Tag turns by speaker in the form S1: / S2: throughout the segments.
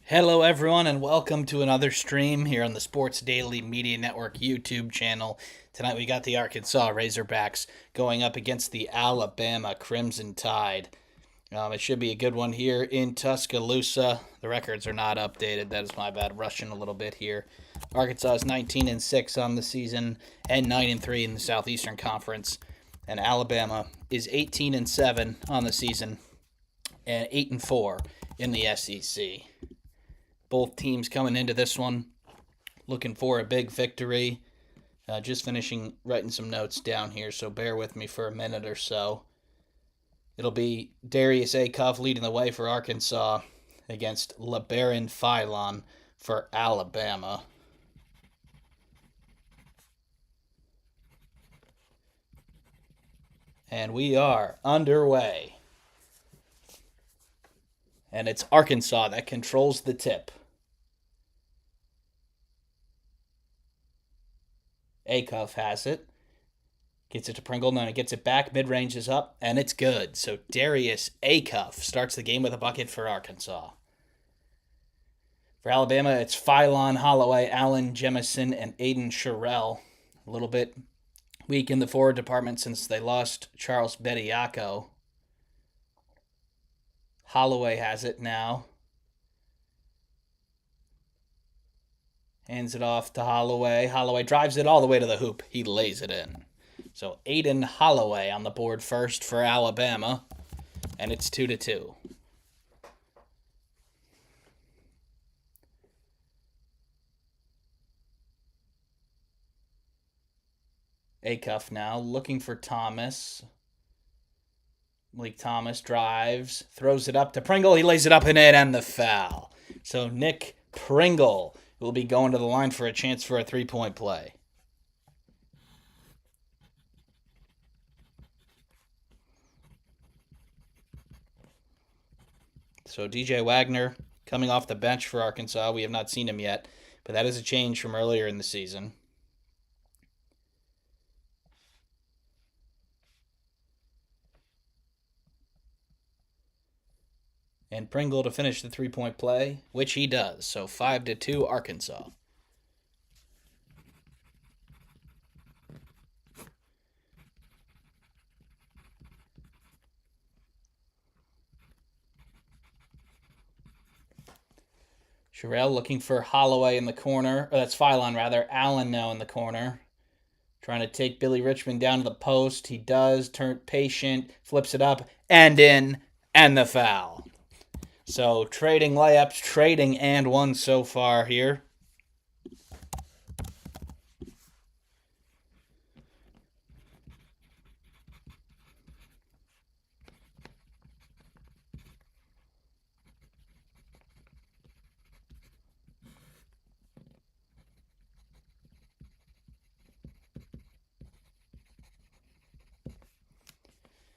S1: Hello, everyone, and welcome to another stream here on the Sports Daily Media Network YouTube channel. Tonight we got the Arkansas Razorbacks going up against the Alabama Crimson Tide. It should be a good one here in Tuscaloosa. The records are not updated. That is my bad, rushing a little bit here. Arkansas is 19-6 on the season and 9-3 in the Southeastern Conference, and Alabama is 18-7 on the season and 8-4 in the SEC. Both teams coming into this one looking for a big victory. Just finishing writing some notes down here, so bear with me for a minute or so. It'll be Darius Acuff leading the way for Arkansas against LeBaron Philon for Alabama. And we are underway. And it's Arkansas that controls the tip. Acuff has it. Gets it to Pringle. Then it gets it back. Mid-range is up, and it's good. So Darius Acuff starts the game with a bucket for Arkansas. For Alabama, it's Philon, Holloway, Allen, Jemison, and Aiden Sherrill. A little bit weak in the forward department since they lost Charles Bediako. Holloway has it now. Hands it off to Holloway. Holloway drives it all the way to the hoop. He lays it in. So Aiden Holloway on the board first for Alabama. And it's 2-2. Acuff now looking for Thomas. Malik Thomas drives, throws it up to Pringle. He lays it up and in, and the foul. So Nick Pringle will be going to the line for a chance for a three-point play. So DJ Wagner coming off the bench for Arkansas. We have not seen him yet, but that is a change from earlier in the season. And Pringle to finish the three-point play, which he does. So 5-2 Arkansas. Sherrill looking for Holloway in the corner. Or that's Philon, rather. Allen now in the corner. Trying to take Billy Richmond down to the post. He does. Turn patient. Flips it up. And in. And the foul. So trading layups. Trading and one so far here.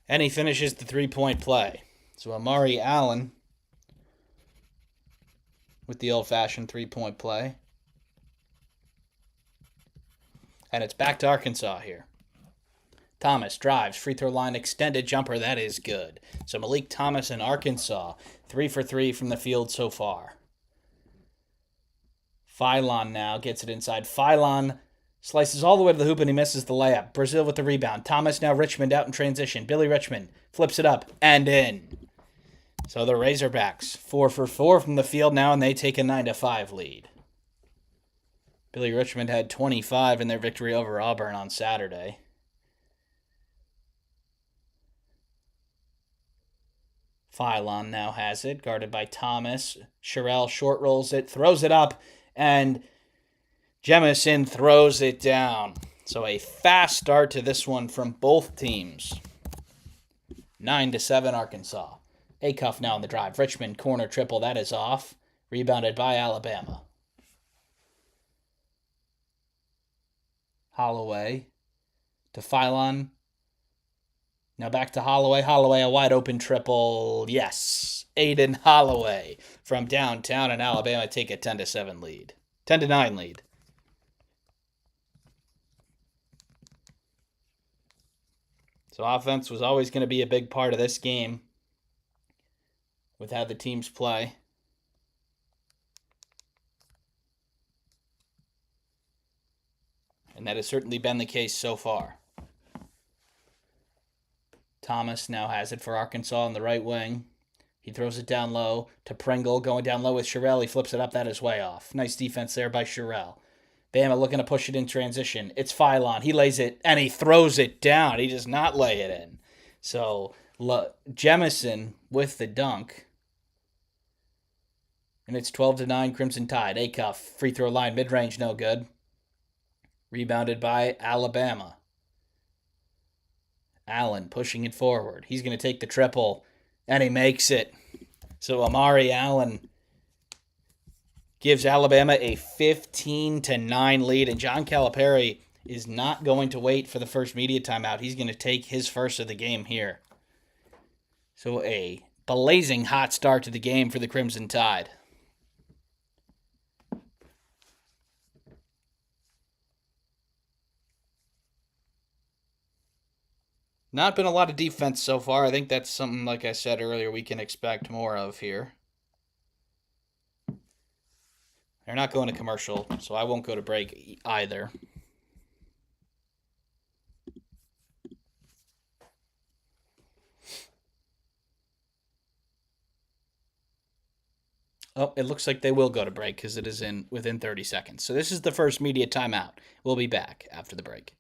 S1: And he finishes the three-point play. So Amari Allen with the old-fashioned three-point play. And it's back to Arkansas here. Thomas drives, free throw line, extended jumper. That is good. So Malik Thomas in Arkansas, 3 for 3 from the field so far. Philon now gets it inside. Philon slices all the way to the hoop and he misses the layup. Brazil with the rebound. Thomas now Richmond out in transition. Billy Richmond flips it up and in. So the Razorbacks 4 for 4 from the field now, and they take a 9-5 lead. Billy Richmond had 25 in their victory over Auburn on Saturday. Philon now has it, guarded by Thomas. Sherrill short rolls it, throws it up, and Jemison throws it down. So a fast start to this one from both teams. 9-7 Arkansas. Acuff now on the drive. Richmond corner triple. That is off. Rebounded by Alabama. Holloway to Philon. Now back to Holloway. Holloway, a wide open triple. Yes. Aiden Holloway from downtown, and Alabama take a 10-7 lead. 10-9 lead. So offense was always going to be a big part of this game with how the teams play. And that has certainly been the case so far. Thomas now has it for Arkansas on the right wing. He throws it down low to Pringle, going down low with Sherrill. He flips it up. That is way off. Nice defense there by Sherrill. Bama looking to push it in transition. It's Philon. He lays it, and he throws it down. He does not lay it in. So, Jemison with the dunk. And it's 12-9 Crimson Tide. Acuff, free throw line, mid-range, no good. Rebounded by Alabama. Allen pushing it forward. He's going to take the triple, and he makes it. So Amari Allen gives Alabama a 15-9 lead, and John Calipari is not going to wait for the first media timeout. He's going to take his first of the game here. So a blazing hot start to the game for the Crimson Tide. Not been a lot of defense so far. I think that's something, like I said earlier, we can expect more of here. They're not going to commercial, so I won't go to break either. Oh, it looks like they will go to break because it is within 30 seconds. So this is the first media timeout. We'll be back after the break.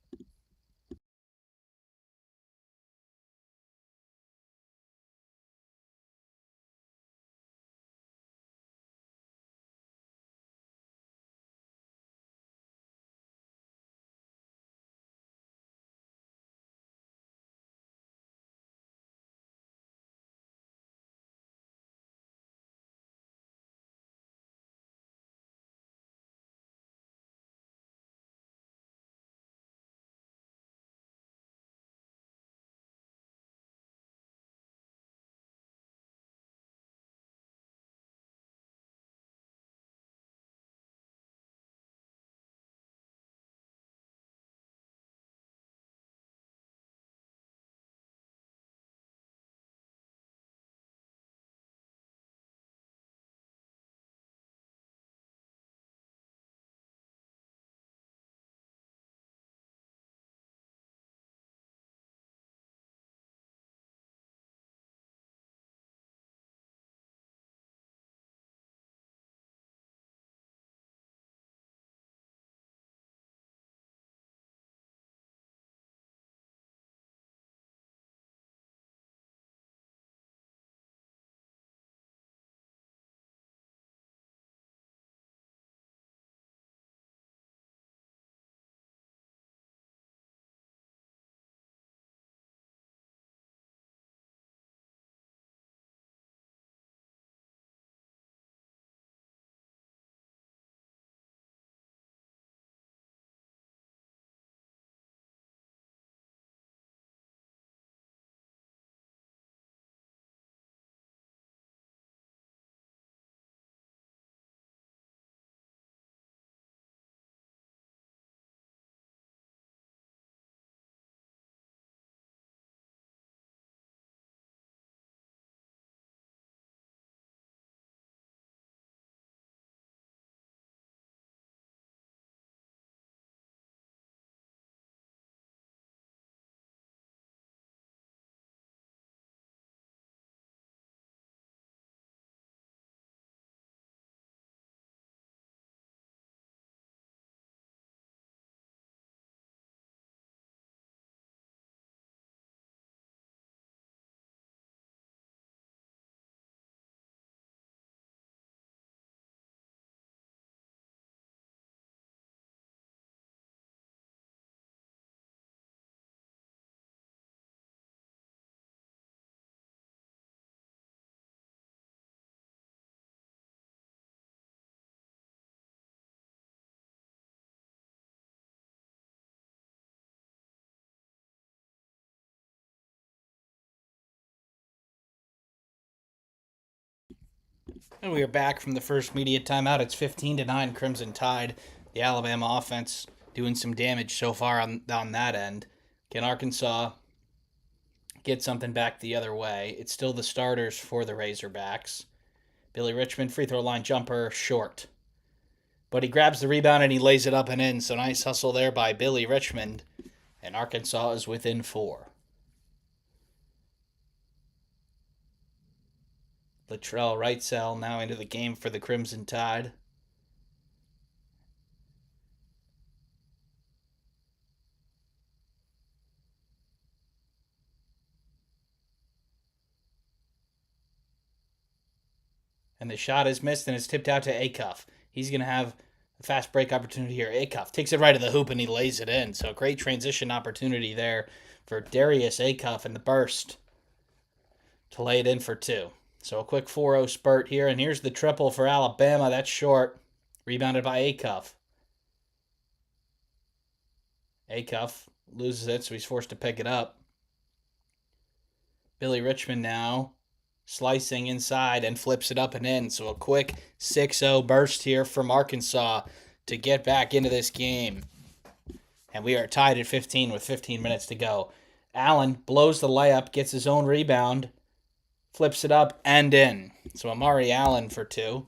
S1: And we are back from the first media timeout. It's 15-9 Crimson Tide. The Alabama offense doing some damage so far on that end. Can Arkansas get something back the other way? It's still the starters for the Razorbacks. Billy Richmond, free throw line jumper, short. But he grabs the rebound and he lays it up and in. So nice hustle there by Billy Richmond. And Arkansas is within 4. Latrell Wrightsell now into the game for the Crimson Tide. And the shot is missed and it's tipped out to Acuff. He's going to have a fast break opportunity here. Acuff takes it right to the hoop and he lays it in. So great transition opportunity there for Darius Acuff in the burst to lay it in for 2. So a quick 4-0 spurt here. And here's the triple for Alabama. That's short. Rebounded by Acuff. Acuff loses it, so he's forced to pick it up. Billy Richmond now slicing inside and flips it up and in. So a quick 6-0 burst here from Arkansas to get back into this game. And we are tied at 15 with 15 minutes to go. Allen blows the layup, gets his own rebound, flips it up and in. So Amari Allen for 2.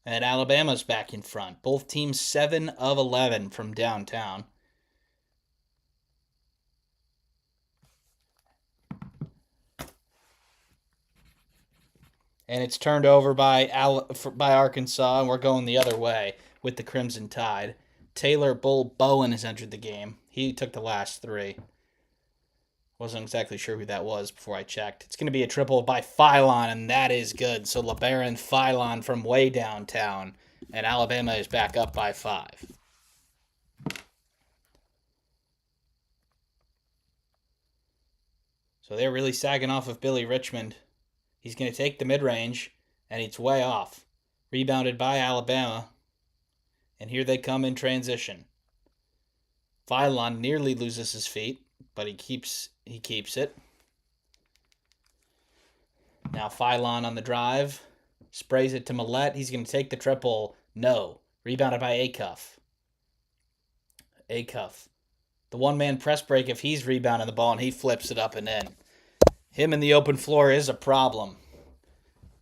S1: And Alabama's back in front. Both teams 7 of 11 from downtown. And it's turned over by Arkansas, and we're going the other way with the Crimson Tide. Taylor Bull Bowen has entered the game. He took the last 3. Wasn't exactly sure who that was before I checked. It's going to be a triple by Philon, and that is good. So LeBaron Philon from way downtown, and Alabama is back up by 5. So they're really sagging off of Billy Richmond. He's going to take the mid-range, and it's way off. Rebounded by Alabama, and here they come in transition. Philon nearly loses his feet, but he keeps it. Now Philon on the drive. Sprays it to Millette. He's going to take the triple. No. Rebounded by Acuff. Acuff. The one-man press break if he's rebounding the ball, and he flips it up and in. Him in the open floor is a problem.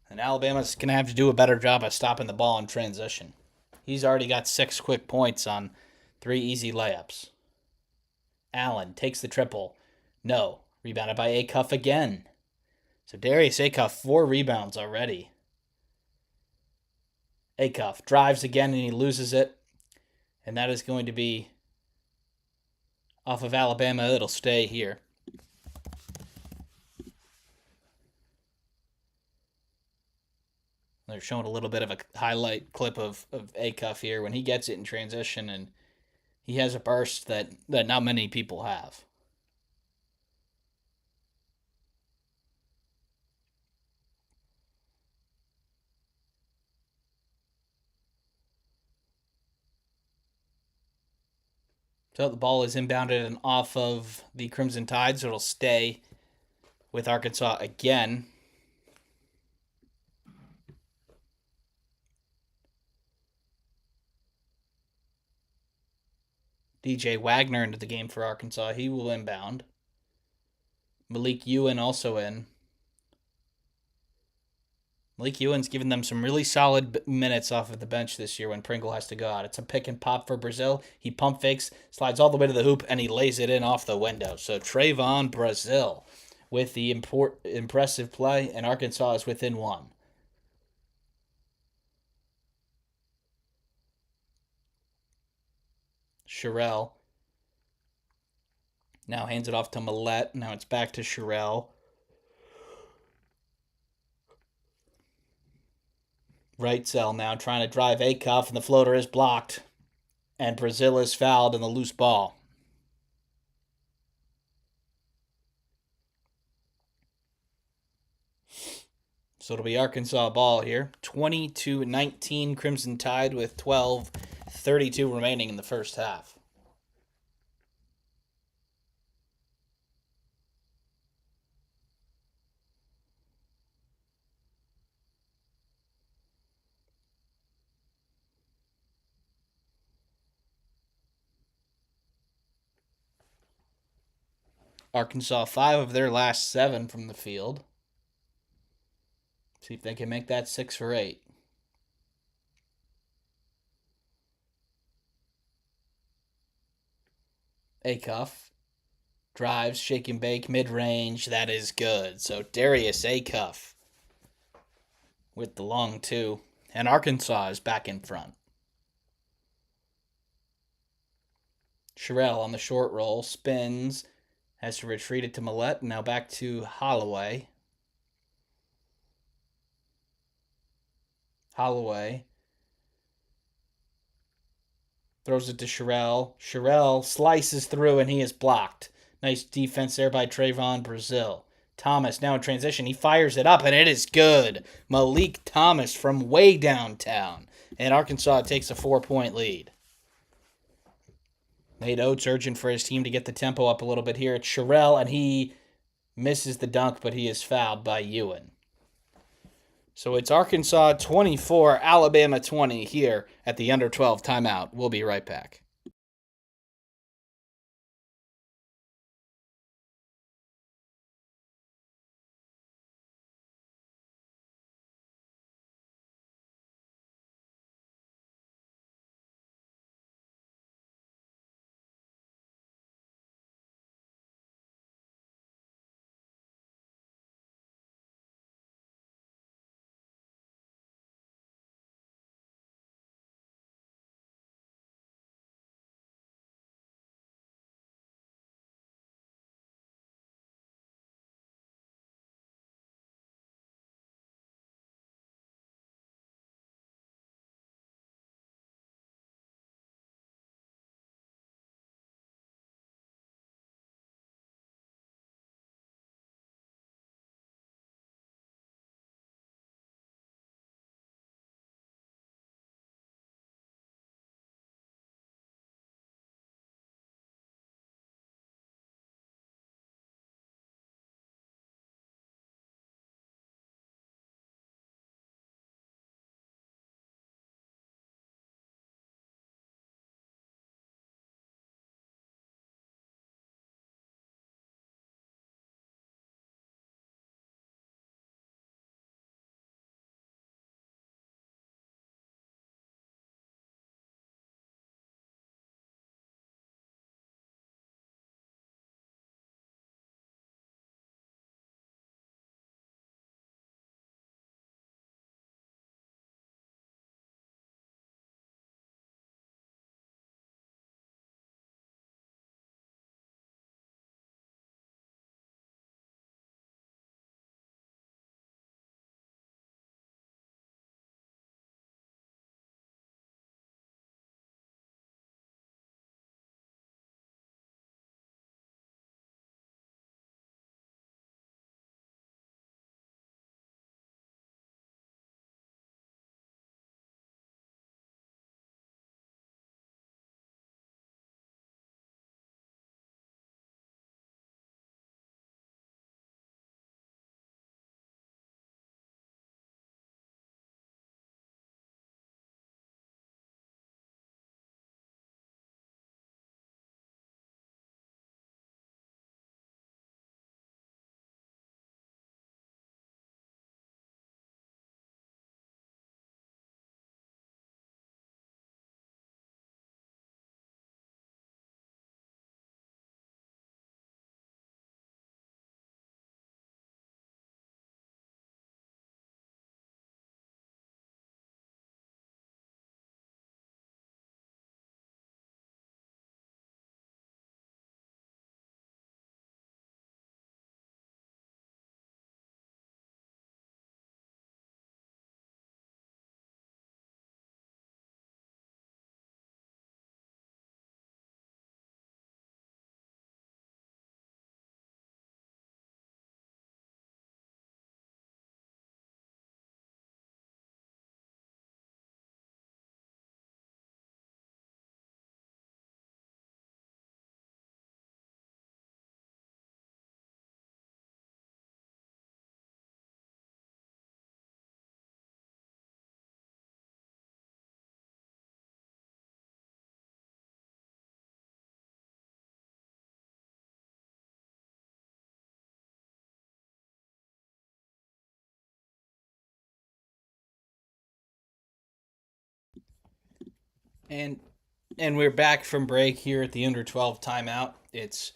S1: And Alabama's going to have to do a better job of stopping the ball in transition. He's already got 6 quick points on 3 easy layups. Allen takes the triple. No. Rebounded by Acuff again. So Darius Acuff, 4 rebounds already. Acuff drives again and he loses it. And that is going to be off of Alabama. It'll stay here. They're showing a little bit of a highlight clip of Acuff here when he gets it in transition, and he has a burst that not many people have. So the ball is inbounded and off of the Crimson Tide, so it'll stay with Arkansas again. DJ Wagner into the game for Arkansas. He will inbound. Malik Ewan also in. Malik Ewan's given them some really solid minutes off of the bench this year when Pringle has to go out. It's a pick and pop for Brazil. He pump fakes, slides all the way to the hoop, and he lays it in off the window. So Trayvon Brazil with the impressive play, and Arkansas is within 1. Sherelle now hands it off to Millette. Now it's back to Sherelle. Wrightsell now trying to drive Acuff, and the floater is blocked. And Brazil is fouled in the loose ball. So it'll be Arkansas ball here. 22-19 Crimson Tide with 12:32 remaining in the first half. Arkansas 5 of their last 7 from the field. See if they can make that 6 for 8. Acuff drives, shake and bake, mid-range. That is good. So Darius Acuff with the long two. And Arkansas is back in front. Sherrill on the short roll, spins, has to retreat it to Millette. Now back to Holloway. Holloway throws it to Sherrill. Sherrill slices through and he is blocked. Nice defense there by Trayvon Brazil. Thomas now in transition. He fires it up and it is good. Malik Thomas from way downtown. And Arkansas takes a 4-point lead. Nate Oates urging for his team to get the tempo up a little bit here. It's Sherrill, and he misses the dunk, but he is fouled by Ewan. So it's Arkansas 24, Alabama 20 here at the under 12 timeout. We'll be right back. And And we're back from break here at the under 12 timeout. It's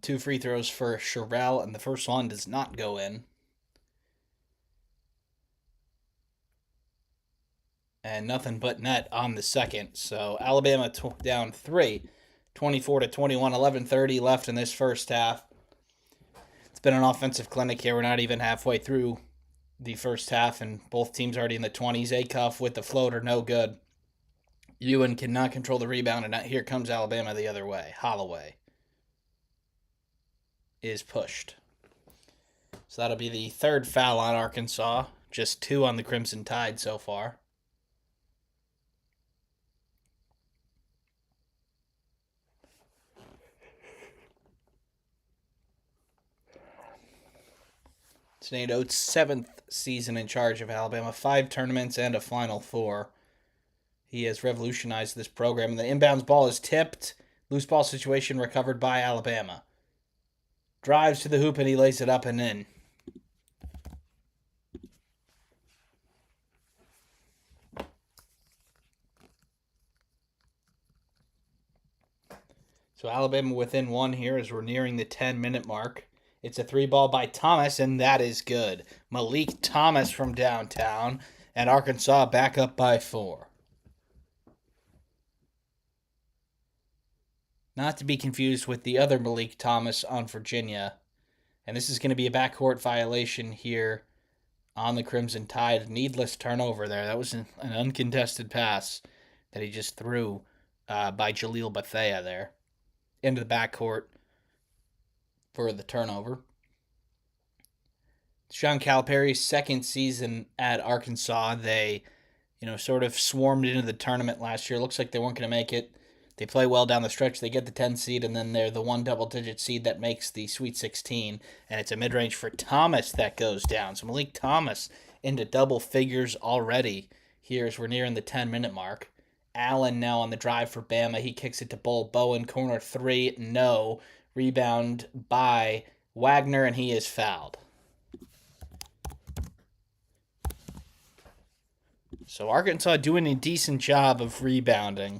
S1: two free throws for Sherrell, and the first one does not go in. And nothing but net on the second. So Alabama down 3, 24-21, 11:30 left in this first half. It's been an offensive clinic here. We're not even halfway through the first half, and both teams already in the 20s. Acuff with the floater, no good. Ewan cannot control the rebound, and here comes Alabama the other way. Holloway is pushed. So that'll be the third foul on Arkansas. Just 2 on the Crimson Tide so far. It's Nate Oates' 7th season in charge of Alabama, 5 tournaments and a Final Four. He has revolutionized this program. And the inbounds ball is tipped. Loose ball situation recovered by Alabama. Drives to the hoop and he lays it up and in. So Alabama within 1 here as we're nearing the 10-minute mark. It's a 3-ball by Thomas, and that is good. Malik Thomas from downtown, and Arkansas back up by 4. Not to be confused with the other Malik Thomas on Virginia. And this is going to be a backcourt violation here on the Crimson Tide. Needless turnover there. That was an uncontested pass that he just threw by Jaleel Bethea there into the backcourt for the turnover. Sean Calipari's second season at Arkansas. They, sort of swarmed into the tournament last year. Looks like they weren't going to make it. They play well down the stretch. They get the 10 seed, and then they're the one double-digit seed that makes the Sweet 16. And it's a mid-range for Thomas that goes down. So Malik Thomas into double figures already here as we're nearing the 10-minute mark. Allen now on the drive for Bama. He kicks it to Bull Bowen. Corner 3, no. Rebound by Wagner, and he is fouled. So Arkansas doing a decent job of rebounding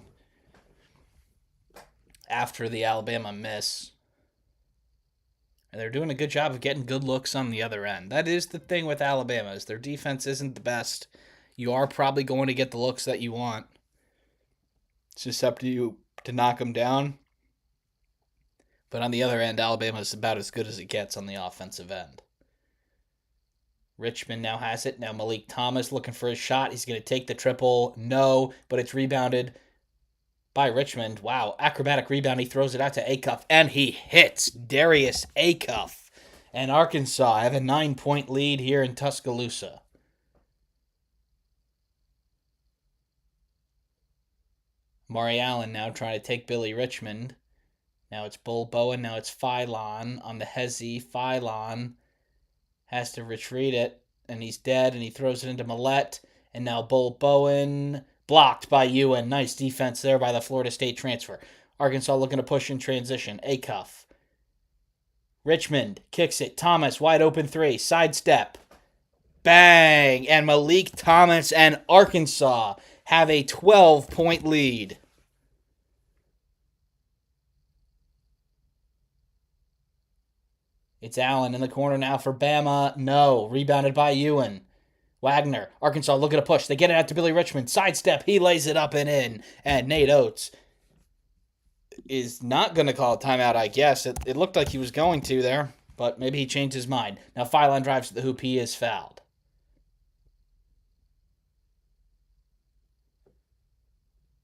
S1: after the Alabama miss. And they're doing a good job of getting good looks on the other end. That is the thing with Alabama, is their defense isn't the best. You are probably going to get the looks that you want. It's just up to you to knock them down. But on the other end, Alabama is about as good as it gets on the offensive end. Richmond now has it. Now Malik Thomas looking for his shot. He's going to take the triple. No, but it's rebounded by Richmond. Wow, acrobatic rebound. He throws it out to Acuff, and he hits Darius Acuff. And Arkansas have a 9-point lead here in Tuscaloosa. Maury Allen now trying to take Billy Richmond. Now it's Bull Bowen. Now it's Phylon on the Hezi. Phylon has to retreat it, and he's dead, and he throws it into Millette. And now Bull Bowen blocked by Ewan. Nice defense there by the Florida State transfer. Arkansas looking to push in transition. Acuff. Richmond kicks it. Thomas, wide open 3. Sidestep. Bang! And Malik Thomas and Arkansas have a 12-point lead. It's Allen in the corner now for Bama. No. Rebounded by Ewan. Wagner. Arkansas looking to push. They get it out to Billy Richmond. Sidestep. He lays it up and in. And Nate Oates is not going to call a timeout, I guess. It looked like he was going to there, but maybe he changed his mind. Now Phylon drives to the hoop. He is fouled.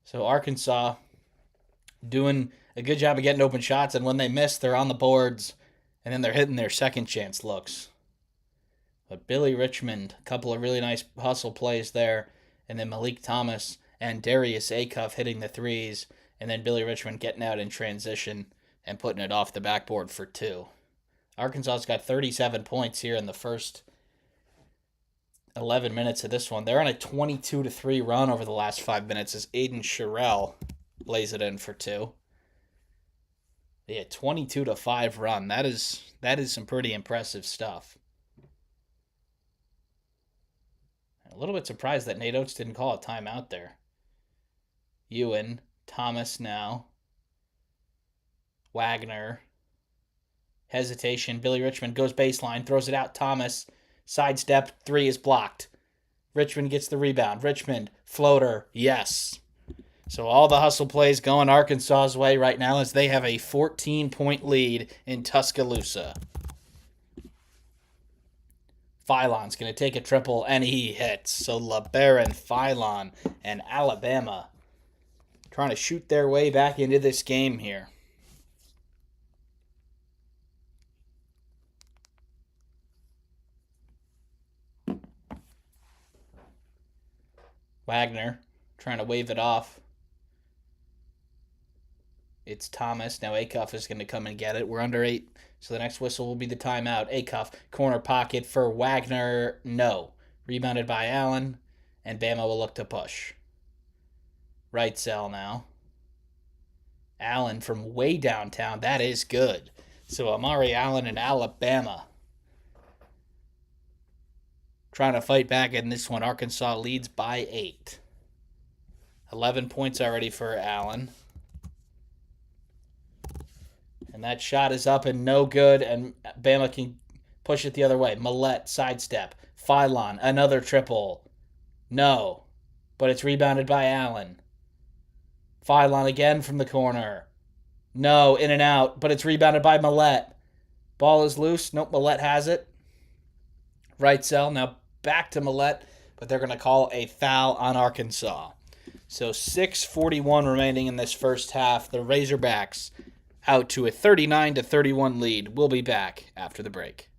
S1: So Arkansas doing a good job of getting open shots, and when they miss, they're on the boards, and then they're hitting their second chance looks. But Billy Richmond, a couple of really nice hustle plays there, and then Malik Thomas and Darius Acuff hitting the threes, and then Billy Richmond getting out in transition and putting it off the backboard for 2. Arkansas's got 37 points here in the first 11 minutes of this one. They're on a 22-3 run over the last 5 minutes as Aiden Sherrell lays it in for 2. Yeah, 22-5 run. That is some pretty impressive stuff. A little bit surprised that Nate Oates didn't call a timeout there. Ewan Thomas now. Wagner. Hesitation. Billy Richmond goes baseline, throws it out. Thomas. Sidestep. 3 is blocked. Richmond gets the rebound. Richmond. Floater. Yes. So all the hustle plays going Arkansas's way right now as they have a 14-point lead in Tuscaloosa. Philon's going to take a triple, and he hits. So LeBaron, Philon, and Alabama trying to shoot their way back into this game here. Wagner trying to wave it off. It's Thomas. Now Acuff is going to come and get it. We're under 8, so the next whistle will be the timeout. Acuff, corner pocket for Wagner. No. Rebounded by Allen, and Bama will look to push. Right cell now. Allen from way downtown. That is good. So Amari Allen and Alabama trying to fight back in this one. Arkansas leads by 8. 11 points already for Allen. And that shot is up and no good, and Bama can push it the other way. Millette, sidestep. Philon, another triple. No. But it's rebounded by Allen. Philon again from the corner. No, in and out, but it's rebounded by Millette. Ball is loose. Nope, Millette has it. Right cell, now back to Millette, but they're going to call a foul on Arkansas. So 6:41 remaining in this first half. The Razorbacks out to a 39-31 lead. We'll be back after the break.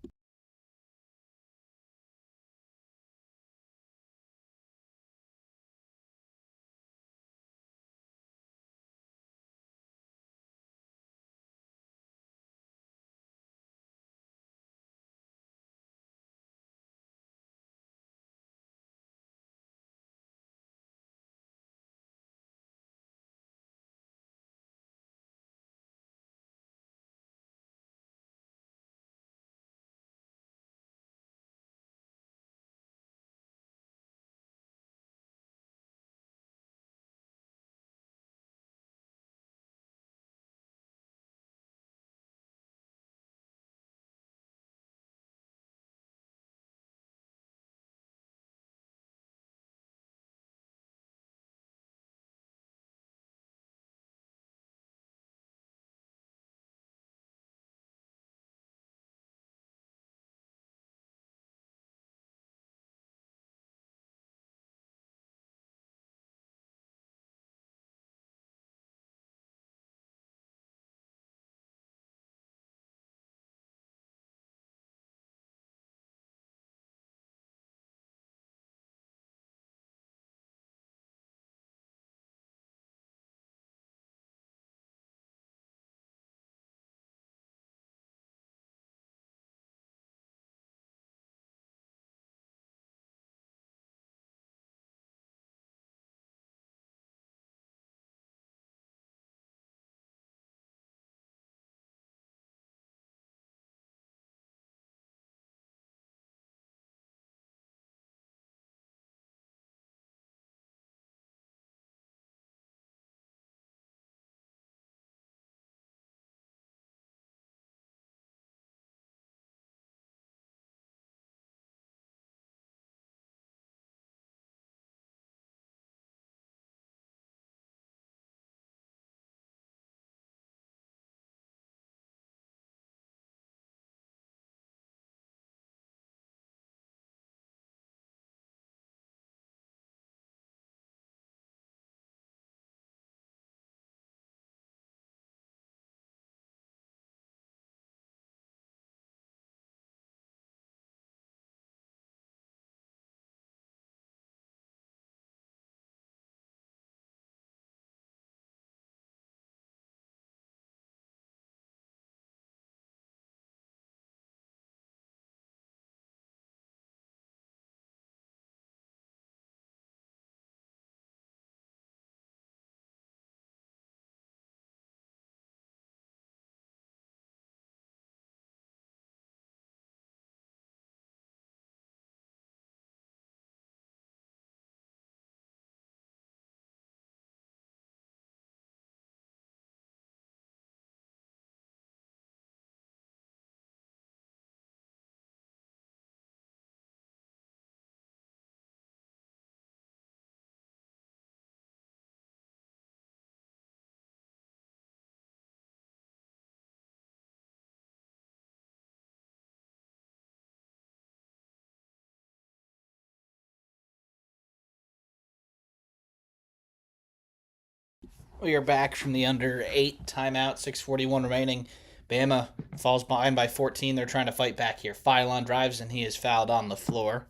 S1: We are back from the under 8 timeout, 6:41 remaining. Bama falls behind by 14. They're trying to fight back here. Phylon drives, and he is fouled on the floor.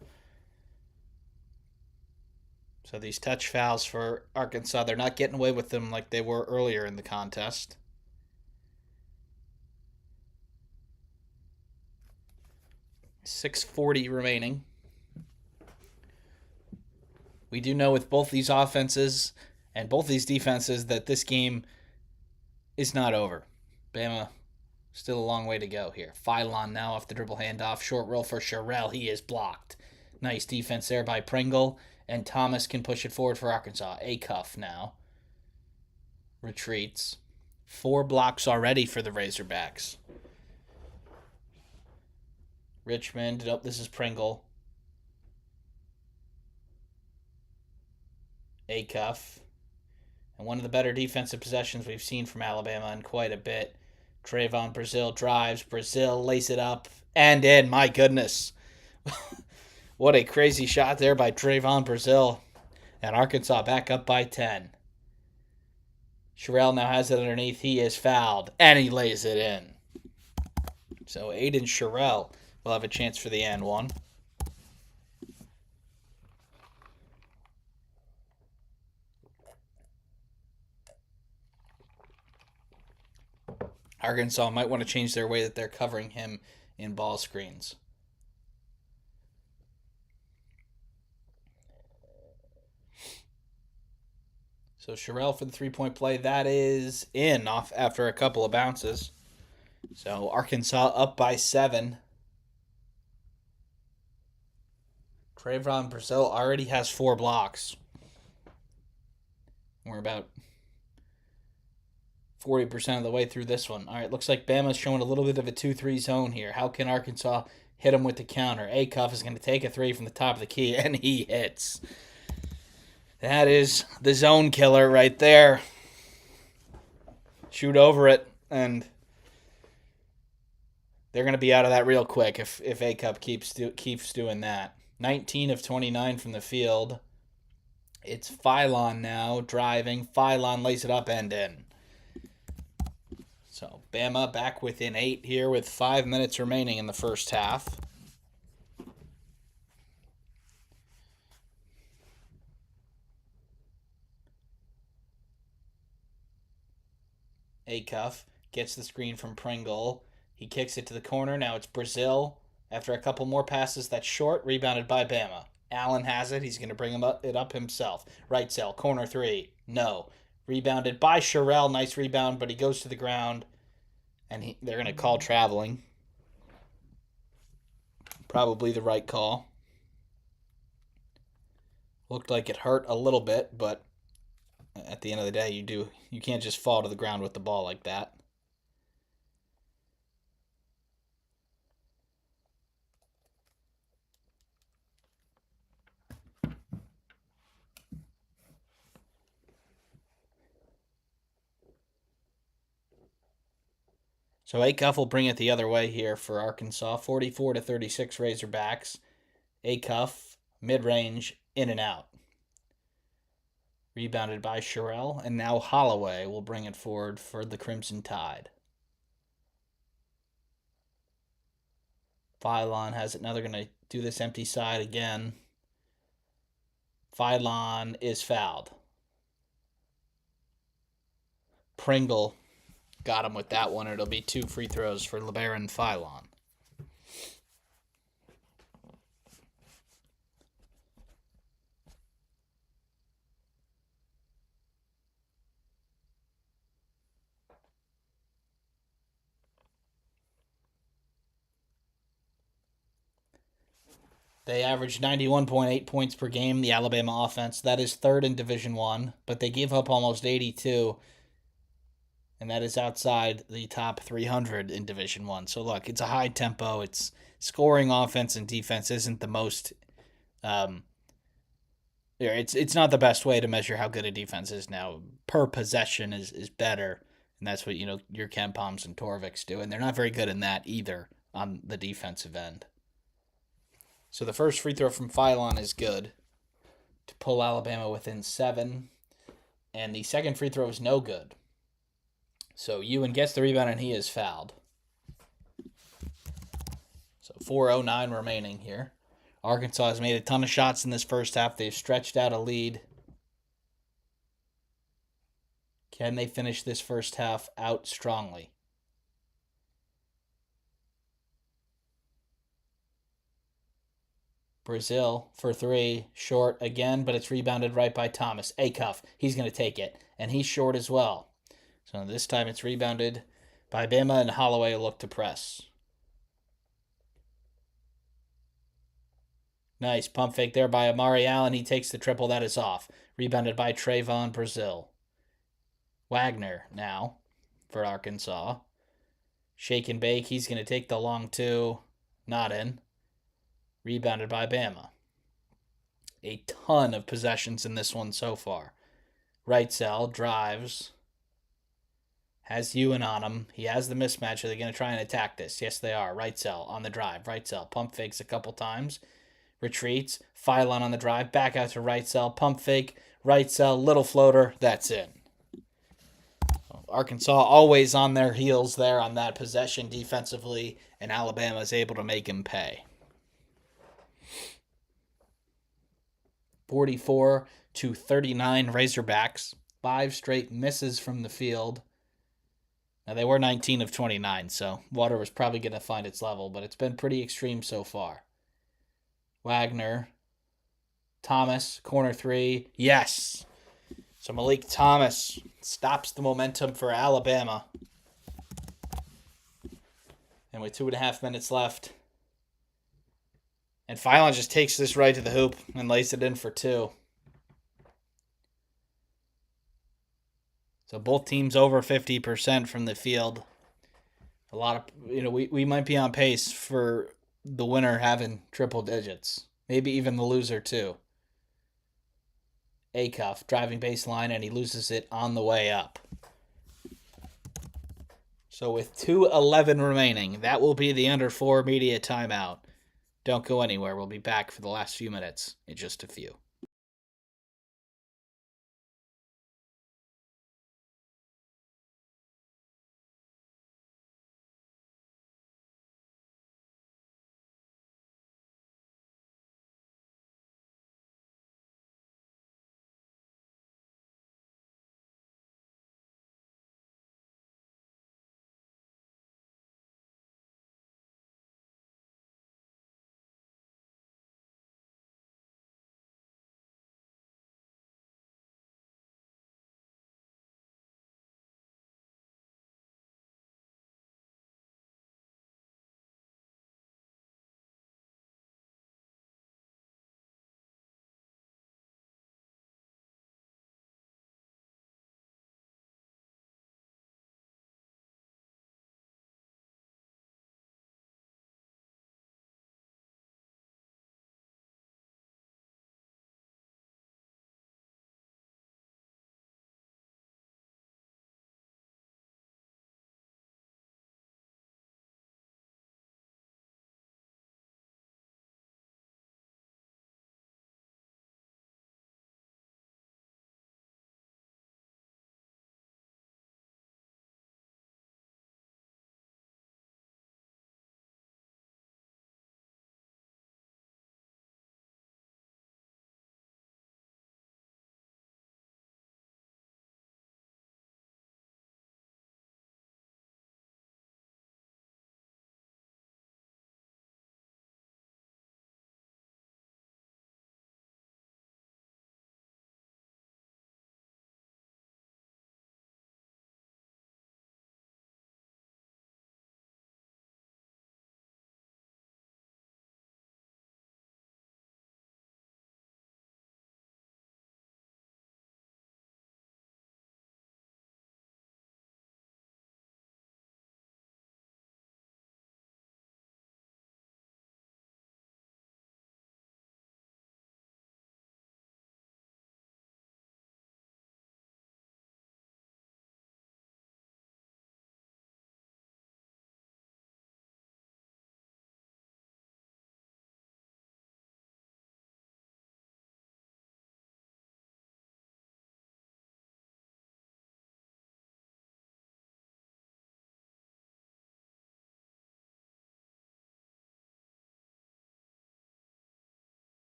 S1: So these touch fouls for Arkansas, they're not getting away with them like they were earlier in the contest. 6:40 remaining. We do know with both these offenses and both these defenses that this game is not over. Bama still a long way to go here. Phylon now off the dribble handoff. Short roll for Sherrell. He is blocked. Nice defense there by Pringle. And Thomas can push it forward for Arkansas. Acuff now retreats. 4 blocks already for the Razorbacks. Richmond. Nope, this is Pringle. Acuff. And one of the better defensive possessions we've seen from Alabama in quite a bit. Trayvon Brazile drives. Brazile lays it up and in. My goodness. What a crazy shot there by Trayvon Brazile. And Arkansas back up by 10. Sherrell now has it underneath. He is fouled. And he lays it in. So Aiden Sherrell will have a chance for the and one. Arkansas might want to change their way that they're covering him in ball screens. So Sherrell for the three-point play. That is in off after a couple of bounces. So Arkansas up by 7. Trayvon Brazile already has 4 blocks. We're about 40% of the way through this one. All right, looks like Bama's showing a little bit of a 2-3 zone here. How can Arkansas hit him with the counter? Acuff is going to take a 3 from the top of the key, and he hits. That is the zone killer right there. Shoot over it, and they're going to be out of that real quick if Acuff keeps doing that. 19 of 29 from the field. It's Phylon now driving. Phylon lays it up and in. So Bama back within 8 here with 5 minutes remaining in the first half. Acuff gets the screen from Pringle. He kicks it to the corner. Now it's Brazile. After a couple more passes, that's short. Rebounded by Bama. Allen has it. He's going to bring it up himself. Right cell. Corner 3. No. Rebounded by Sherrell. Nice rebound, but he goes to the ground. And they're going to call traveling. Probably the right call. Looked like it hurt a little bit, but at the end of the day, you can't just fall to the ground with the ball like that. So Acuff will bring it the other way here for Arkansas. 44-36 Razorbacks. Acuff, mid-range, in and out. Rebounded by Sherrell, and now Holloway will bring it forward for the Crimson Tide. Phylon has it. Now they're going to do this empty side again. Phylon is fouled. Pringle got him with that one. It'll be 2 free throws for LeBaron Phylon. They averaged 91.8 points per game, the Alabama offense. That is 3rd in Division I, but they give up almost 82, and that is outside the top 300 in Division I. So look, it's a high tempo. It's scoring offense and defense isn't the most it's not the best way to measure how good a defense is now. Per possession is better, and that's what your Ken Palms and Torviks do, and they're not very good in that either on the defensive end. So the first free throw from Phylon is good to pull Alabama within 7. And the second free throw is no good. So Ewan gets the rebound and he is fouled. So 4:09 remaining here. Arkansas has made a ton of shots in this first half. They've stretched out a lead. Can they finish this first half out strongly? Brazil for three, short again, but it's rebounded right by Thomas. Acuff, he's going to take it, and he's short as well. So this time it's rebounded by Bama, and Holloway look to press. Nice pump fake there by Amari Allen. He takes the triple. That is off. Rebounded by Trayvon Brazil. Wagner now for Arkansas. Shake and bake. He's going to take the long two. Not in. Rebounded by Bama. A ton of possessions in this one so far. Right cell drives. Has Ewan on him. He has the mismatch. Are they going to try and attack this? Yes, they are. Right cell on the drive. Right cell. Pump fakes a couple times. Retreats. Phylon on the drive. Back out to right cell. Pump fake. Right cell. Little floater. That's in. Arkansas always on their heels there on that possession defensively, and Alabama is able to make him pay. 44-39 Razorbacks. 5 straight misses from the field. Now, they were 19 of 29, so water was probably going to find its level, but it's been pretty extreme so far. Wagner. Thomas, corner three. Yes! So Malik Thomas stops the momentum for Alabama. And with 2.5 minutes left, and Phylon just takes this right to the hoop and lays it in for 2. So both teams over 50% from the field. A lot of, we might be on pace for the winner having triple digits. Maybe even the loser too. Acuff driving baseline, and he loses it on the way up. So with 2:11 remaining, that will be the under 4 media timeout. Don't go anywhere. We'll be back for the last few minutes in just a few.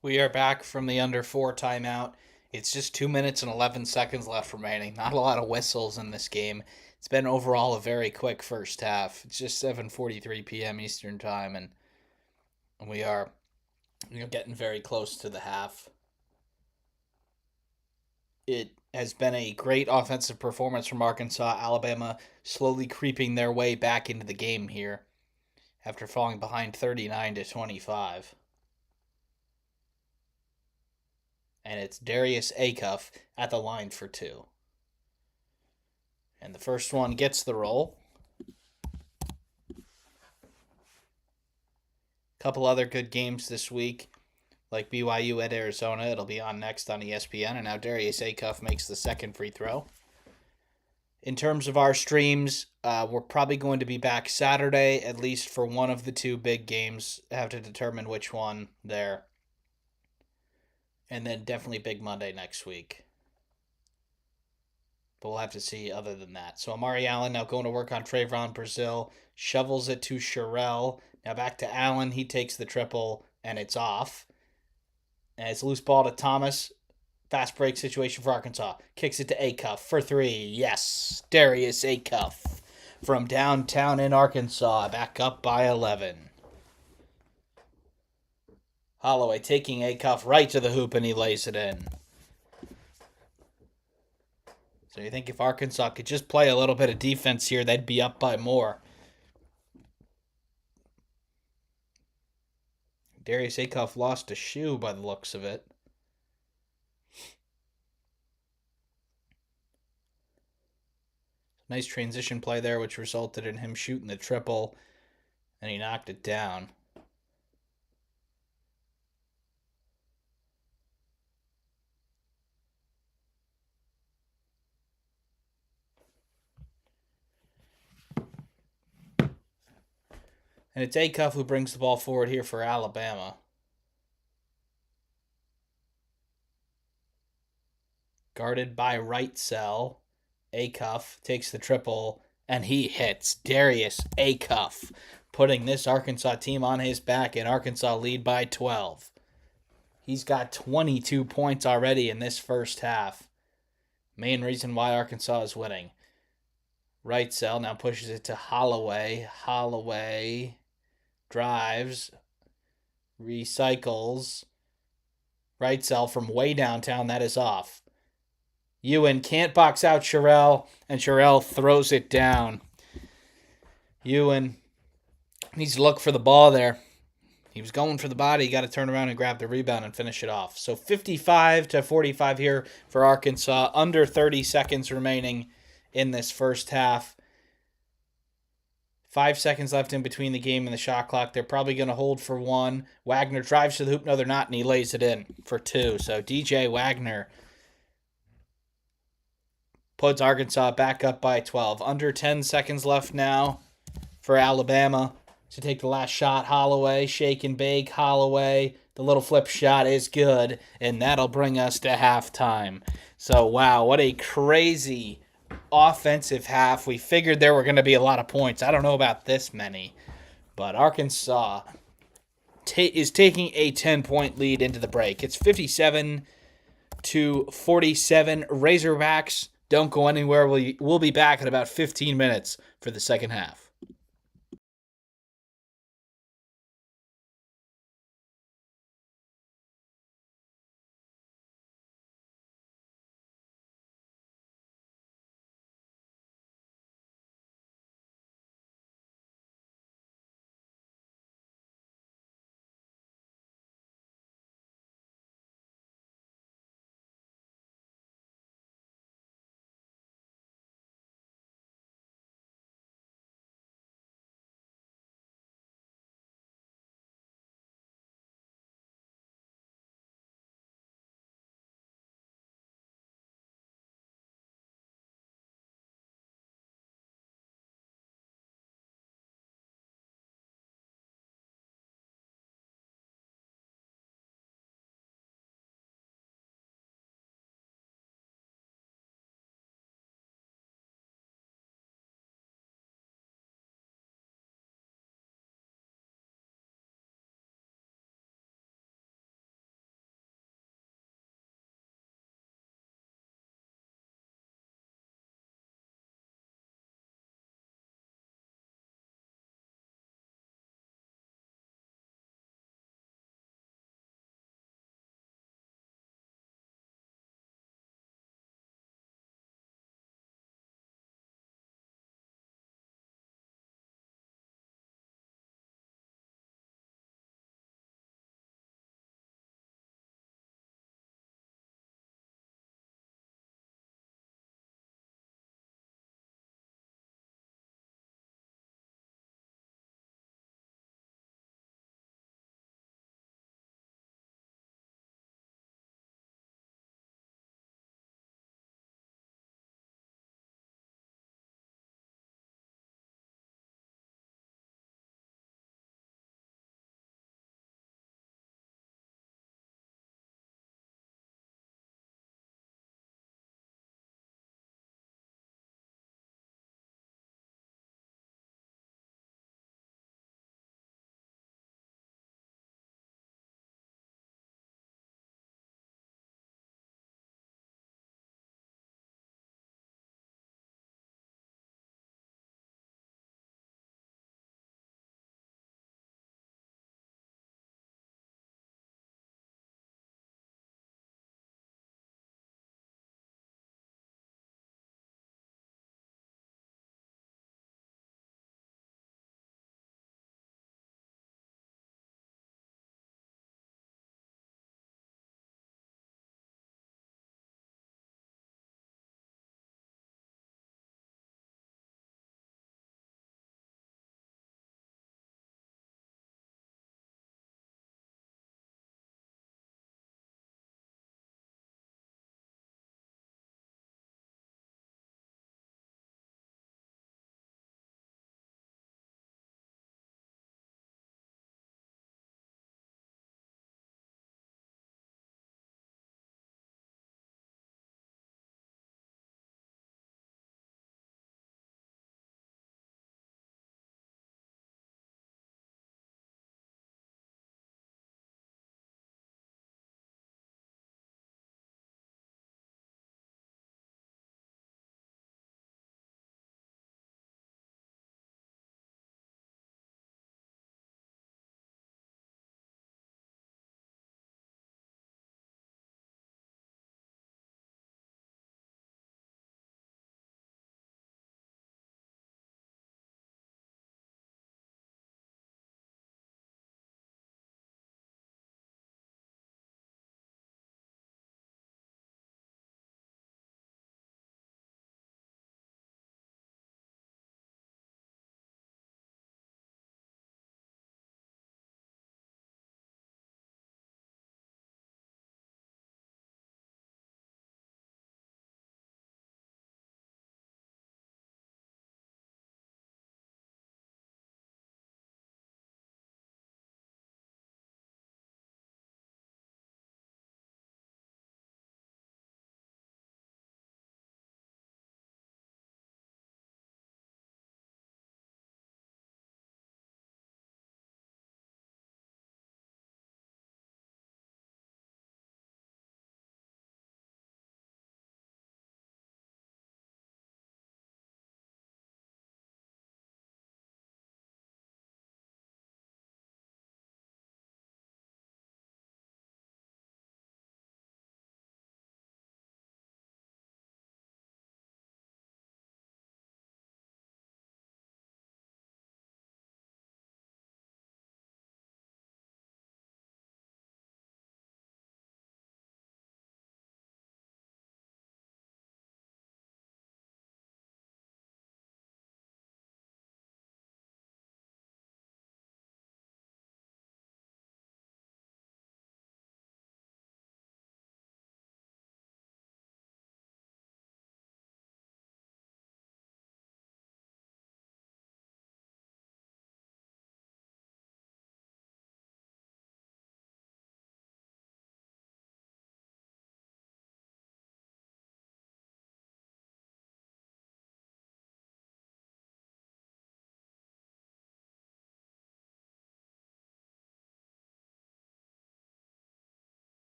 S1: We are back from the under 4 timeout. It's just 2 minutes and 11 seconds left remaining. Not a lot of whistles in this game. It's been overall a very quick first half. It's just 7:43 p.m. Eastern Time, and we are getting very close to the half. It has been a great offensive performance from Arkansas. Alabama slowly creeping their way back into the game here after falling behind 39-25. And it's Darius Acuff at the line for two. And the first one gets the roll. Couple other good games this week, like BYU at Arizona. It'll be on next on ESPN. And now Darius Acuff makes the second free throw. In terms of our streams, we're probably going to be back Saturday, at least for one of the two big games. I have to determine which one there. And then definitely Big Monday next week. But we'll have to see other than that. So Amari Allen now going to work on Trayvon Brazile. Shovels it to Sherrell. Now back to Allen. He takes the triple, and it's off. And it's loose ball to Thomas. Fast break situation for Arkansas. Kicks it to Acuff for three. Yes, Darius Acuff from downtown in Arkansas. Back up by 11. Holloway taking Acuff right to the hoop, and he lays it in. So you think if Arkansas could just play a little bit of defense here, they'd be up by more. Darius Acuff lost a shoe by the looks of it. Nice transition play there, which resulted in him shooting the triple, and he knocked it down. And it's Acuff who brings the ball forward here for Alabama. Guarded by Wrightsell. Acuff takes the triple, and he hits. Darius Acuff putting this Arkansas team on his back, and Arkansas lead by 12. He's got 22 points already in this first half. Main reason why Arkansas is winning. Wrightsell now pushes it to Holloway. Holloway drives, recycles. Wrightsell from way downtown, that is off. Ewan can't box out Sherrell, and Sherrell throws it down. Ewan needs to look for the ball there. He was going for the body. He got to turn around and grab the rebound and finish it off. So 55-45 here for Arkansas. Under 30 seconds remaining in this first half. 5 seconds left in between the game and the shot clock. They're probably going to hold for one. Wagner drives to the hoop. No, they're not, and he lays it in for two. So DJ Wagner puts Arkansas back up by 12. Under 10 seconds left now for Alabama to take the last shot. Holloway, shake and bake. Holloway, the little flip shot is good, and that'll bring us to halftime. So, wow, what a crazy offensive half. We figured there were going to be a lot of points. I don't know about this many, but Arkansas is taking a 10-point lead into the break. It's 57-47. Razorbacks don't go anywhere. We'll be back in about 15 minutes for the second half.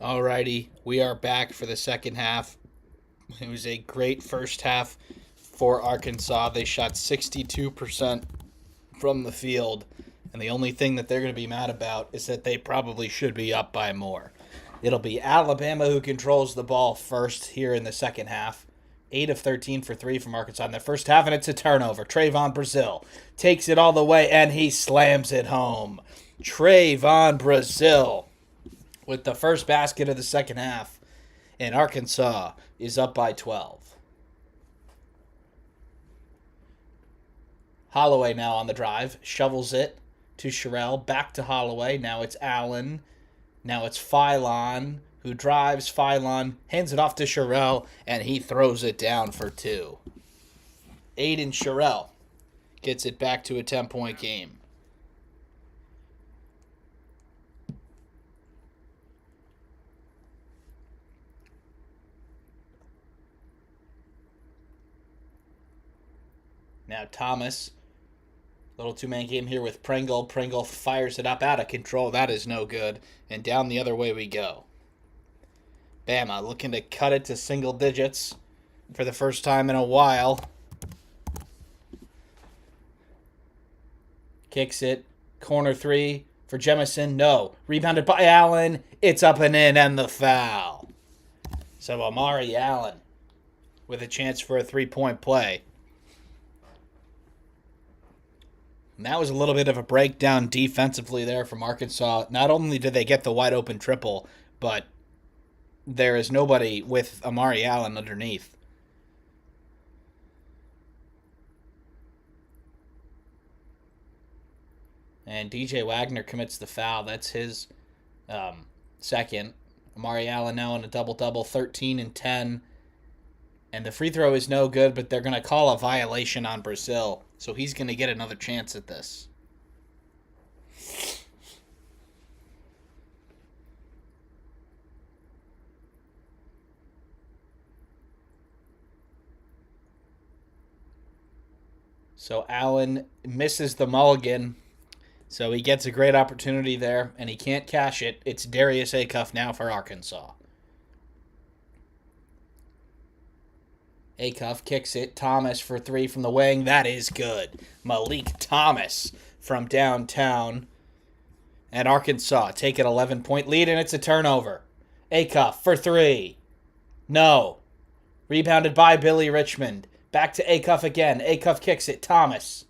S1: Alrighty, we are back for the second half. It was a great first half for Arkansas. They shot 62% from the field, and the only thing that they're going to be mad about is that they probably should be up by more. It'll be Alabama who controls the ball first here in the second half. 8 of 13 for 3 from Arkansas in the first half, and it's a turnover. Trayvon Brazil takes it all the way, and he slams it home. Trayvon Brazil with the first basket of the second half, and Arkansas is up by 12. Holloway now on the drive, shovels it to Sherrell, back to Holloway. Now it's Allen. Now it's Philon, who drives. Philon hands it off to Sherrell, and he throws it down for 2. Aiden Sherrell gets it back to a 10-point game. Now Thomas, little two-man game here with Pringle. Pringle fires it up out of control. That is no good. And down the other way we go. Bama looking to cut it to single digits for the first time in a while. Kicks it. Corner 3 for Jemison. No. Rebounded by Allen. It's up and in, and the foul. So Amari Allen with a chance for a three-point play. And that was a little bit of a breakdown defensively there from Arkansas. Not only did they get the wide open triple, but there is nobody with Amari Allen underneath. And DJ Wagner commits the foul. That's his second. Amari Allen now in a double-double, 13 and 10. And the free throw is no good, but they're going to call a violation on Brazil. So he's going to get another chance at this. So Allen misses the mulligan. So he gets a great opportunity there, and he can't cash it. It's Darius Acuff now for Arkansas. Acuff kicks it. Thomas for 3 from the wing. That is good. Malik Thomas from downtown. And Arkansas take an 11-point lead, and it's a turnover. Acuff for 3. No. Rebounded by Billy Richmond. Back to Acuff again. Acuff kicks it. Thomas.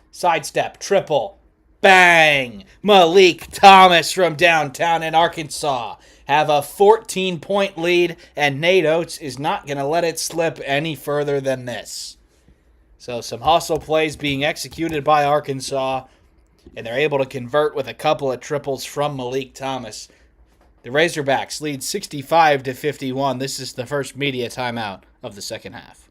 S1: Sidestep. Triple. Bang! Malik Thomas from downtown in Arkansas have a 14-point lead, and Nate Oates is not going to let it slip any further than this. So some hustle plays being executed by Arkansas, and they're able to convert with a couple of triples from Malik Thomas. The Razorbacks lead 65-51. This is the first media timeout of the second half.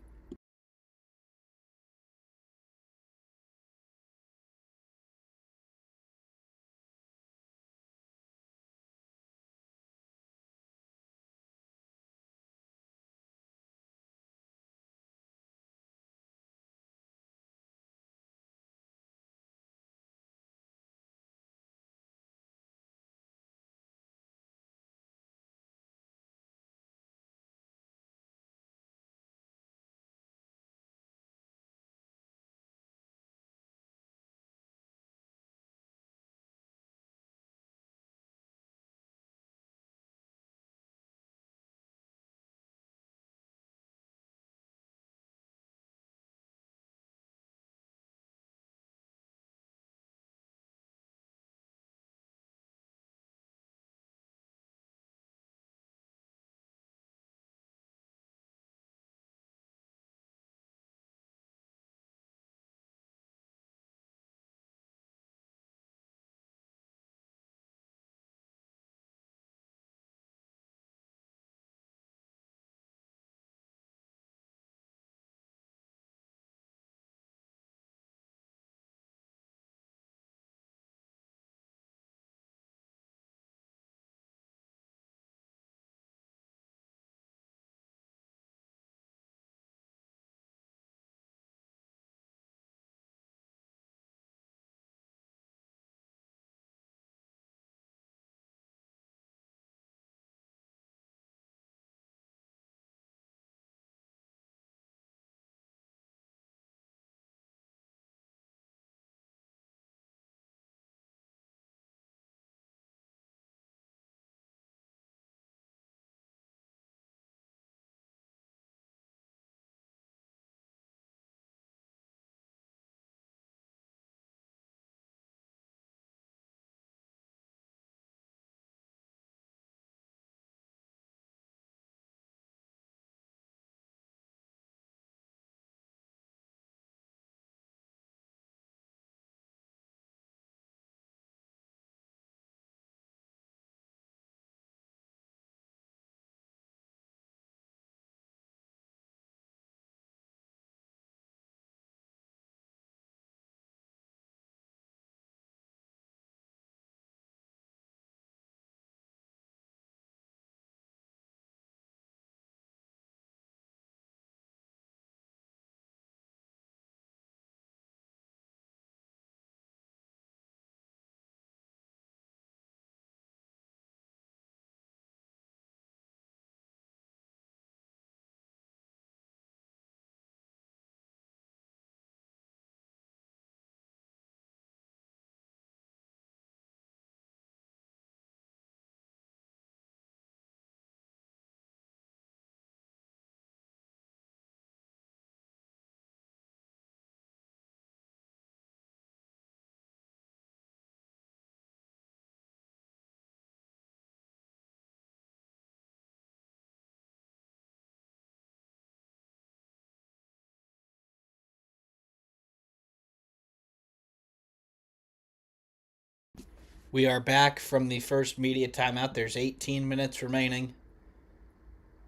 S1: We are back from the first media timeout. There's 18 minutes remaining.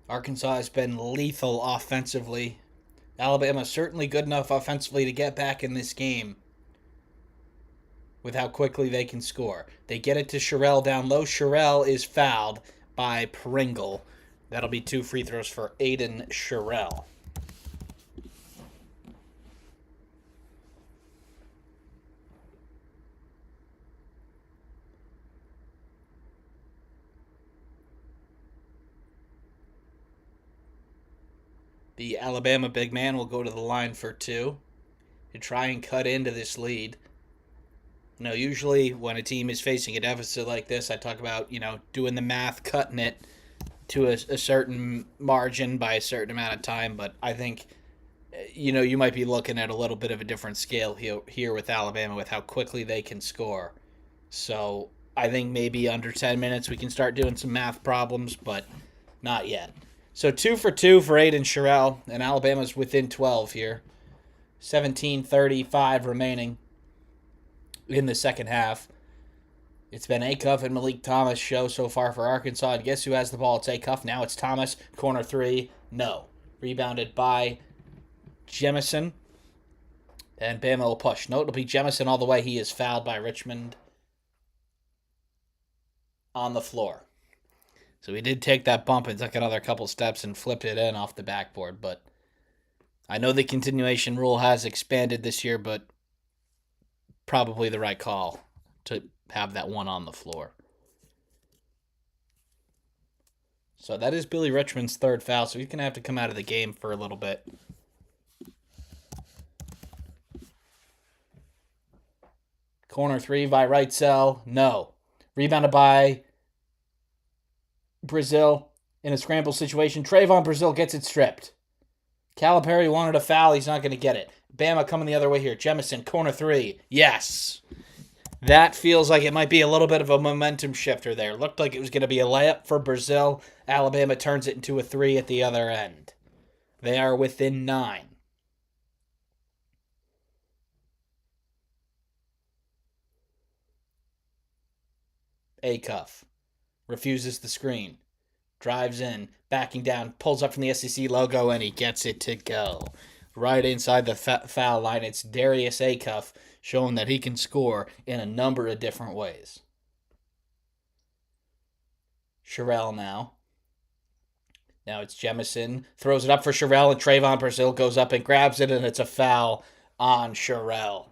S1: Arkansas has been lethal offensively. Alabama certainly good enough offensively to get back in this game with how quickly they can score. They get it to Sherrell down low. Sherrell is fouled by Pringle. That'll be 2 free throws for Aiden Sherrell. The Alabama big man will go to the line for 2 to try and cut into this lead. Usually when a team is facing a deficit like this, I talk about, doing the math, cutting it to a certain margin by a certain amount of time. But I think, you might be looking at a little bit of a different scale here with Alabama with how quickly they can score. So I think maybe under 10 minutes we can start doing some math problems, but not yet. So 2 for 2 for Aiden Sherrell, and Alabama's within 12 here. 17:35 remaining in the second half. It's been Acuff and Malik Thomas' show so far for Arkansas. And guess who has the ball? It's Acuff. Now it's Thomas. Corner 3. No. Rebounded by Jemison. And Bama will push. No, it'll be Jemison all the way. He is fouled by Richmond on the floor. So he did take that bump and took another couple steps and flipped it in off the backboard. But I know the continuation rule has expanded this year, but probably the right call to have that one on the floor. So that is Billy Richmond's third foul, so he's going to have to come out of the game for a little bit. Corner 3 by Wrightsell. No. Rebounded by Brazil in a scramble situation. Trayvon Brazil gets it stripped. Calipari wanted a foul. He's not going to get it. Bama coming the other way here. Jemison, corner 3. Yes. That feels like it might be a little bit of a momentum shifter there. Looked like it was going to be a layup for Brazil. Alabama turns it into a 3 at the other end. They are within 9. Acuff refuses the screen. Drives in, backing down, pulls up from the SEC logo, and he gets it to go. Right inside the foul line, it's Darius Acuff showing that he can score in a number of different ways. Sherrell now. Now it's Jemison. Throws it up for Sherrell, and Trayvon Brazil goes up and grabs it, and it's a foul on Sherrell.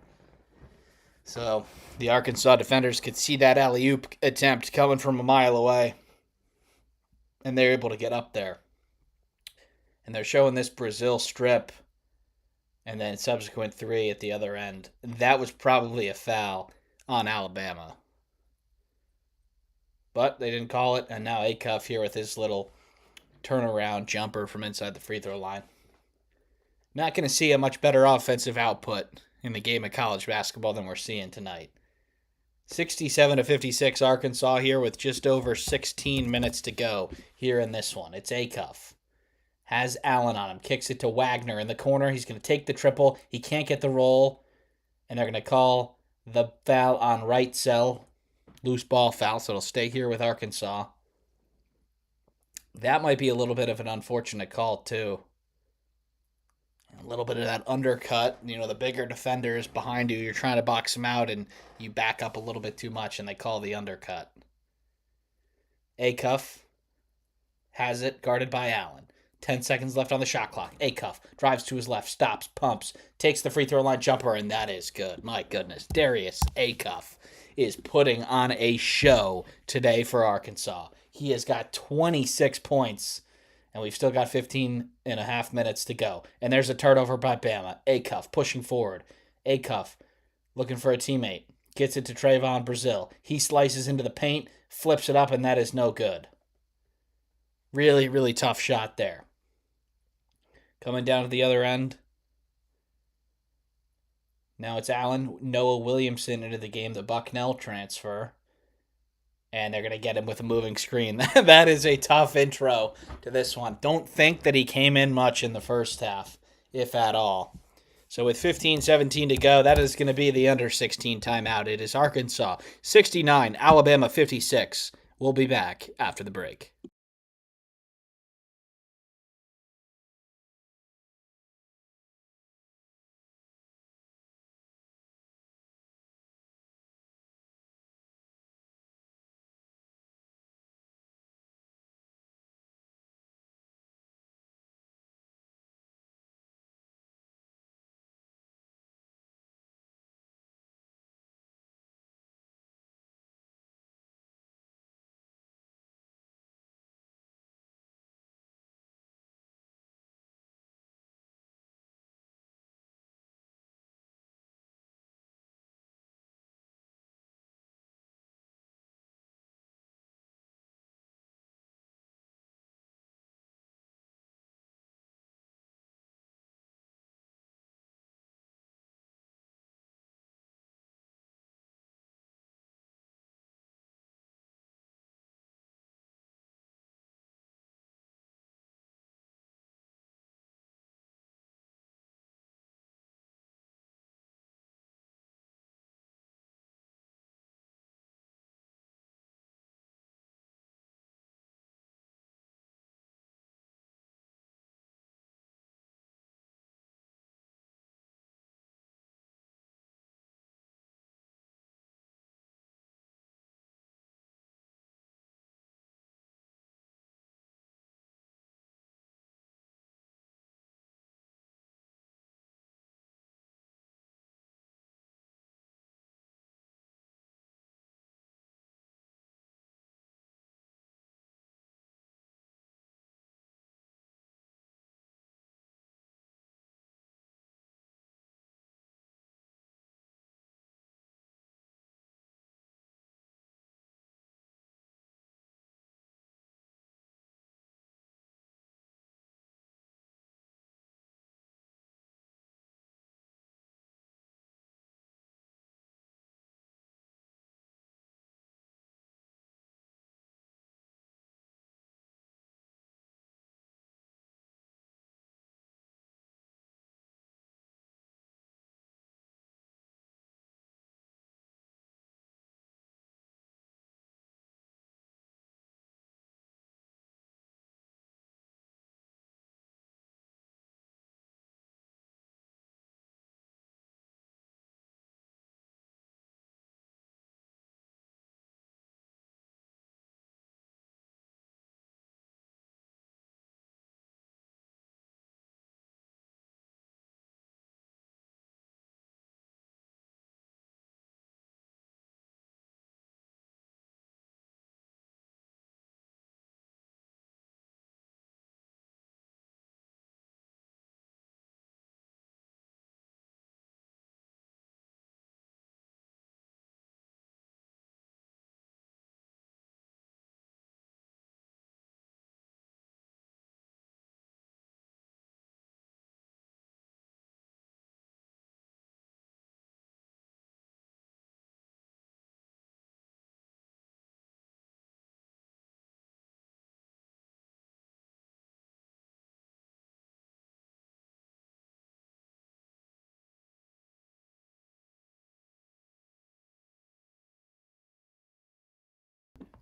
S1: So the Arkansas defenders could see that alley-oop attempt coming from a mile away. And they're able to get up there. And they're showing this Brazil strip and then subsequent 3 at the other end. That was probably a foul on Alabama. But they didn't call it, and now Acuff here with his little turnaround jumper from inside the free throw line. Not going to see a much better offensive output in the game of college basketball than we're seeing tonight. 67-56 Arkansas here with just over 16 minutes to go here in this one. It's Acuff. Has Allen on him. Kicks it to Wagner in the corner. He's going to take the triple. He can't get the roll. And they're going to call the foul on Wrightsell. Loose ball foul, so it'll stay here with Arkansas. That might be a little bit of an unfortunate call, too. A little bit of that undercut. The bigger defender is behind you. You're trying to box him out, and you back up a little bit too much, and they call the undercut. Acuff has it, guarded by Allen. 10 seconds left on the shot clock. Acuff drives to his left, stops, pumps, takes the free throw line jumper, and that is good. My goodness. Darius Acuff is putting on a show today for Arkansas. He has got 26 points. And we've still got 15 and a half minutes to go. And there's a turnover by Bama. Acuff pushing forward. Acuff looking for a teammate. Gets it to Trayvon Brazil. He slices into the paint, flips it up, and that is no good. Really, really tough shot there. Coming down to the other end. Now it's Allen. Noah Williamson into the game. The Bucknell transfer. And they're going to get him with a moving screen. That is a tough intro to this one. Don't think that he came in much in the first half, if at all. So with 15-17 to go, that is going to be the under 16 timeout. It is Arkansas 69, Alabama 56. We'll be back after the break.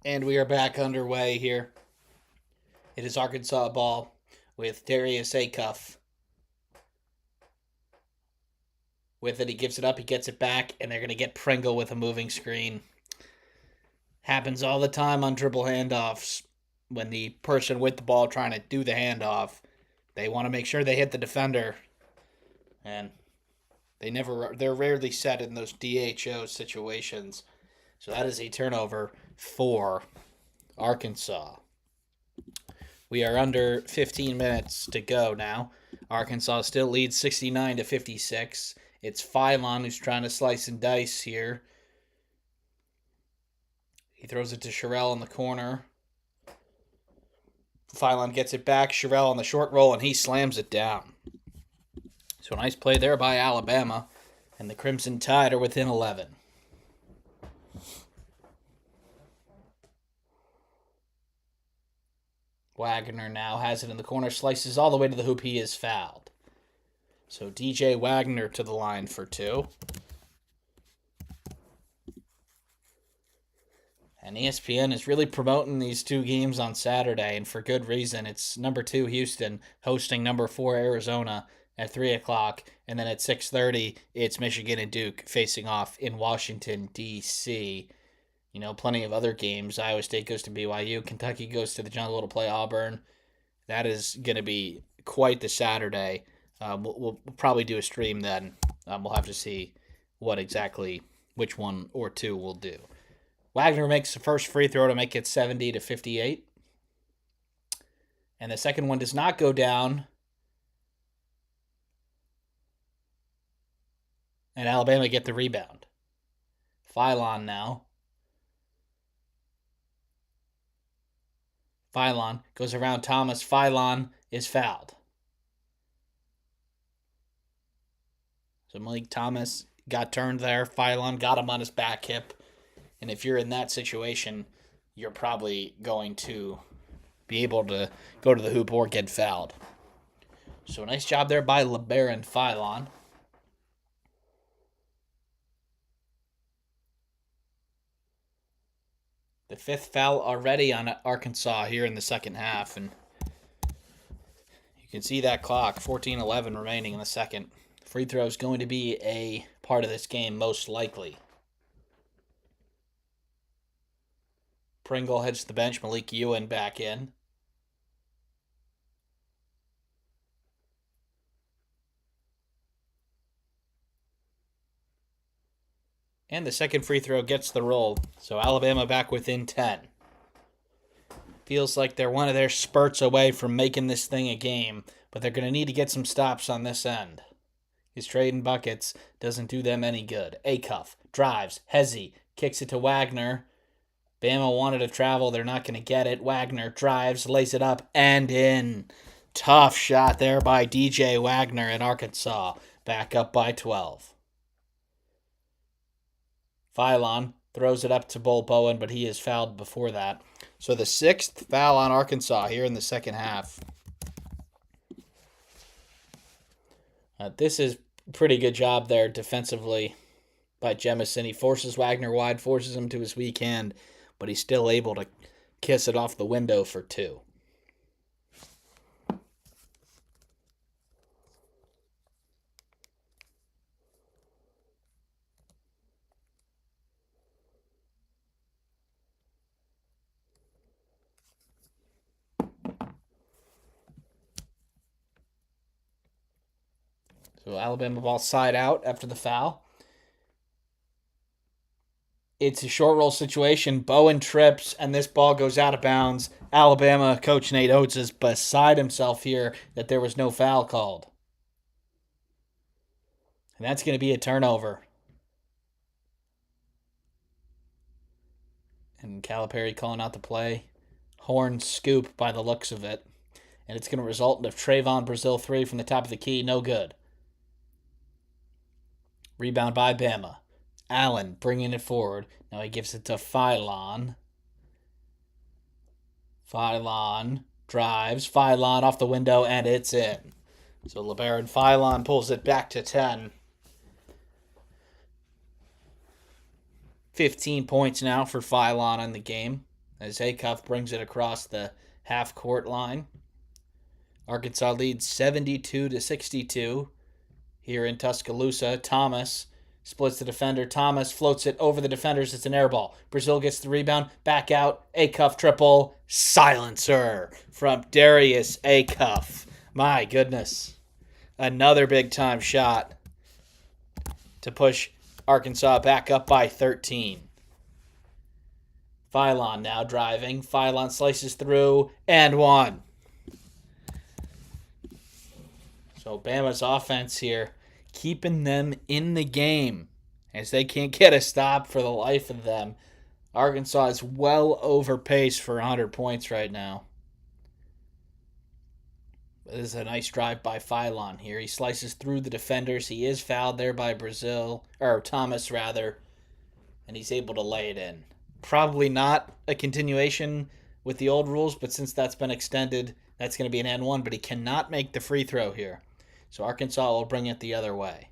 S1: And we are back underway here. It is Arkansas ball with Darius Acuff. With it, he gives it up, he gets it back, and they're going to get Pringle with a moving screen. Happens all the time on dribble handoffs. When the person with the ball trying to do the handoff, they want to make sure they hit the defender. And they're rarely set in those DHO situations. So that is a turnover for Arkansas. We are under 15 minutes to go now. Arkansas still leads 69-56. It's Phylon who's trying to slice and dice here. He throws it to Sherrill in the corner. Phylon gets it back. Sherrill on the short roll, and he slams it down. So a nice play there by Alabama, and the Crimson Tide are within 11. Wagner now has it in the corner, slices all the way to the hoop. He is fouled. So DJ Wagner to the line for 2. And ESPN is really promoting these 2 games on Saturday, and for good reason. It's number 2 Houston hosting number 4 Arizona at 3 o'clock, and then at 6:30 it's Michigan and Duke facing off in Washington, D.C. Plenty of other games. Iowa State goes to BYU. Kentucky goes to the Jungle to play Auburn. That is going to be quite the Saturday. We'll probably do a stream then. We'll have to see which one or 2 we'll do. Wagner makes the first free throw to make it 70-58. And the second one does not go down. And Alabama get the rebound. Philon now. Philon goes around Thomas. Philon is fouled. So Malik Thomas got turned there. Philon got him on his back hip. And if you're in that situation, you're probably going to be able to go to the hoop or get fouled. So nice job there by LeBaron Philon. The 5th foul already on Arkansas here in the second half. And you can see that clock, 14:11 remaining in the second. Free throw is going to be a part of this game, most likely. Pringle heads to the bench. Malik Ewan back in. And the second free throw gets the roll. So Alabama back within 10. Feels like they're one of their spurts away from making this thing a game, but they're going to need to get some stops on this end. His trading buckets doesn't do them any good. Acuff drives. Hezzy kicks it to Wagner. Bama wanted to travel. They're not going to get it. Wagner drives, lays it up, and in. Tough shot there by DJ Wagner in Arkansas. Back up by 12. Philon throws it up to Bull Bowen, but he is fouled before that. So the 6th foul on Arkansas here in the second half. This is a pretty good job there defensively by Jemison. He forces Wagner wide, forces him to his weak hand, but he's still able to kiss it off the window for 2. So Alabama ball side out after the foul. It's a short roll situation. Bowen trips, and this ball goes out of bounds. Alabama coach Nate Oates is beside himself here that there was no foul called. And that's going to be a turnover. And Calipari calling out the play. Horn scoop by the looks of it. And it's going to result in a Trayvon Brazil 3 from the top of the key. No good. Rebound by Bama. Allen bringing it forward. Now he gives it to Philon. Philon drives. Philon off the window, and it's in. So LeBaron Philon pulls it back to 10. 15 points now for Philon in the game as Acuff brings it across the half-court line. Arkansas leads 72-62 here in Tuscaloosa. Thomas splits the defender. Thomas floats it over the defenders. It's an air ball. Brazil gets the rebound. Back out. Acuff triple. Silencer from Darius Acuff. My goodness. Another big-time shot to push Arkansas back up by 13. Philon now driving. Philon slices through and one. So Bama's offense here keeping them in the game as they can't get a stop for the life of them. Arkansas is well over pace for 100 points right now. This is a nice drive by Philon here. He slices through the defenders. He is fouled there by Thomas, and he's able to lay it in. Probably not a continuation with the old rules, but since that's been extended, that's going to be an N1, but he cannot make the free throw here. So Arkansas will bring it the other way.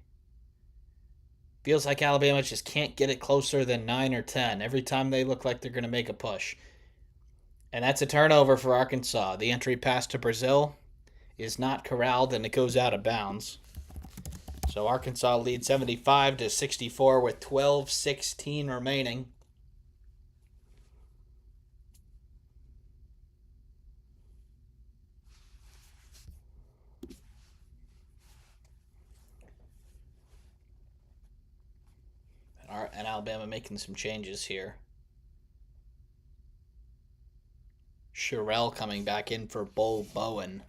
S1: Feels like Alabama just can't get it closer than 9 or 10 every time they look like they're going to make a push. And that's a turnover for Arkansas. The entry pass to Brazil is not corralled and it goes out of bounds. So Arkansas leads 75-64 with 12:16 remaining. And Alabama making some changes here. Sherrell coming back in for Bull Bowen,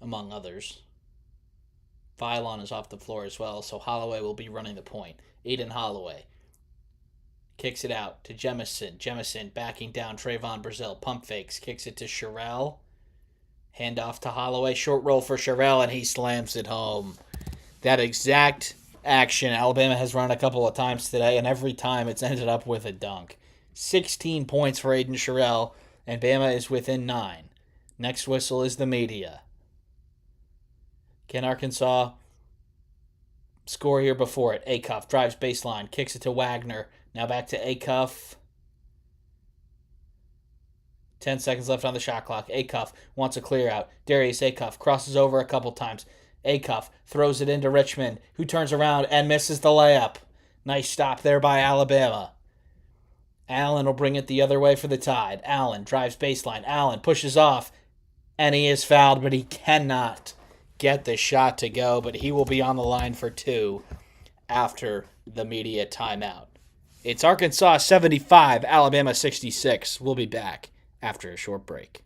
S1: among others. Phylon is off the floor as well, so Holloway will be running the point. Aiden Holloway kicks it out to Jemison. Jemison backing down Trayvon Brazil. Pump fakes. Kicks it to Sherrell. Handoff to Holloway. Short roll for Sherrell, and he slams it home. That exact action Alabama has run a couple of times today, and every time it's ended up with a dunk. 16 points for Aiden Sherrell, and Bama is within 9. Next whistle is the media. Can Arkansas score here before it? Acuff drives baseline, kicks it to Wagner. Now back to Acuff. 10 seconds left on the shot clock. Acuff wants a clear out. Darius Acuff crosses over a couple times. Acuff throws it into Richmond, who turns around and misses the layup. Nice stop there by Alabama. Allen will bring it the other way for the Tide. Allen drives baseline. Allen pushes off, and he is fouled, but he cannot get the shot to go, but he will be on the line for 2 after the media timeout. It's Arkansas 75, Alabama 66. We'll be back after a short break.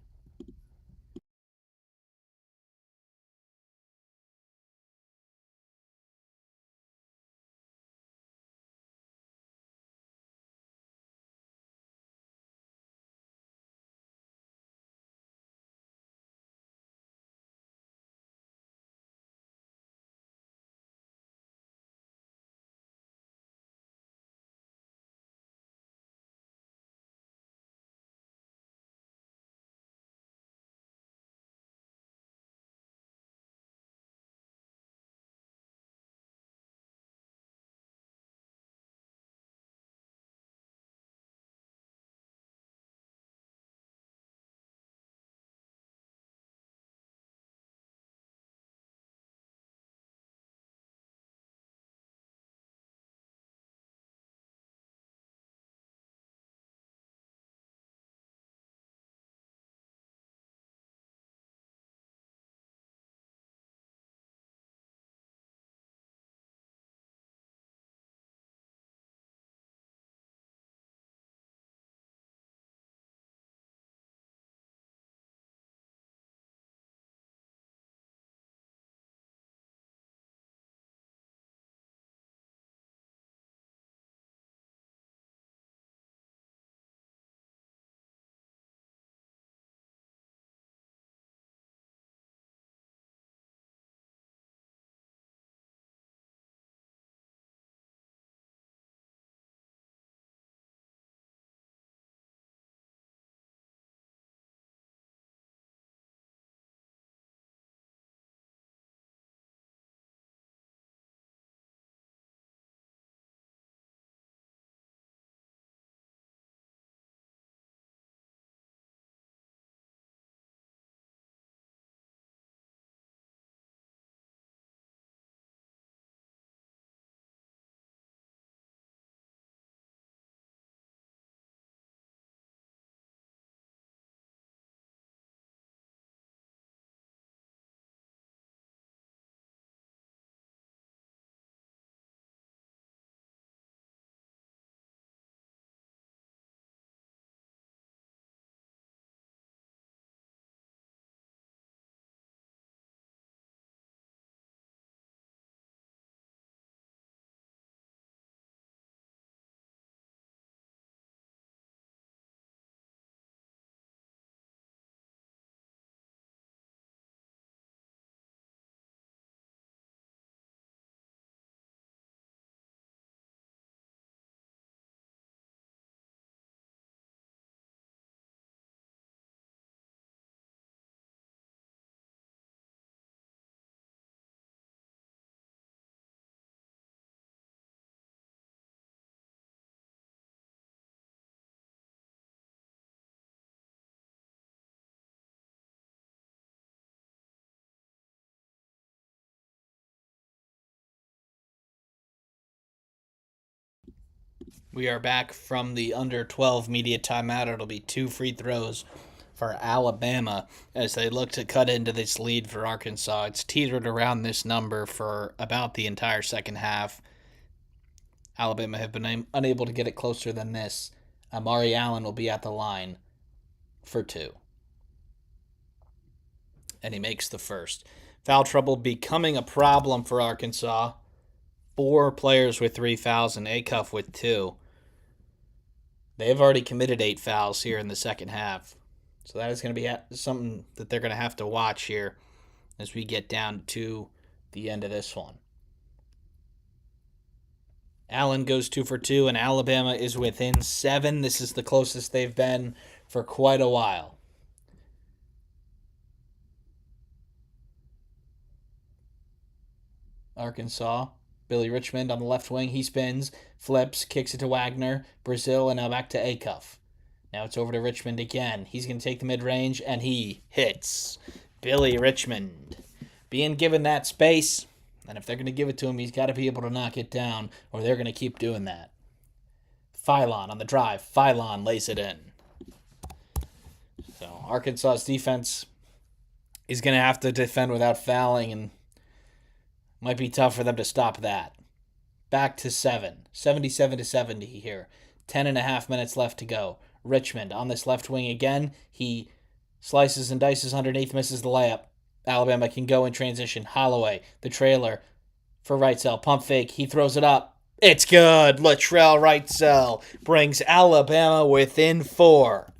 S1: We are back from the under 12 media timeout. It'll be 2 free throws for Alabama as they look to cut into this lead for Arkansas. It's teetered around this number for about the entire second half. Alabama have been unable to get it closer than this. Amari Allen will be at the line for 2. And he makes the first. Foul trouble becoming a problem for Arkansas. 4 players with 3 fouls and Acuff with 2. They've already committed 8 fouls here in the second half. So that is going to be something that they're going to have to watch here as we get down to the end of this one. Allen goes 2 for 2, and Alabama is within 7. This is the closest they've been for quite a while. Arkansas, Billy Richmond on the left wing. He spins, flips, kicks it to Wagner, Brazil, and now back to Acuff. Now it's over to Richmond again. He's going to take the mid-range, and he hits. Billy Richmond being given that space, and if they're going to give it to him, he's got to be able to knock it down, or they're going to keep doing that. Philon on the drive. Philon lays it in. So Arkansas's defense is going to have to defend without fouling, and might be tough for them to stop that. Back to 7. 77-70 here. 10.5 minutes left to go. Richmond on this left wing again. He slices and dices underneath, misses the layup. Alabama can go in transition. Holloway, the trailer for Wrightsell. Pump fake. He throws it up. It's good. Latrell Wrightsell brings Alabama within 4.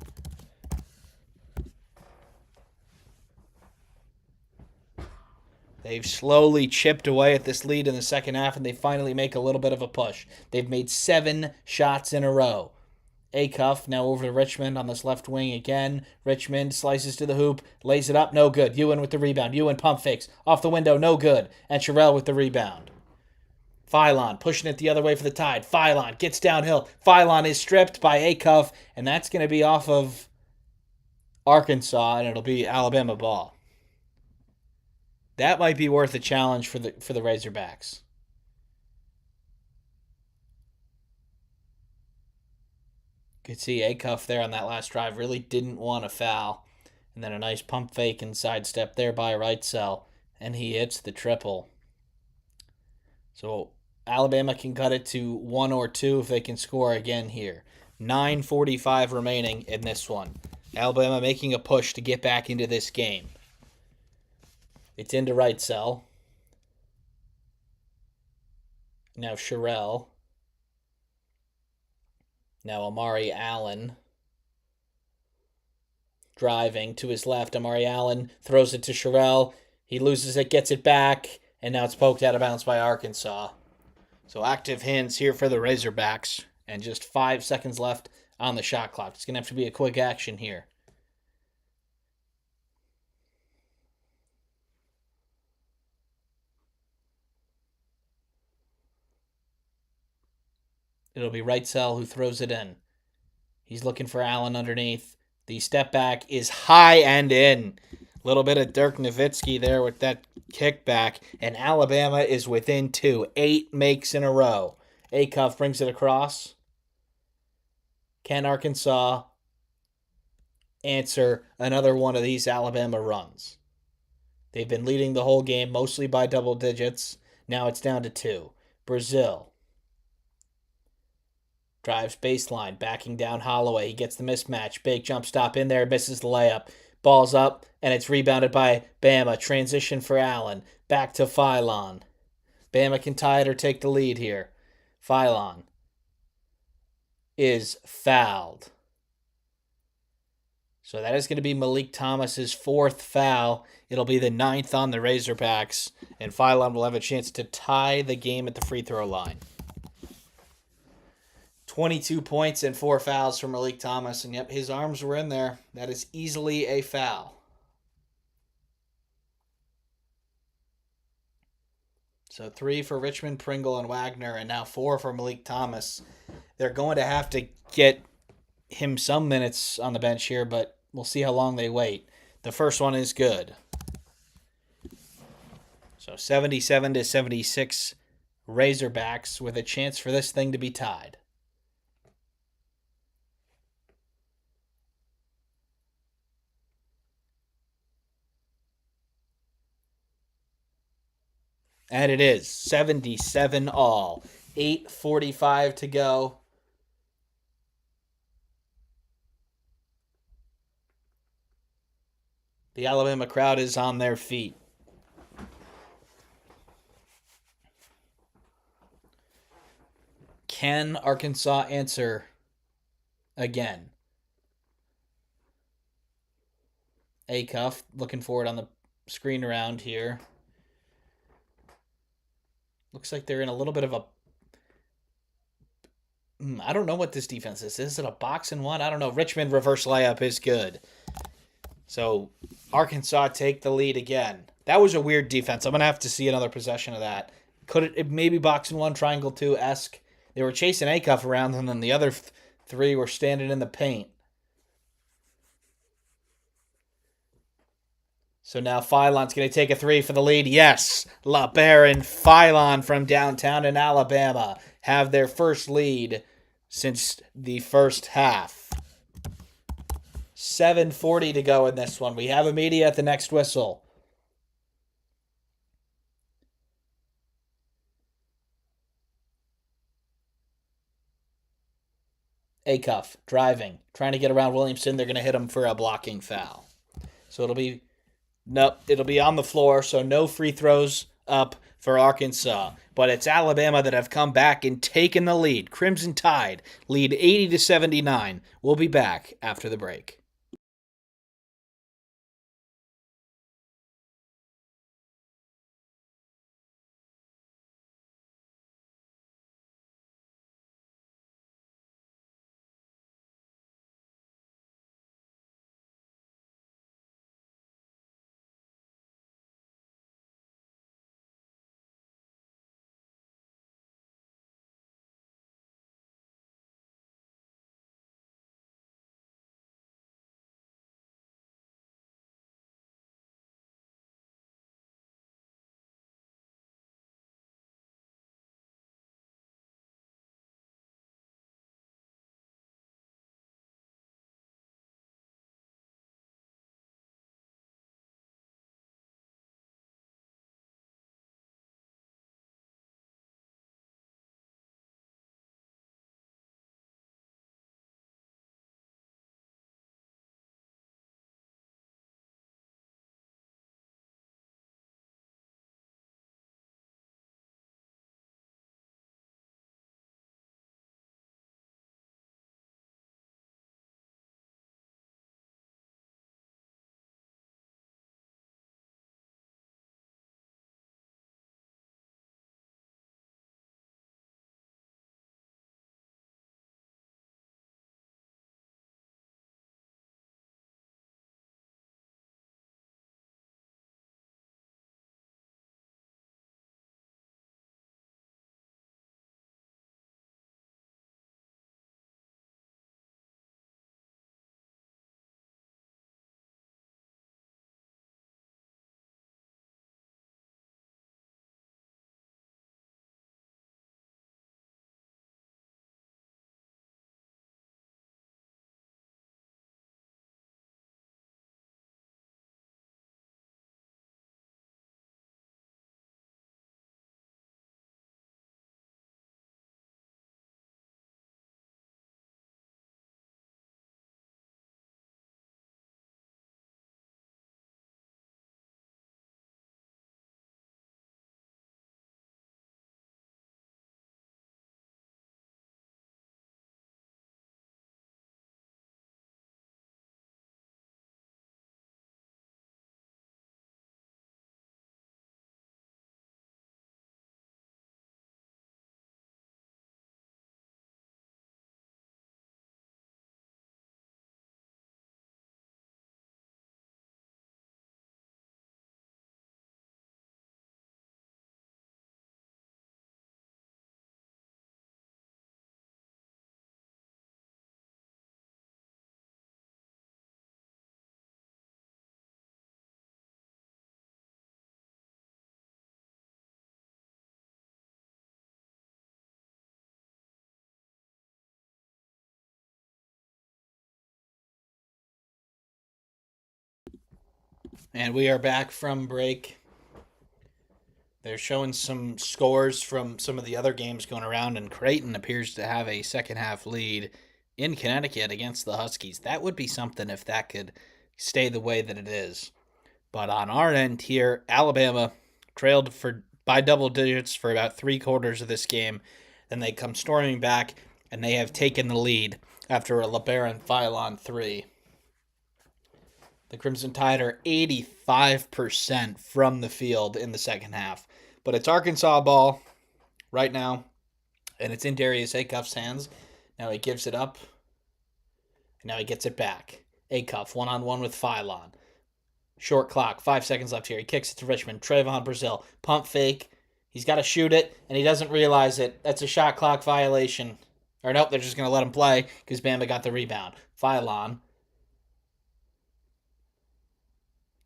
S1: They've slowly chipped away at this lead in the second half, and they finally make a little bit of a push. They've made 7 shots in a row. Acuff now over to Richmond on this left wing again. Richmond slices to the hoop, lays it up, no good. Ewan with the rebound. Ewan pump fakes. Off the window, no good. And Sherrell with the rebound. Philon pushing it the other way for the Tide. Philon gets downhill. Philon is stripped by Acuff, and that's going to be off of Arkansas, and it'll be Alabama ball. That might be worth a challenge for the Razorbacks. You could see Acuff there on that last drive really didn't want to foul. And then a nice pump fake and sidestep there by Wrightsell. And he hits the triple. So Alabama can cut it to 1 or 2 if they can score again here. 9:45 remaining in this one. Alabama making a push to get back into this game. It's into Wrightsell. Now Sherrell. Now Amari Allen. Driving to his left. Amari Allen throws it to Sherrell. He loses it, gets it back, and now it's poked out of bounds by Arkansas. So active hands here for the Razorbacks, and just 5 seconds left on the shot clock. It's going to have to be a quick action here. It'll be Wrightsell who throws it in. He's looking for Allen underneath. The step back is high and in. A little bit of Dirk Nowitzki there with that kickback. And Alabama is within 2. 8 makes in a row. Acuff brings it across. Can Arkansas answer another one of these Alabama runs? They've been leading the whole game, mostly by double digits. Now it's down to 2. Brazil drives baseline, backing down Holloway. He gets the mismatch. Big jump stop in there, misses the layup. Ball's up, and it's rebounded by Bama. Transition for Allen. Back to Philon. Bama can tie it or take the lead here. Philon is fouled. So that is going to be Malik Thomas's 4th foul. It'll be the 9th on the Razorbacks, and Philon will have a chance to tie the game at the free throw line. 22 points and 4 fouls from Malik Thomas. And yep, his arms were in there. That is easily a foul. So 3 for Richmond, Pringle, and Wagner, and now 4 for Malik Thomas. They're going to have to get him some minutes on the bench here, but we'll see how long they wait. The first one is good. So 77-76 Razorbacks with a chance for this thing to be tied. And it is 77 all. 8:45 to go. The Alabama crowd is on their feet. Can Arkansas answer again? Acuff looking for it on the screen around here. Looks like they're in a little bit of a. I don't know what this defense is. Is it a box and one? I don't know. Richmond reverse layup is good. So Arkansas take the lead again. That was a weird defense. I'm gonna have to see another possession of that. Could it maybe box and one triangle two esque? They were chasing Acuff around, and then the other three were standing in the paint. So now Philon's going to take a three for the lead. Yes, LeBaron and Philon from downtown in Alabama have their first lead since the first half. 7:40 to go in this one. We have a media at the next whistle. Acuff driving, trying to get around Williamson. They're going to hit him for a blocking foul. So it'll be on the floor, so no free throws up for Arkansas. But it's Alabama that have come back and taken the lead. Crimson Tide lead 80-79. We'll be back after the break. And we are back from break. They're showing some scores from some of the other games going around, and Creighton appears to have a second half lead in Connecticut against the Huskies. That would be something if that could stay the way that it is. But on our end here, Alabama trailed for by double digits for about 3/4 of this game. Then they come storming back, and they have taken the lead after a LeBaron Philon three. The Crimson Tide are 85% from the field in the second half. But it's Arkansas ball right now, and it's in Darius Acuff's hands. Now he gives it up, and now he gets it back. Acuff one-on-one with Philon. Short clock, 5 seconds left here. He kicks it to Richmond. Trayvon Brazil, pump fake. He's got to shoot it, and he doesn't realize it. That's a shot clock violation. Or nope, they're just going to let him play because Bama got the rebound. Philon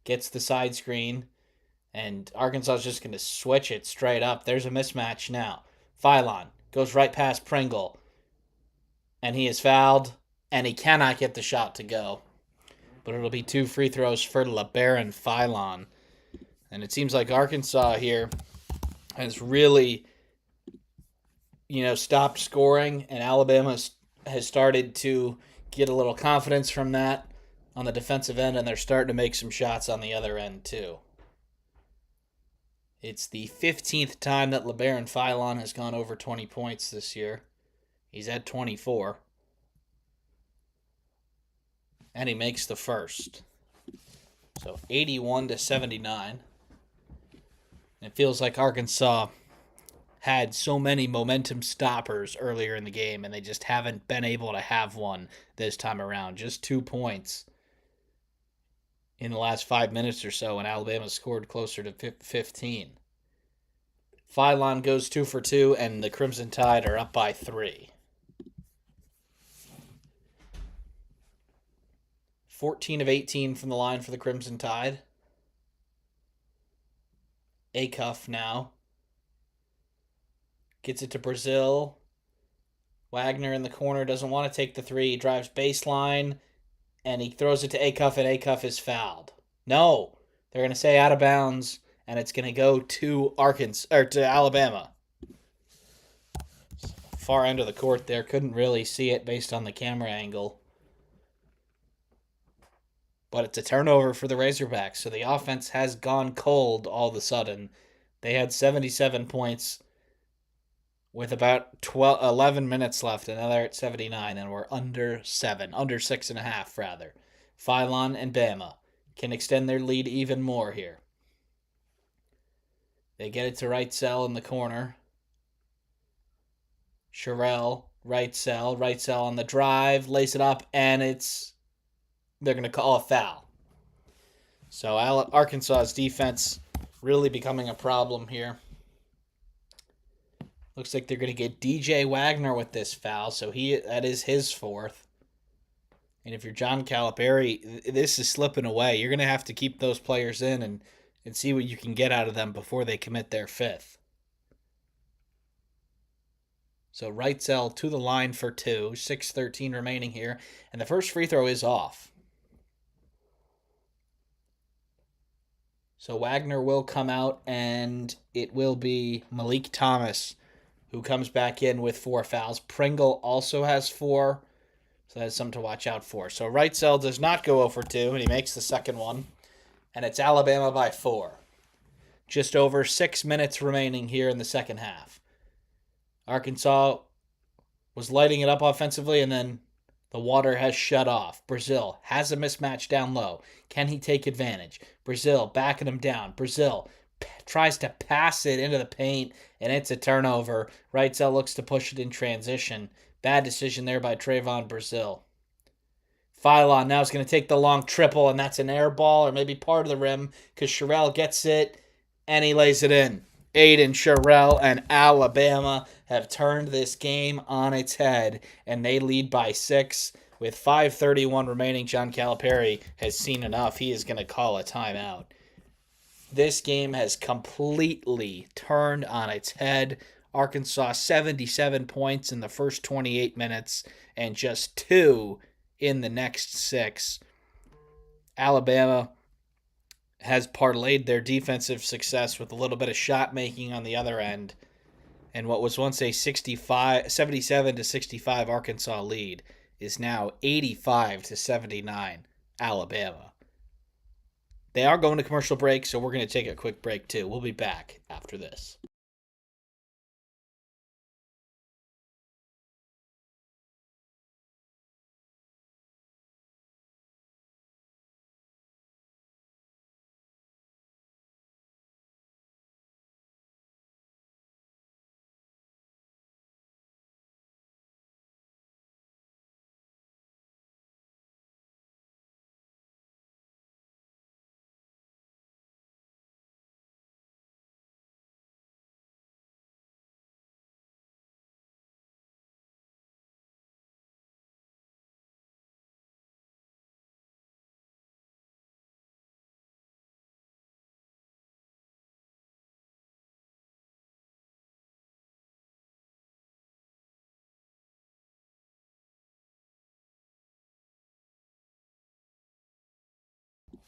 S1: gets the side screen, and Arkansas is just going to switch it straight up. There's a mismatch now. Philon goes right past Pringle, and he is fouled, and he cannot get the shot to go. But it'll be 2 free throws for LeBaron Philon. And it seems like Arkansas here has really, stopped scoring, and Alabama has started to get a little confidence from that on the defensive end, and they're starting to make some shots on the other end too. It's the 15th time that LeBaron Philon has gone over 20 points this year. He's at 24. And he makes the first. So 81-79. It feels like Arkansas had so many momentum stoppers earlier in the game, and they just haven't been able to have one this time around. Just 2 points in the last 5 minutes or so, and Alabama scored closer to 15. Philon goes 2 for 2, and the Crimson Tide are up by 3. 14 of 18 from the line for the Crimson Tide. Acuff now gets it to Brazil. Wagner in the corner doesn't want to take the three. He drives baseline, and he throws it to Acuff, and Acuff is fouled. No, they're going to say out of bounds, and it's going to go to Alabama. Far end of the court there. Couldn't really see it based on the camera angle. But it's a turnover for the Razorbacks, so the offense has gone cold all of a sudden. They had 77 points with about 11 minutes left, and now they're at 79, and we're under 6.5 rather. Philon and Bama can extend their lead even more here. They get it to Wrightsell in the corner. Sherrill, Wrightsell on the drive, lace it up, and they're going to call a foul. So Arkansas's defense really becoming a problem here. Looks like they're going to get DJ Wagner with this foul, so that is his 4th. And if you're John Calipari, this is slipping away. You're going to have to keep those players in and see what you can get out of them before they commit their 5th. So Wrightsell to the line for 2, 6:13 remaining here, and the first free throw is off. So Wagner will come out, and it will be Malik Thomas who comes back in with 4 fouls. Pringle also has 4, so that's something to watch out for. So Wrightsell does not go 0 for 2, and he makes the second one, and it's Alabama by 4. Just over 6 minutes remaining here in the second half. Arkansas was lighting it up offensively, and then the water has shut off. Brazil has a mismatch down low. Can he take advantage? Brazil backing him down. Brazil tries to pass it into the paint, and it's a turnover. Wrightsell looks to push it in transition. Bad decision there by Trayvon Brazil. Philon now is going to take the long triple, and that's an air ball or maybe part of the rim because Sherrill gets it, and he lays it in. Aiden Sherrill and Alabama have turned this game on its head, and they lead by 6. With 5:31 remaining, John Calipari has seen enough. He is going to call a timeout. This game has completely turned on its head. Arkansas 77 points in the first 28 minutes and just 2 in the next 6. Alabama has parlayed their defensive success with a little bit of shot making on the other end. And what was once a 77-65 Arkansas lead is now 85-79 Alabama. They are going to commercial break, so we're going to take a quick break too. We'll be back after this.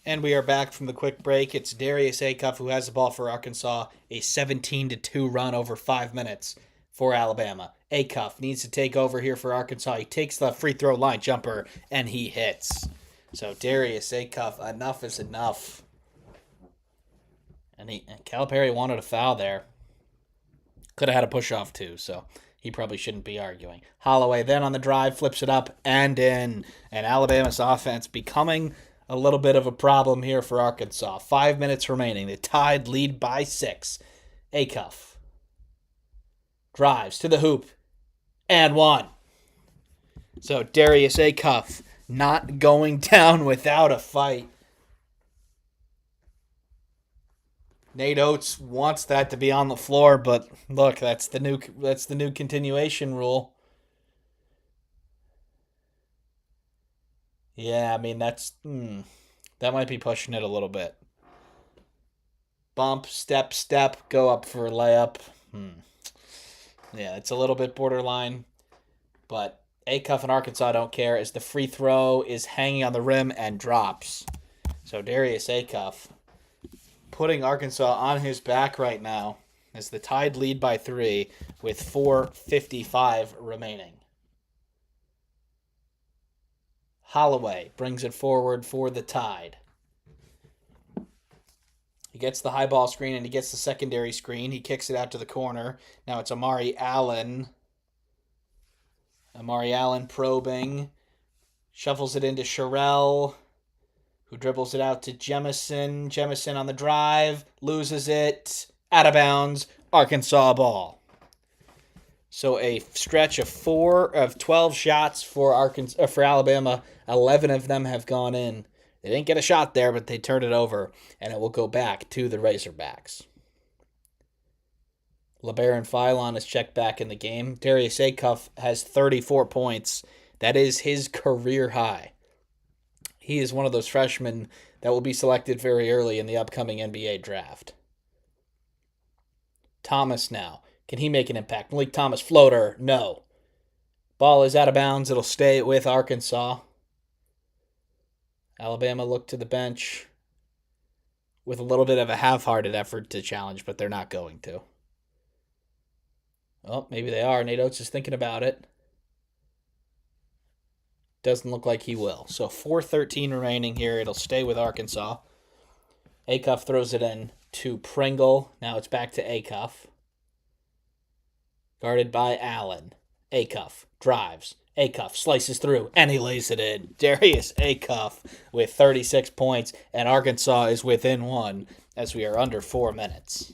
S1: And we are back from the quick break. It's Darius Acuff who has the ball for Arkansas. A 17-2 run over 5 minutes for Alabama. Acuff needs to take over here for Arkansas. He takes the free throw line jumper and he hits. So Darius Acuff, enough is enough. And Calipari wanted a foul there. Could have had a push off too, so he probably shouldn't be arguing. Holloway then on the drive flips it up and in. And Alabama's offense becoming a little bit of a problem here for Arkansas. 5 minutes remaining. The Tide lead by 6. Acuff drives to the hoop and one. So Darius Acuff not going down without a fight. Nate Oates wants that to be on the floor, but look, that's the new continuation rule. Yeah, I mean that might be pushing it a little bit. Bump, step, go up for a layup. Yeah, it's a little bit borderline, but Acuff and Arkansas don't care as the free throw is hanging on the rim and drops. So Darius Acuff putting Arkansas on his back right now as the Tide lead by 3 with 4:55 remaining. Holloway brings it forward for the Tide. He gets the high ball screen and he gets the secondary screen. He kicks it out to the corner. Now it's Amari Allen. Amari Allen probing. Shuffles it into Sherrell, who dribbles it out to Jemison. Jemison on the drive. Loses it. Out of bounds. Arkansas ball. So a stretch of 12 shots for Alabama. 11 of them have gone in. They didn't get a shot there, but they turned it over, and it will go back to the Razorbacks. LeBaron Philon is checked back in the game. Darius Acuff has 34 points. That is his career high. He is one of those freshmen that will be selected very early in the upcoming NBA draft. Thomas now. Can he make an impact? Malik Thomas, floater. No. Ball is out of bounds. It'll stay with Arkansas. Alabama look to the bench with a little bit of a half-hearted effort to challenge, but they're not going to. Well, maybe they are. Nate Oates is thinking about it. Doesn't look like he will. So 4:13 remaining here. It'll stay with Arkansas. Acuff throws it in to Pringle. Now it's back to Acuff. Guarded by Allen. Acuff drives. Acuff slices through, and he lays it in. Darius Acuff with 36 points, and Arkansas is within 1 as we are under 4 minutes.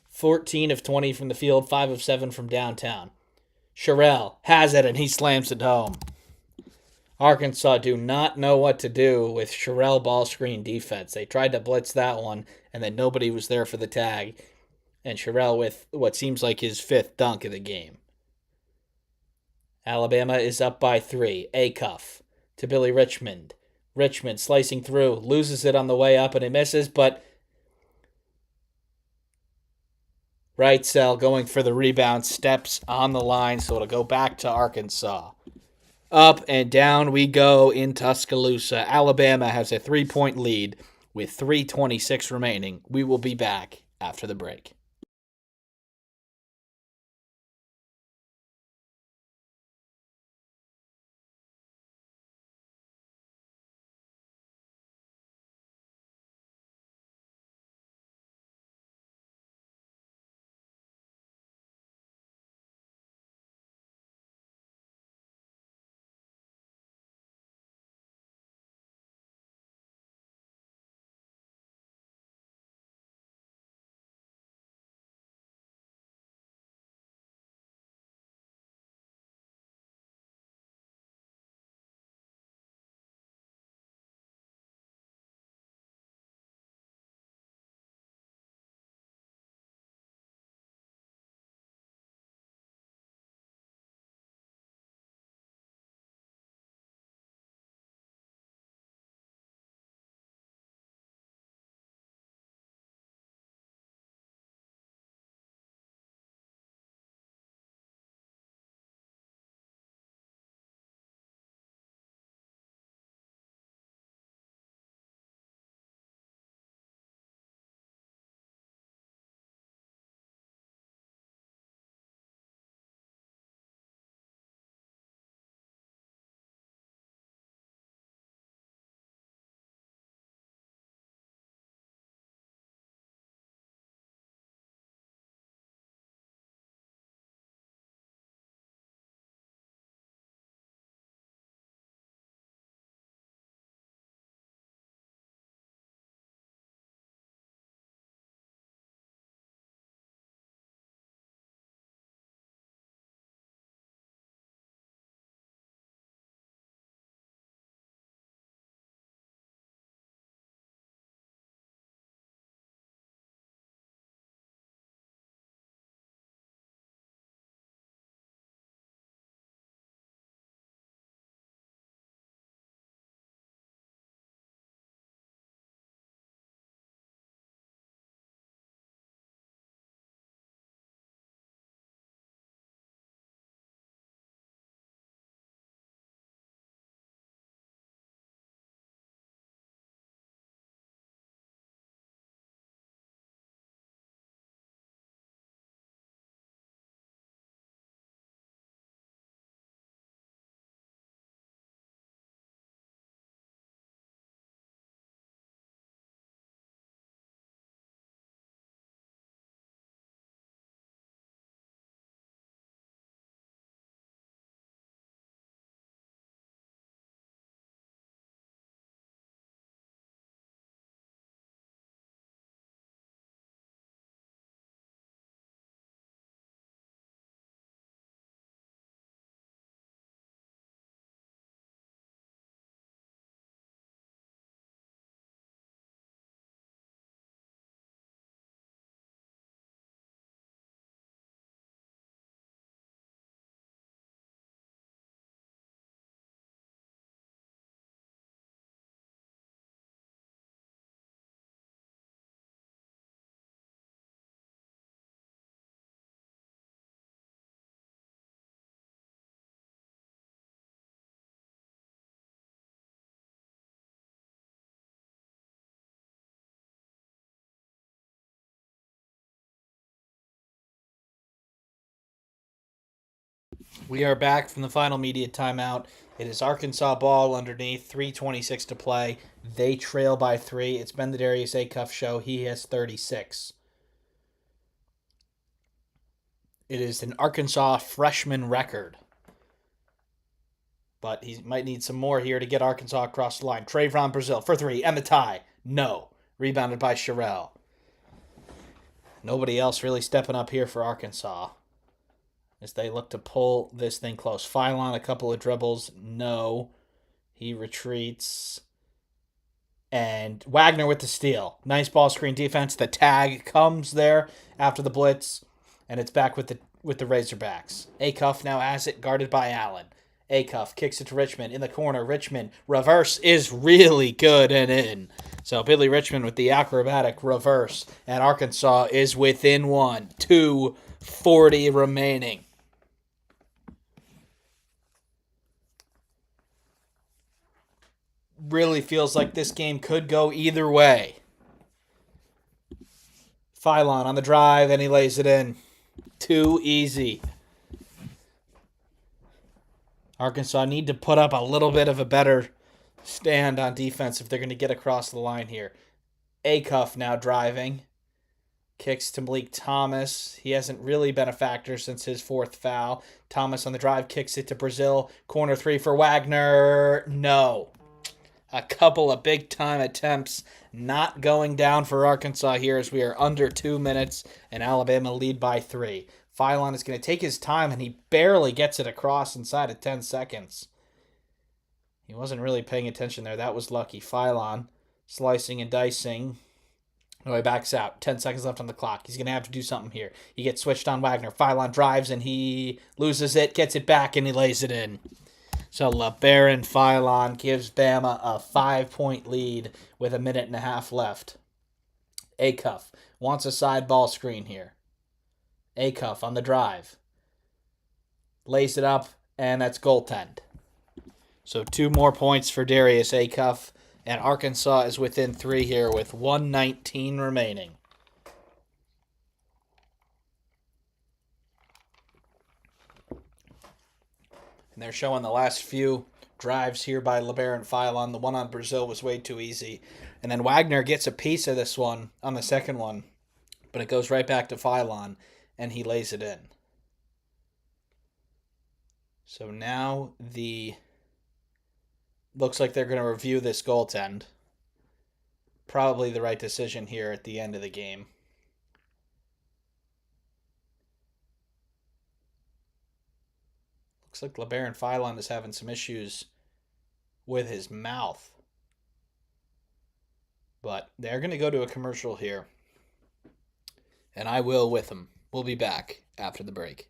S1: 14 of 20 from the field, 5 of 7 from downtown. Sherrell has it, and he slams it home. Arkansas do not know what to do with Sherrell ball screen defense. They tried to blitz that one, and then nobody was there for the tag. And Sherrell with what seems like his 5th dunk of the game. Alabama is up by 3. Acuff to Billy Richmond. Richmond slicing through, loses it on the way up, and he misses, but Wrightsell going for the rebound, steps on the line, so it'll go back to Arkansas. Up and down we go in Tuscaloosa. Alabama has a 3-point lead with 3:26 remaining. We will be back after the break. We are back from the final media timeout. It is Arkansas ball underneath, 3:26 to play. They trail by 3. It's been the Darius Acuff show. He has 36. It is an Arkansas freshman record, but he might need some more here to get Arkansas across the line. Trayvon Brazil for 3 and the tie. No. Rebounded by Sherrell. Nobody else really stepping up here for Arkansas as they look to pull this thing close. Phylon, a couple of dribbles. No. He retreats. And Wagner with the steal. Nice ball screen defense. The tag comes there after the blitz, and it's back with the Razorbacks. Acuff now has it, guarded by Allen. Acuff kicks it to Richmond in the corner. Richmond reverse is really good and in. So Billy Richmond with the acrobatic reverse, and Arkansas is within 1. 2:40 remaining. really feels like this game could go either way. Phylon on the drive, and he lays it in. Too easy. Arkansas need to put up a little bit of a better stand on defense if they're going to get across the line here. Acuff now driving. Kicks to Malik Thomas. He hasn't really been a factor since his fourth foul. Thomas on the drive, kicks it to Brazil. Corner three for Wagner. No. A couple of big-time attempts not going down for Arkansas here as we are under 2 minutes and Alabama lead by 3. Phylon is going to take his time, and he barely gets it across inside of 10 seconds. He wasn't really paying attention there. That was lucky. Phylon slicing and dicing. No, he backs out. 10 seconds left on the clock. He's going to have to do something here. He gets switched on Wagner. Phylon drives, and he loses it, gets it back, and he lays it in. So LeBaron Phylon gives Bama a 5-point lead with a minute and a half left. Acuff wants a side ball screen here. Acuff on the drive. Lays it up, and that's goaltend. So 2 more points for Darius Acuff. And Arkansas is within 3 here with 1:19 remaining. And they're showing the last few drives here by LeBaron Phylon. The one on Brazil was way too easy. And then Wagner gets a piece of this one on the second one. But it goes right back to Phylon, and he lays it in. So now looks like they're going to review this goaltend. Probably the right decision here at the end of the game. Looks like LeBaron Phylon is having some issues with his mouth. But they're going to go to a commercial here. And I will with them. We'll be back after the break.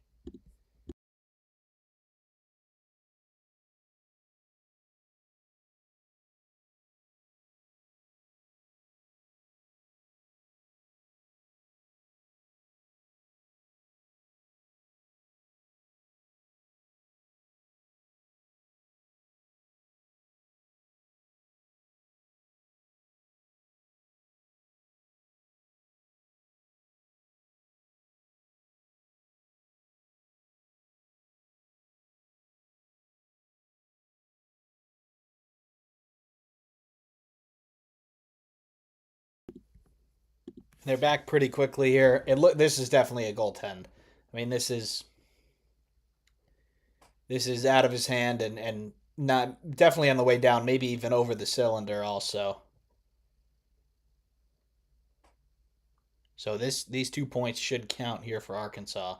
S1: They're back pretty quickly here. This is definitely a goaltend. I mean, this is out of his hand and not definitely on the way down, maybe even over the cylinder also. So these 2 points should count here for Arkansas.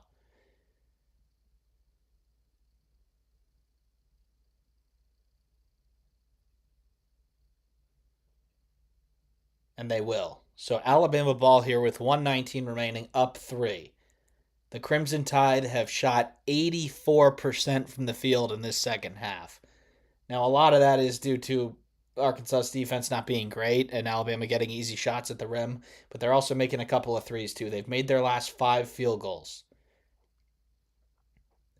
S1: And they will. So Alabama ball here with 1:19 remaining, up 3. The Crimson Tide have shot 84% from the field in this second half. Now, a lot of that is due to Arkansas's defense not being great and Alabama getting easy shots at the rim, but they're also making a couple of threes, too. They've made their last 5 field goals.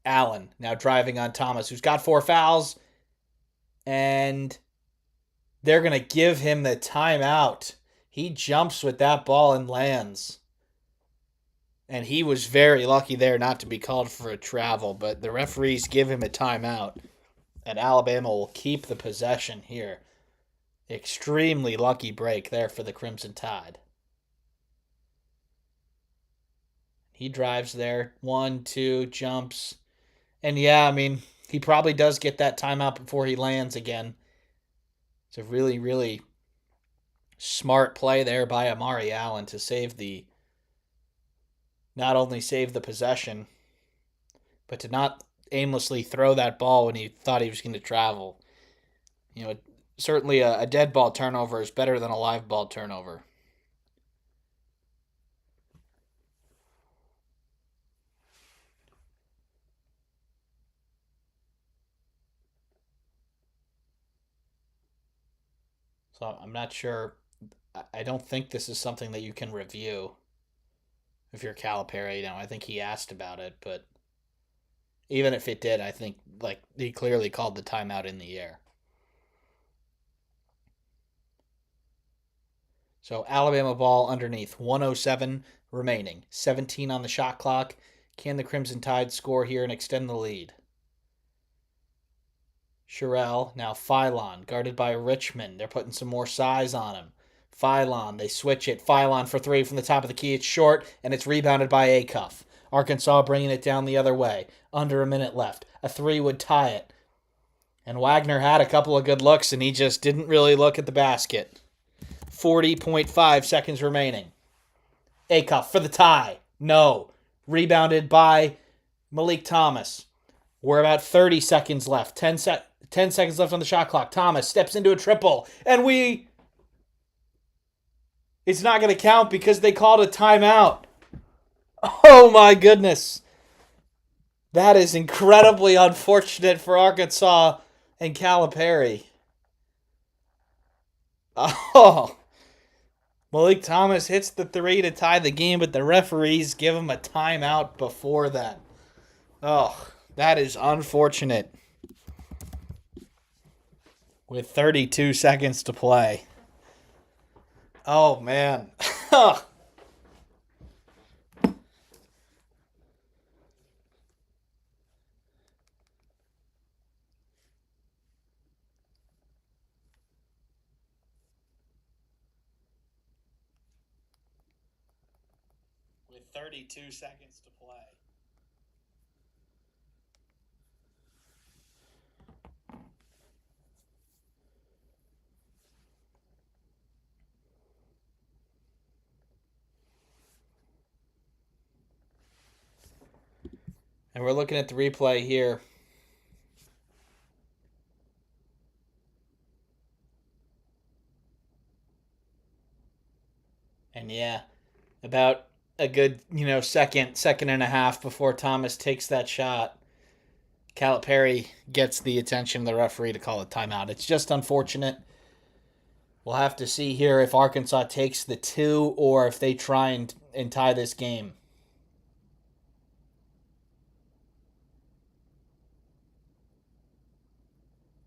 S1: Allen now driving on Thomas, who's got 4 fouls, and they're going to give him the timeout. He jumps with that ball and lands. And he was very lucky there not to be called for a travel, but the referees give him a timeout. And Alabama will keep the possession here. Extremely lucky break there for the Crimson Tide. He drives there. 1, 2, jumps. And yeah, I mean, he probably does get that timeout before he lands again. It's a really, really smart play there by Amari Allen to not only save the possession, but to not aimlessly throw that ball when he thought he was going to travel. You know, certainly a dead ball turnover is better than a live ball turnover. So I'm not sure. I don't think this is something that you can review if you're Calipari. You know, I think he asked about it, but even if it did, I think like he clearly called the timeout in the air. So Alabama ball underneath, 107 remaining, 17 on the shot clock. Can the Crimson Tide score here and extend the lead? Sherrill, now Phylon, guarded by Richmond. They're putting some more size on him. Phylon, they switch it. Phylon for three from the top of the key. It's short, and it's rebounded by Acuff. Arkansas bringing it down the other way. Under a minute left. A three would tie it. And Wagner had a couple of good looks, and he just didn't really look at the basket. 40.5 seconds remaining. Acuff for the tie. No. Rebounded by Malik Thomas. We're about 30 seconds left. 10 seconds left on the shot clock. Thomas steps into a triple. And it's not going to count because they called a timeout. Oh my goodness. That is incredibly unfortunate for Arkansas and Calipari. Oh. Malik Thomas hits the three to tie the game, but the referees give him a timeout before that. Oh, that is unfortunate. With 32 seconds to play. Oh, man. With 32 seconds to play. And we're looking at the replay here. And yeah, about a good, second and a half before Thomas takes that shot, Calipari gets the attention of the referee to call a timeout. It's just unfortunate. We'll have to see here if Arkansas takes the two or if they try and tie this game.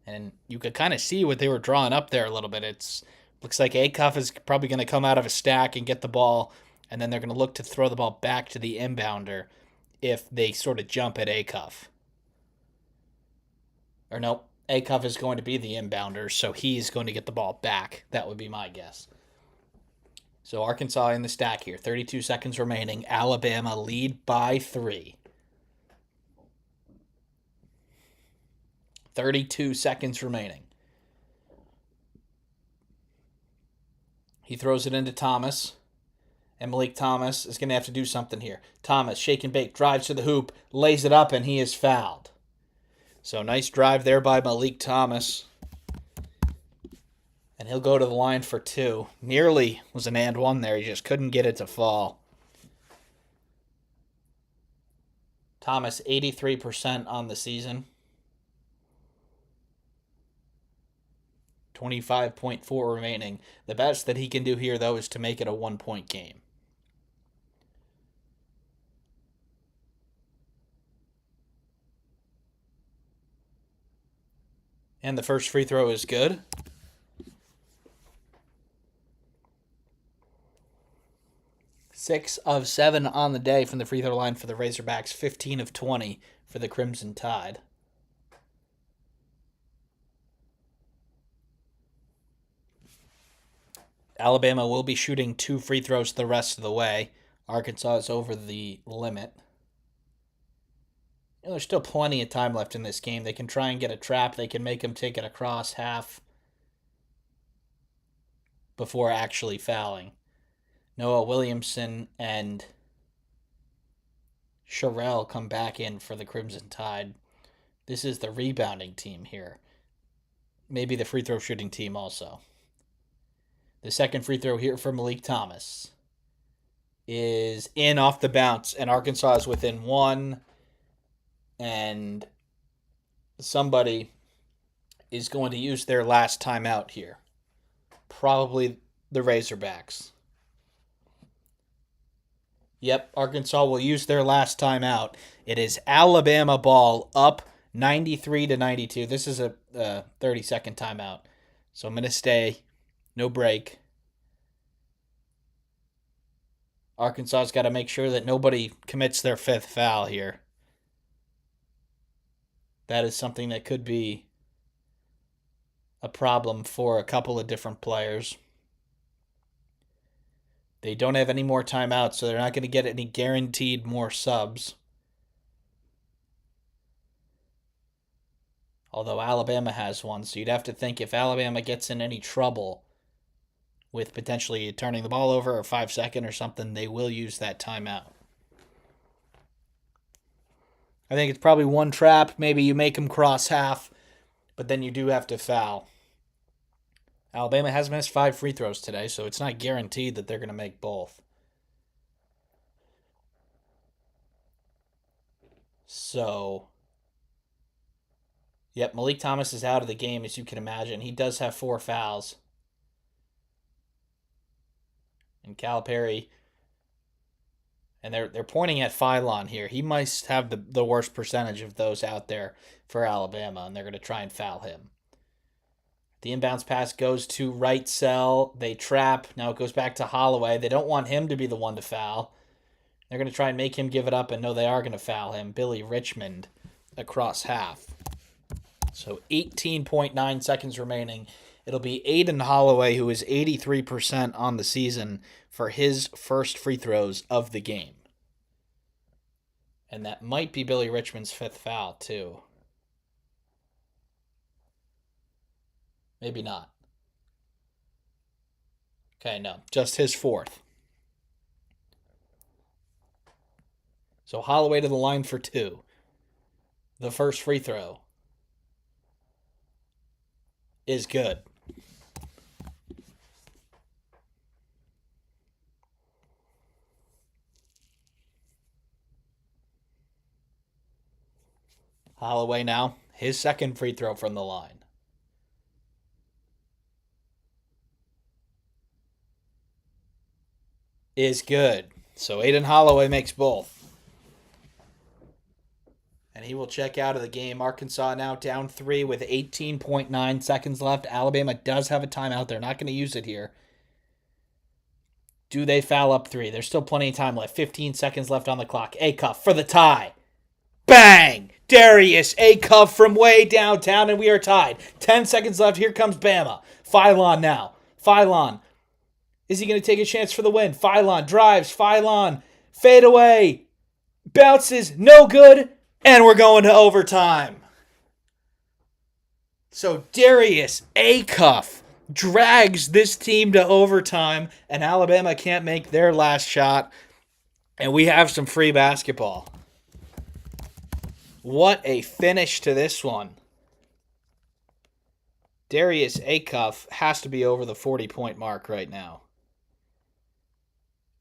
S1: And you could kind of see what they were drawing up there a little bit. Looks like Acuff is probably going to come out of a stack and get the ball, and then they're going to look to throw the ball back to the inbounder if they sort of jump at Acuff. Or no, Acuff is going to be the inbounder, so he's going to get the ball back. That would be my guess. So Arkansas in the stack here. 32 seconds remaining. Alabama lead by 3. 32 seconds remaining. He throws it into Thomas. And Malik Thomas is going to have to do something here. Thomas, shake and bake, drives to the hoop, lays it up, and he is fouled. So nice drive there by Malik Thomas. And he'll go to the line for 2. Nearly was an and one there. He just couldn't get it to fall. Thomas, 83% on the season. 25.4 remaining. The best that he can do here, though, is to make it a 1-point game. And the first free throw is good. Six of 7 on the day from the free throw line for the Razorbacks. 15 of 20 for the Crimson Tide. Alabama will be shooting 2 free throws the rest of the way. Arkansas is over the limit. There's still plenty of time left in this game. They can try and get a trap. They can make them take it across half before actually fouling. Noah Williamson and Sherrill come back in for the Crimson Tide. This is the rebounding team here. Maybe the free throw shooting team also. The second free throw here for Malik Thomas is in off the bounce, and Arkansas is within 1. And somebody is going to use their last timeout here. Probably the Razorbacks. Yep, Arkansas will use their last timeout. It is Alabama ball up 93-92. This is a 30-second timeout. So I'm going to stay. No break. Arkansas's got to make sure that nobody commits their fifth foul here. That is something that could be a problem for a couple of different players. They don't have any more timeouts, so they're not going to get any guaranteed more subs. Although Alabama has one, so you'd have to think if Alabama gets in any trouble with potentially turning the ball over or 5 second or something, they will use that timeout. I think it's probably one trap. Maybe you make them cross half, but then you do have to foul. Alabama has missed 5 free throws today, so it's not guaranteed that they're going to make both. So, yep, Malik Thomas is out of the game, as you can imagine. He does have 4 fouls. And Calipari, and they're pointing at Phylon here. He might have the worst percentage of those out there for Alabama, and they're going to try and foul him. The inbounds pass goes to right cell. They trap. Now it goes back to Holloway. They don't want him to be the one to foul. They're going to try and make him give it up, and no, they are going to foul him. Billy Richmond across half. So 18.9 seconds remaining. It'll be Aiden Holloway, who is 83% on the season, for his first free throws of the game. And that might be Billy Richmond's 5th foul, too. Maybe not. Okay, no, just his 4th. So Holloway to the line for 2. The first free throw is good. Holloway now, his second free throw from the line. Is good. So Aiden Holloway makes both. And he will check out of the game. Arkansas now down 3 with 18.9 seconds left. Alabama does have a timeout. They're not going to use it here. Do they foul up 3? There's still plenty of time left. 15 seconds left on the clock. Acuff for the tie. Bang! Darius Acuff from way downtown, and we are tied. 10 seconds left. Here comes Bama. Phylon now. Phylon. Is he going to take a chance for the win? Phylon drives. Phylon. Fade away. Bounces. No good. And we're going to overtime. So Darius Acuff drags this team to overtime, and Alabama can't make their last shot, and we have some free basketball. What a finish to this one. Darius Acuff has to be over the 40-point mark right now.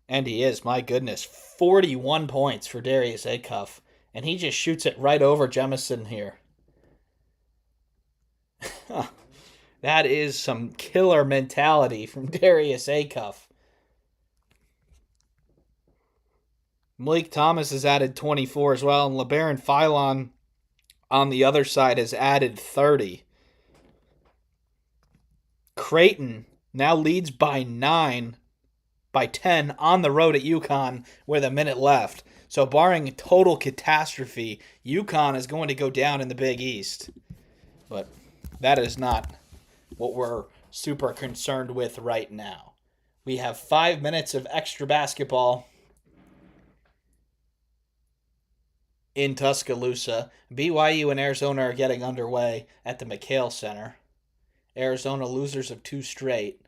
S1: And he is, my goodness. 41 points for Darius Acuff. And he just shoots it right over Jemison here. That is some killer mentality from Darius Acuff. Malik Thomas has added 24 as well, and LeBaron Phylon on the other side has added 30. Creighton now leads by 10 on the road at UConn with a minute left. So barring a total catastrophe, UConn is going to go down in the Big East. But that is not what we're super concerned with right now. We have 5 minutes of extra basketball in Tuscaloosa. BYU and Arizona are getting underway at the McHale Center. Arizona losers of 2 straight.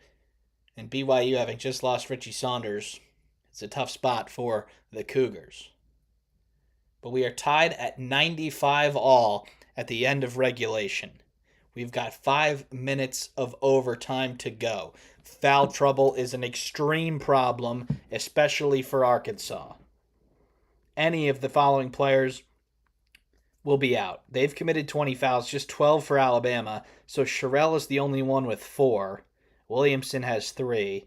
S1: And BYU having just lost Richie Saunders. It's a tough spot for the Cougars. But we are tied at 95 all at the end of regulation. We've got 5 minutes of overtime to go. Foul trouble is an extreme problem, especially for Arkansas. Any of the following players will be out. They've committed 20 fouls, just 12 for Alabama. So Sherrell is the only one with 4. Williamson has 3.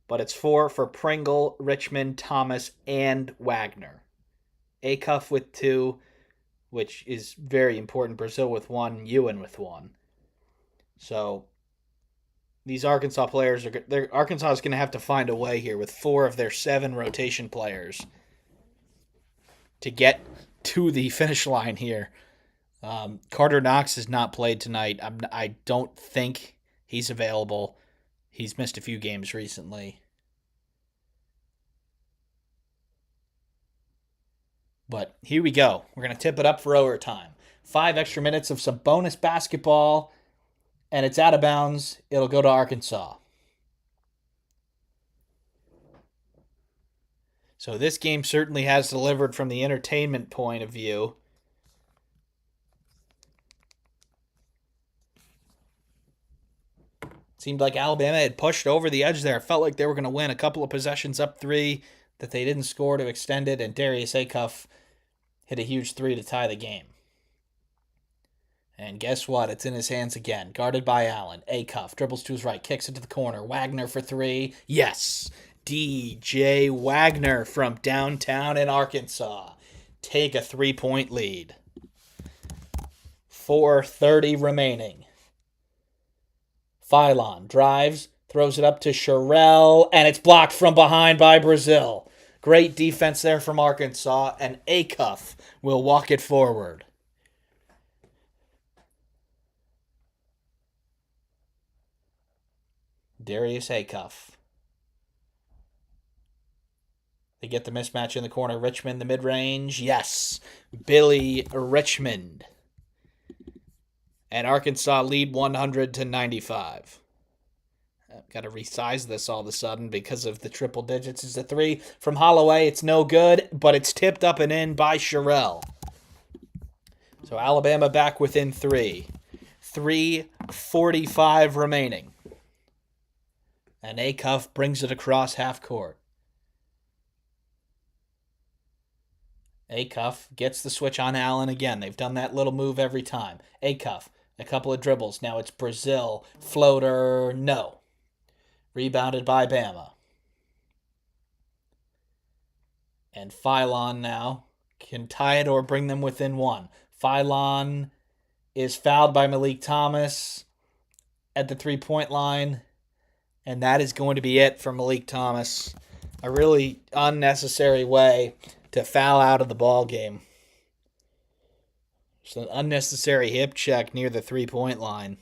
S1: But it's 4 for Pringle, Richmond, Thomas, and Wagner. Acuff with 2, which is very important. Brazil with 1, Ewan with 1. So These Arkansas players Arkansas is going to have to find a way here with 4 of their 7 rotation players to get to the finish line here. Carter Knox has not played tonight. I don't think he's available. He's missed a few games recently. But here we go. We're going to tip it up for overtime. 5 extra minutes of some bonus basketball, and it's out of bounds. It'll go to Arkansas. So this game certainly has delivered from the entertainment point of view. Seemed like Alabama had pushed over the edge there. It felt like they were going to win a couple of possessions up 3 that they didn't score to extend it, and Darius Acuff hit a huge 3 to tie the game. And guess what? It's in his hands again. Guarded by Allen. Acuff dribbles to his right, kicks it to the corner. Wagner for 3. Yes! DJ Wagner from downtown in Arkansas take a 3-point lead. 4:30 remaining. Philon drives, throws it up to Sherrell, and it's blocked from behind by Brazil. Great defense there from Arkansas, and Acuff will walk it forward. Darius Acuff. They get the mismatch in the corner. Richmond, the mid-range. Yes. Billy Richmond. And Arkansas lead 100-95. Got to resize this all of a sudden because of the triple digits. It's a 3 from Holloway. It's no good, but it's tipped up and in by Sherrell. So Alabama back within 3. 3:45 remaining. And Acuff brings it across half court. Acuff gets the switch on Allen again. They've done that little move every time. Acuff, a couple of dribbles. Now it's Brazil. Floater, no. Rebounded by Bama. And Philon now can tie it or bring them within 1. Philon is fouled by Malik Thomas at the 3-point line. And that is going to be it for Malik Thomas. A really unnecessary way to foul out of the ball game. Just an unnecessary hip check near the 3-point line.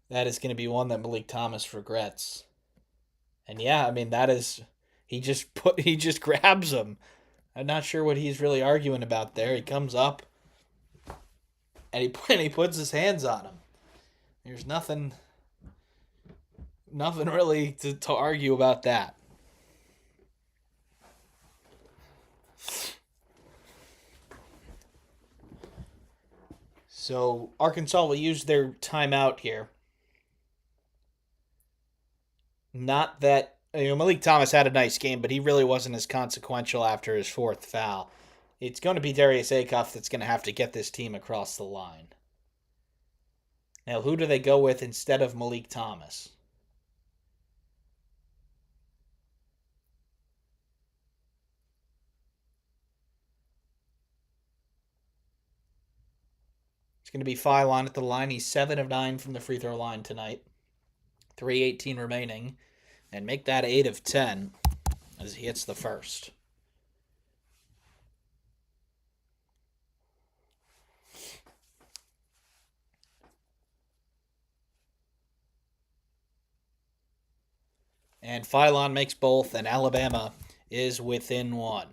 S1: That is going to be one that Malik Thomas regrets. And yeah, I mean, that is, he just grabs him. I'm not sure what he's really arguing about there. He comes up and he puts his hands on him. There's nothing really to argue about that. So Arkansas will use their timeout here. Not that Malik Thomas had a nice game, but he really wasn't as consequential after his 4th foul. It's going to be Darius Acuff that's going to have to get this team across the line. Now, who do they go with instead of Malik Thomas? It's going to be Philon at the line. He's 7 of 9 from the free throw line tonight. 3:18 remaining. And make that 8 of 10 as he hits the first. And Philon makes both, and Alabama is within 1.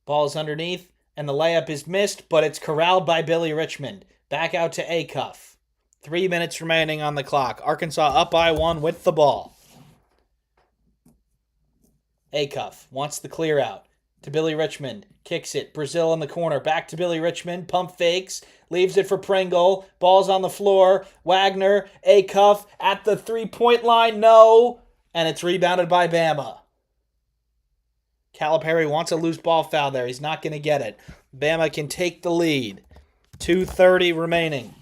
S1: Ball's underneath, and the layup is missed, but it's corralled by Billy Richmond. Back out to Acuff. 3 minutes remaining on the clock. Arkansas up by 1 with the ball. Acuff wants the clear out to Billy Richmond. Kicks it. Brazil in the corner. Back to Billy Richmond. Pump fakes. Leaves it for Pringle. Ball's on the floor. Wagner. Acuff at the 3-point line. No. And it's rebounded by Bama. Calipari wants a loose ball foul there. He's not going to get it. Bama can take the lead. 2:30 remaining.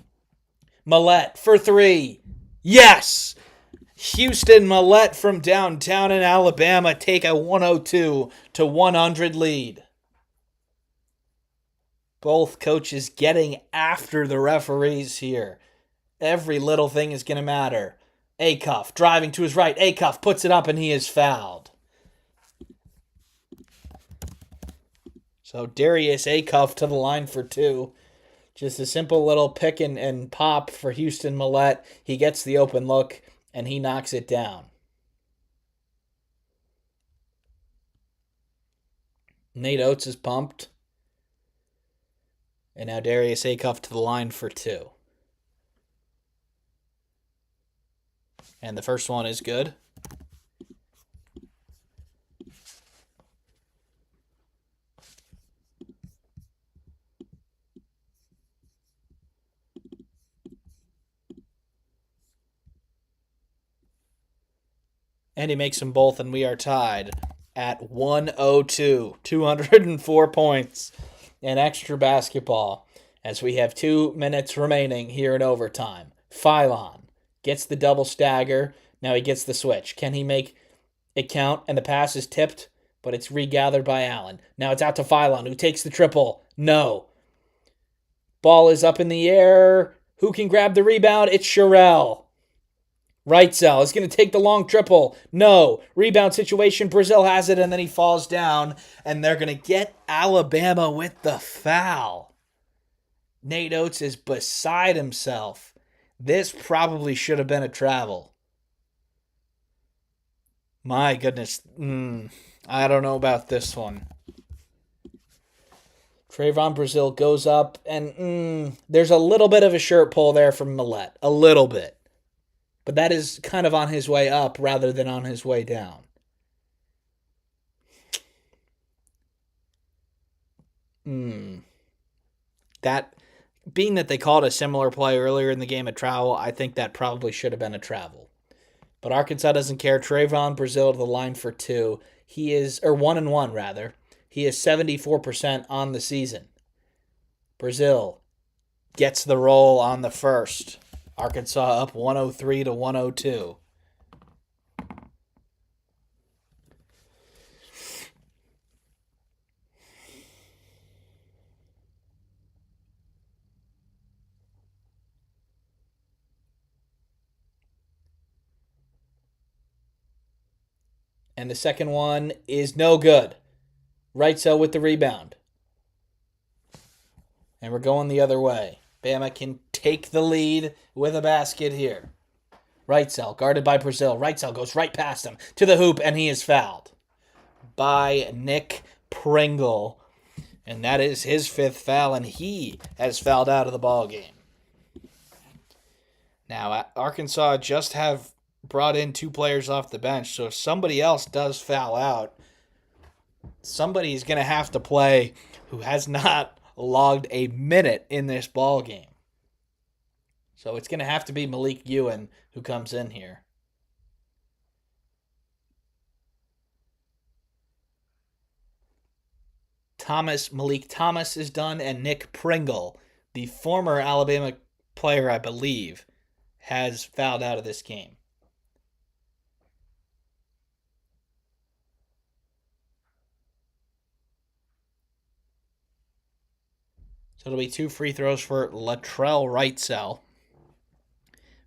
S1: Millette for 3. Yes! Houston Millette from downtown in Alabama take a 102 to 100 lead. Both coaches getting after the referees here. Every little thing is going to matter. Acuff driving to his right. Acuff puts it up and he is fouled. So Darius Acuff to the line for two. Just a simple little pick and pop for Houston Millette. He gets the open look and he knocks it down. Nate Oates is pumped. And now Darius Acuff to the line for two. And the first one is good. And he makes them both, and we are tied at 102. 204 points in extra basketball as we have 2 minutes remaining here in overtime. Phylon gets the double stagger. Now he gets the switch. Can he make it count? And the pass is tipped, but it's regathered by Allen. Now it's out to Phylon, who takes the triple. No. Ball is up in the air. Who can grab the rebound? It's Sherelle. Wrightsell is going to take the long triple. No. Rebound situation. Brazil has it, and then he falls down, and they're going to get Alabama with the foul. Nate Oates is beside himself. This probably should have been a travel. My goodness. I don't know about this one. Trayvon Brazil goes up, and there's a little bit of a shirt pull there from Millette. A little bit. But that is kind of on his way up rather than on his way down. That, being that they called a similar play earlier in the game a travel, I think that probably should have been a travel. But Arkansas doesn't care. Trayvon Brazil to the line for two. He is, or 1-1 rather. He is 74% on the season. Brazil gets the roll on the first. Arkansas up 103 to 102. And the second one is no good. Wrightsell with the rebound. And we're going the other way. Bama can take the lead with a basket here. Wrightsell, guarded by Brazil. Wrightsell goes right past him to the hoop, and he is fouled by Nick Pringle. And that is his fifth foul, and he has fouled out of the ball game. Now, Arkansas just have brought in 2 players off the bench, so if somebody else does foul out, somebody's going to have to play who has not logged a minute in this ball game. So it's going to have to be Malik Ewan who comes in here. Malik Thomas is done, and Nick Pringle, the former Alabama player, I believe, has fouled out of this game. So it'll be 2 free throws for Latrell Wrightsell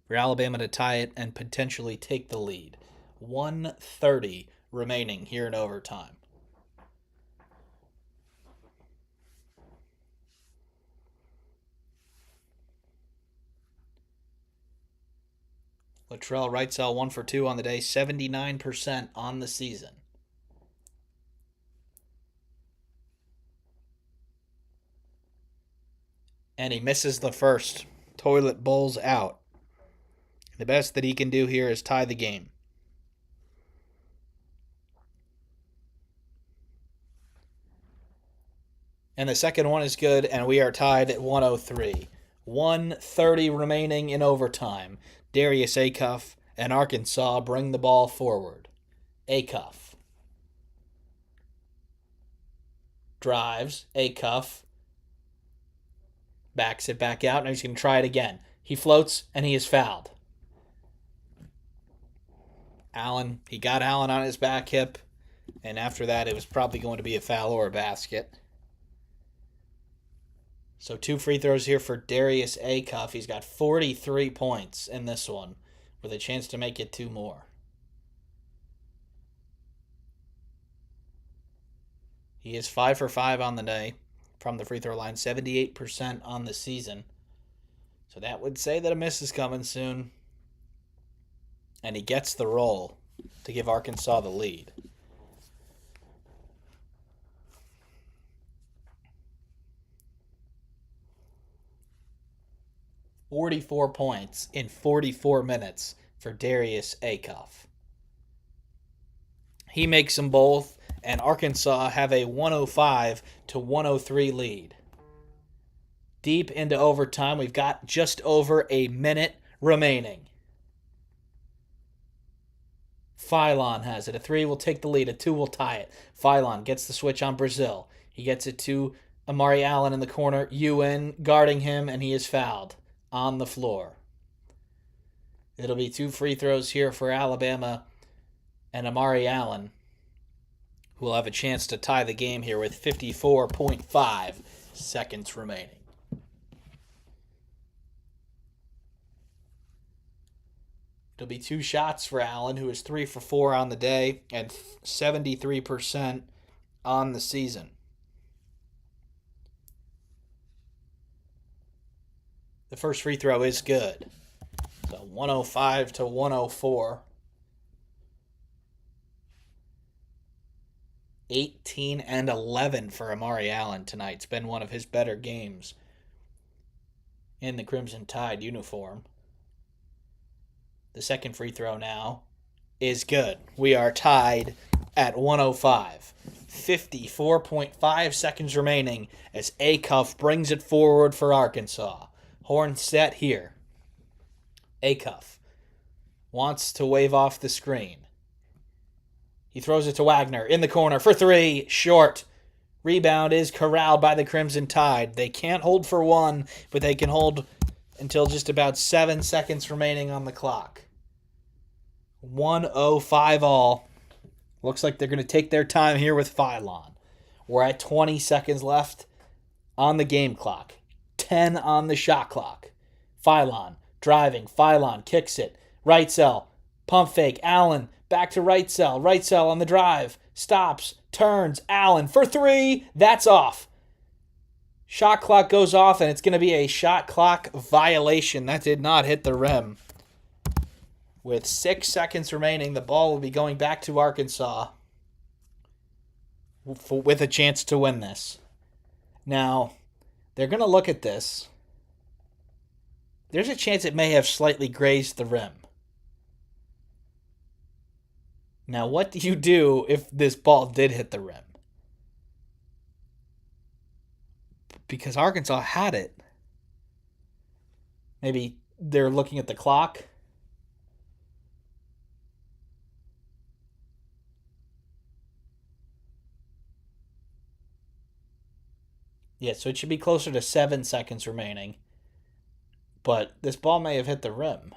S1: for Alabama to tie it and potentially take the lead. 1:30 remaining here in overtime. Latrell Wrightsell 1 for 2 on the day, 79% on the season. And he misses the first. Toilet bowls out. The best that he can do here is tie the game. And the second one is good, and we are tied at 103. 1:30 remaining in overtime. Darius Acuff and Arkansas bring the ball forward. Acuff drives. Acuff backs it back out. Now he's going to try it again. He floats, and he is fouled. Allen, he got Allen on his back hip, and after that, it was probably going to be a foul or a basket. So 2 free throws here for Darius Acuff. He's got 43 points in this one with a chance to make it 2 more. He is 5 for 5 on the day from the free throw line, 78% on the season. So that would say that a miss is coming soon. And he gets the roll to give Arkansas the lead. "44 points in 44 minutes for Darius Acuff. He makes them both, and Arkansas have a 105-103 lead. Deep into overtime, we've got just over a minute remaining. Philon has it. A 3 will take the lead. A 2 will tie it. Philon gets the switch on Brazil. He gets it to Amari Allen in the corner. UN guarding him, and he is fouled on the floor. It'll be 2 free throws here for Alabama and Amari Allen, who will have a chance to tie the game here with 54.5 seconds remaining. It'll be 2 shots for Allen, who is 3 for 4 on the day and 73% on the season. The first free throw is good. So 105-104. 18 and 11 for Amari Allen tonight. It's been one of his better games in the Crimson Tide uniform. The second free throw now is good. We are tied at 105. 54.5 seconds remaining as Acuff brings it forward for Arkansas. Horn set here. Acuff wants to wave off the screen. He throws it to Wagner in the corner for 3. Short. Rebound is corralled by the Crimson Tide. They can't hold for 1, but they can hold until just about 7 seconds remaining on the clock. 105 all. Looks like they're going to take their time here with Philon. We're at 20 seconds left on the game clock. 10 on the shot clock. Philon driving. Philon kicks it. Right cell. Pump fake. Allen back to right cell. Right cell on the drive. Stops. Turns. Allen for 3. That's off. Shot clock goes off, and it's going to be a shot clock violation. That did not hit the rim. With 6 seconds remaining, the ball will be going back to Arkansas with a chance to win this. Now, they're going to look at this. There's a chance it may have slightly grazed the rim. Now, what do you do if this ball did hit the rim? Because Arkansas had it. Maybe they're looking at the clock. Yeah, so it should be closer to 7 seconds remaining. But this ball may have hit the rim.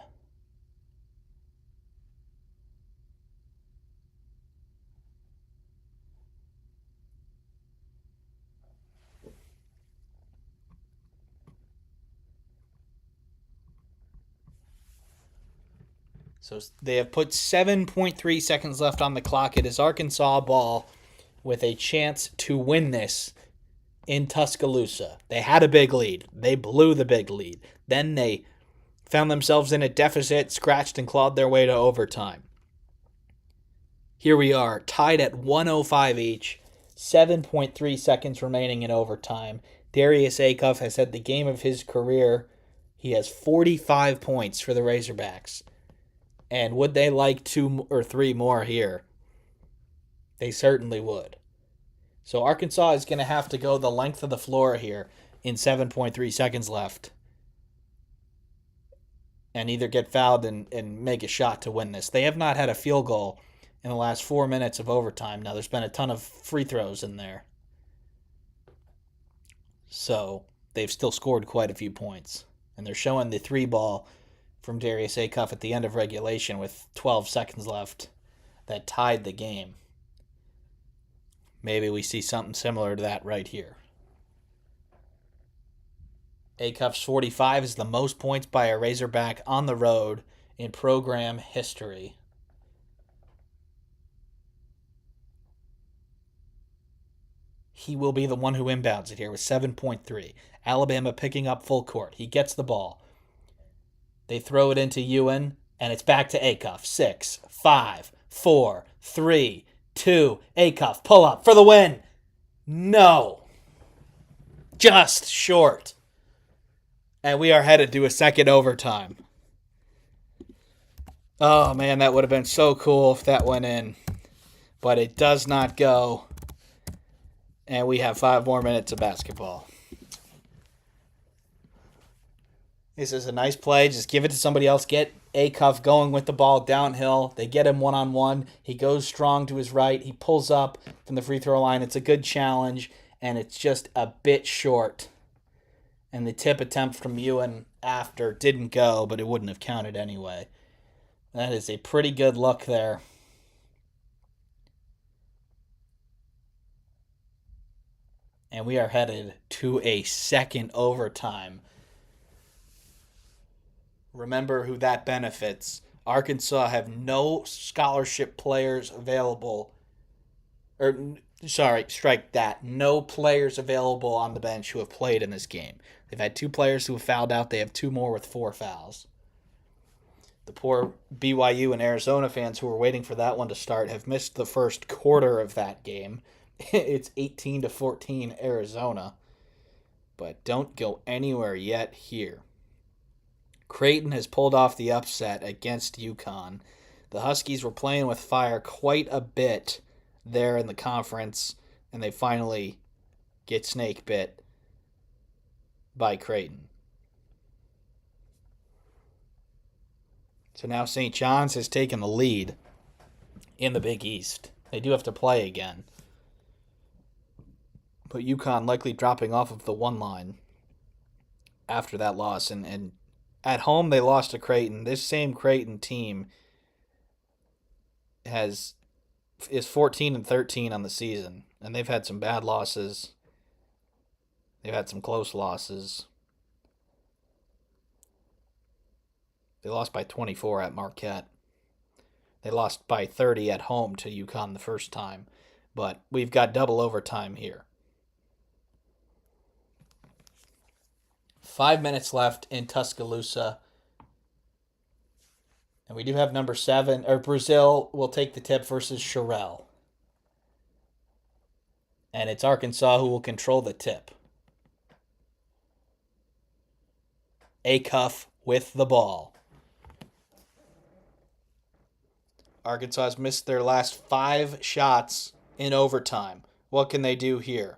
S1: So they have put 7.3 seconds left on the clock. It is Arkansas ball with a chance to win this in Tuscaloosa. They had a big lead. They blew the big lead. Then they found themselves in a deficit, scratched and clawed their way to overtime. Here we are, tied at 105 each, 7.3 seconds remaining in overtime. Darius Acuff has had the game of his career. He has 45 points for the Razorbacks. And would they like 2 or 3 more here? They certainly would. So Arkansas is going to have to go the length of the floor here in 7.3 seconds left and either get fouled and make a shot to win this. They have not had a field goal in the last 4 minutes of overtime. Now, there's been a ton of free throws in there. So they've still scored quite a few points. And they're showing the 3 ball from Darius Acuff at the end of regulation with 12 seconds left that tied the game. Maybe we see something similar to that right here. Acuff's 45 is the most points by a Razorback on the road in program history. He will be the one who inbounds it here with 7.3. Alabama picking up full court. He gets the ball. They throw it into Ewan, and it's back to Acuff. 6, 5, 4, 3, 2. Acuff, pull up for the win. No. Just short. And we are headed to a second overtime. Oh, man, that would have been so cool if that went in. But it does not go. And we have 5 more minutes of basketball. This is a nice play. Just give it to somebody else. Get Acuff going with the ball downhill. They get him one-on-one. He goes strong to his right. He pulls up from the free throw line. It's a good challenge, and it's just a bit short. And the tip attempt from Ewan after didn't go, but it wouldn't have counted anyway. That is a pretty good look there. And we are headed to a second overtime. Remember who that benefits. Arkansas have no scholarship players available. Strike that. No players available on the bench who have played in this game. They've had 2 players who have fouled out. They have 2 more with 4 fouls. The poor BYU and Arizona fans who were waiting for that one to start have missed the first quarter of that game. It's 18-14 Arizona. But don't go anywhere yet here. Creighton has pulled off the upset against UConn. The Huskies were playing with fire quite a bit there in the conference, and they finally get snake bit by Creighton. So now St. John's has taken the lead in the Big East. They do have to play again. But UConn likely dropping off of the 1 line after that loss. And at home they lost to Creighton. This same Creighton team is 14-13 on the season. And they've had some bad losses. They've had some close losses. They lost by 24 at Marquette. They lost by 30 at home to UConn the first time. But we've got double overtime here. 5 minutes left in Tuscaloosa. And we do have number 7. Brazil will take the tip versus Sherrill. And it's Arkansas who will control the tip. Acuff with the ball. Arkansas has missed their last 5 shots in overtime. What can they do here?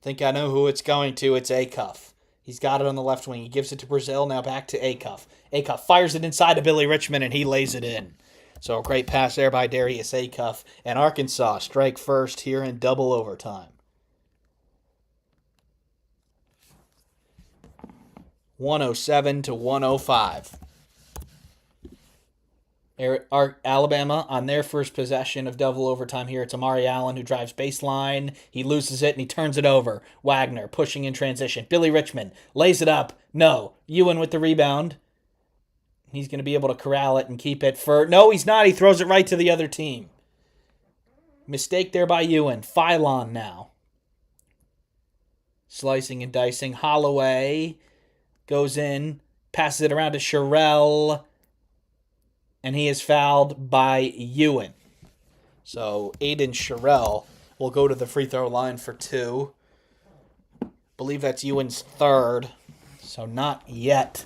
S1: Think I know who it's going to. It's Acuff. He's got it on the left wing. He gives it to Brazil. Now back to Acuff. Acuff fires it inside to Billy Richmond, and he lays it in. So a great pass there by Darius Acuff. And Arkansas strike first here in double overtime. 107-105. Alabama on their first possession of double overtime here. It's Amari Allen who drives baseline. He loses it and he turns it over. Wagner pushing in transition. Billy Richmond lays it up. No. Ewan with the rebound. He's going to be able to corral it and keep it for... No, he's not. He throws it right to the other team. Mistake there by Ewan. Phylon now. Slicing and dicing. Holloway goes in. Passes it around to Sherrill. And he is fouled by Ewan. So Aiden Sherrill will go to the free throw line for 2. Believe that's Ewan's 3rd. So not yet.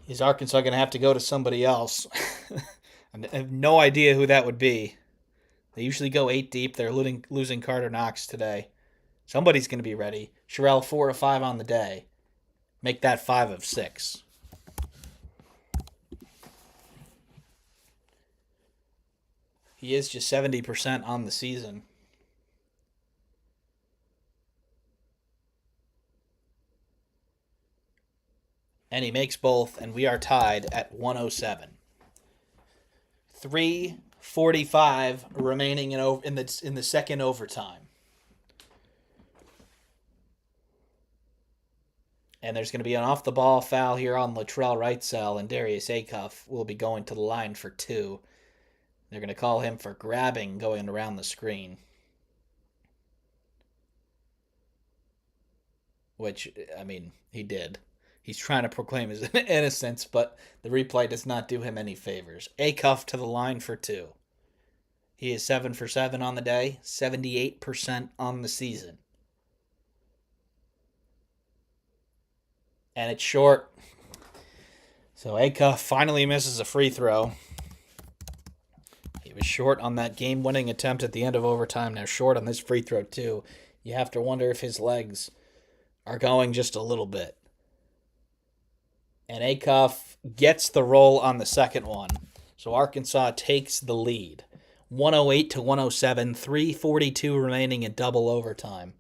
S1: Is Arkansas going to have to go to somebody else? I have no idea who that would be. They usually go 8 deep. They're losing Carter Knox today. Somebody's going to be ready. Sherrill 4 of 5 on the day. Make that 5 of 6. He is just 70% on the season. And he makes both, and we are tied at 107. 3:45 remaining in the second overtime. And there's going to be an off-the-ball foul here on Latrell Wrightsell, and Darius Acuff will be going to the line for two. They're going to call him for grabbing going around the screen. Which, I mean, he did. He's trying to proclaim his innocence, but the replay does not do him any favors. Acuff to the line for two. He is 7 for 7 on the day, 78% on the season. And it's short. So Acuff finally misses a free throw. He was short on that game-winning attempt at the end of overtime. Now short on this free throw, too. You have to wonder if his legs are going just a little bit. And Acuff gets the roll on the second one. So Arkansas takes the lead. 108 to 107, 3:42 remaining in double overtime.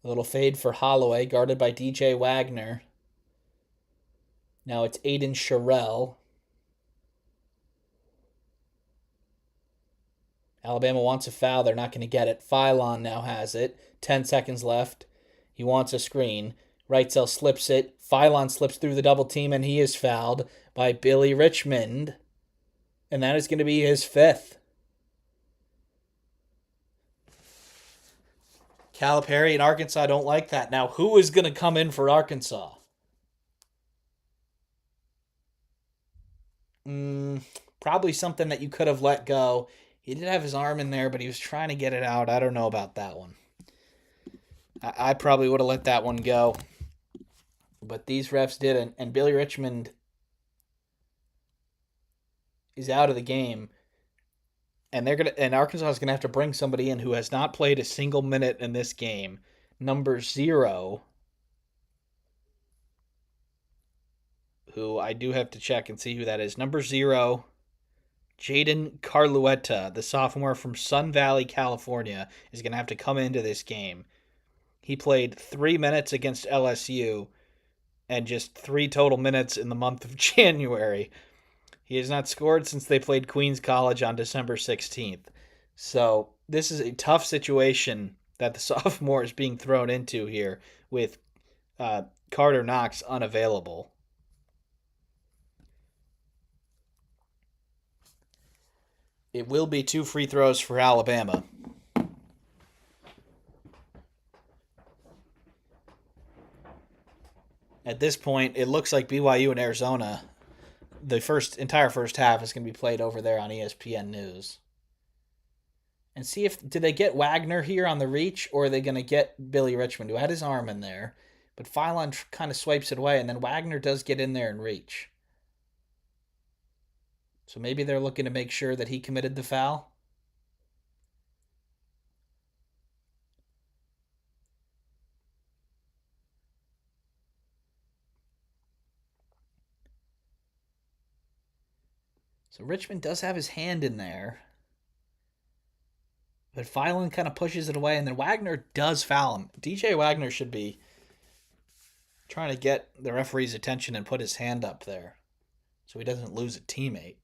S1: A little fade for Holloway, guarded by DJ Wagner. Now it's Aiden Sherrill. Alabama wants a foul. They're not going to get it. Philon now has it. 10 seconds left. He wants a screen. Wrightsell slips it. Philon slips through the double team, and he is fouled by Billy Richmond. And that is going to be his fifth. Calipari and Arkansas don't like that. Now, who is going to come in for Arkansas? Probably something that you could have let go. He did have his arm in there, but he was trying to get it out. I don't know about that one. I probably would have let that one go. But these refs didn't. And Billy Richmond is out of the game. And Arkansas is gonna have to bring somebody in who has not played a single minute in this game. Number 0, who I do have to check and see who that is. Number 0, Jaden Carluetta, the sophomore from Sun Valley, California, is gonna have to come into this game. He played 3 minutes against LSU and just 3 total minutes in the month of January. He has not scored since they played Queens College on December 16th. So this is a tough situation that the sophomore is being thrown into here with Carter Knox unavailable. It will be 2 free throws for Alabama. At this point, it looks like BYU and Arizona, the entire first half is going to be played over there on ESPN News. And see did they get Wagner here on the reach, or are they going to get Billy Richmond, who had his arm in there, but Philon kind of swipes it away, and then Wagner does get in there and reach. So maybe they're looking to make sure that he committed the foul. So Richmond does have his hand in there. But Philon kind of pushes it away, and then Wagner does foul him. DJ Wagner should be trying to get the referee's attention and put his hand up there so he doesn't lose a teammate.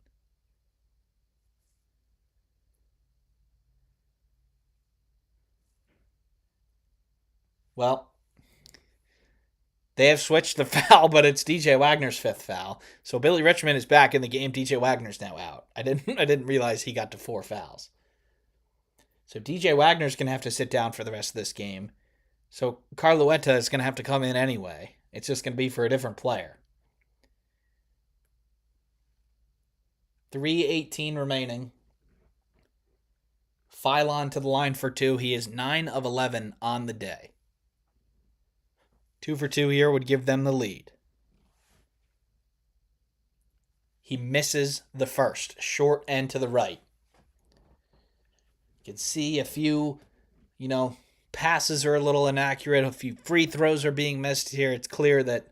S1: Well, they have switched the foul, but it's DJ Wagner's 5th foul. So Billy Richmond is back in the game. DJ Wagner's now out. I didn't realize he got to 4 fouls. So DJ Wagner's going to have to sit down for the rest of this game. So Carluetta is going to have to come in anyway. It's just going to be for a different player. 3:18 remaining. Philon to the line for 2. He is 9 of 11 on the day. 2 for 2 here would give them the lead. He misses the first, short and to the right. You can see a few, passes are a little inaccurate. A few free throws are being missed here. It's clear that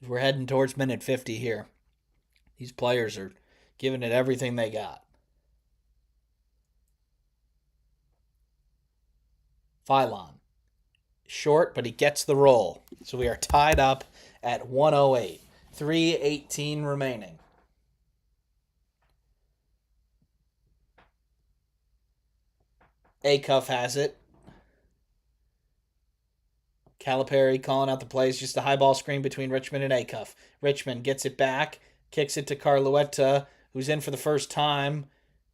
S1: we're heading towards minute 50 here. These players are giving it everything they got. Philon. short, but he gets the roll. So we are tied up at 108. 3:18 remaining. Acuff has it. Calipari calling out the plays. Just a high ball screen between Richmond and Acuff. Richmond gets it back. Kicks it to Carluetta, who's in for the first time.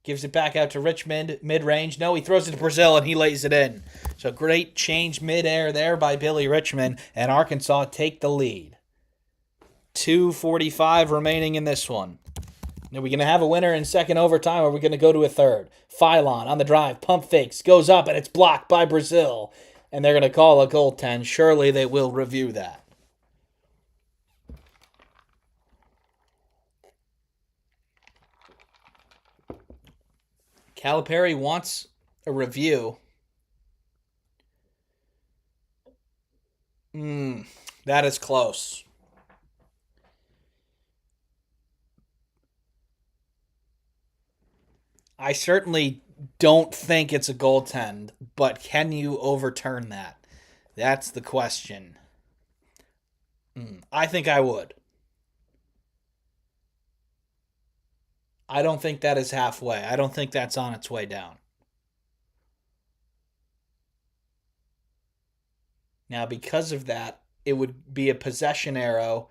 S1: Gives it back out to Richmond, mid-range. No, he throws it to Brazil, and he lays it in. So great change mid-air there by Billy Richmond, and Arkansas take the lead. 2:45 remaining in this one. Are we going to have a winner in second overtime, or are we going to go to a third? Phylon on the drive, pump fakes, goes up, and it's blocked by Brazil. And they're going to call a goaltend. Surely they will review that. Calipari wants a review. That is close. I certainly don't think it's a goaltend, but can you overturn that? That's the question. I think I would. I don't think that is halfway. I don't think that's on its way down. Now, because of that, it would be a possession arrow,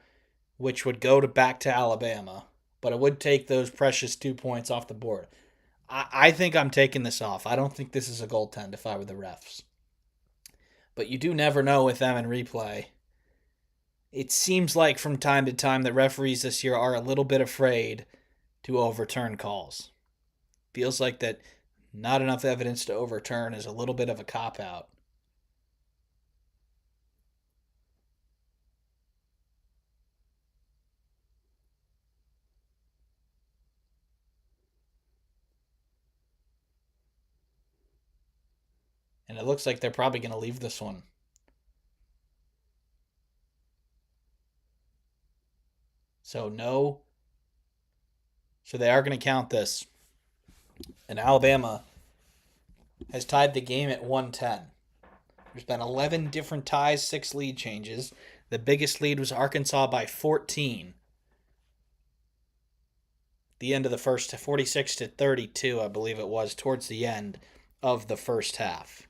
S1: which would go to back to Alabama, but it would take those precious 2 points off the board. I think I'm taking this off. I don't think this is a goaltend if I were the refs. But you do never know with them in replay. It seems like from time to time that referees this year are a little bit afraid to overturn calls. Feels like that not enough evidence to overturn is a little bit of a cop-out. And it looks like they're probably going to leave this one. So no. So they are going to count this. And Alabama has tied the game at 110. There's been 11 different ties, 6 lead changes. The biggest lead was Arkansas by 14. The end of the first, 46-32, I believe it was, towards the end of the first half.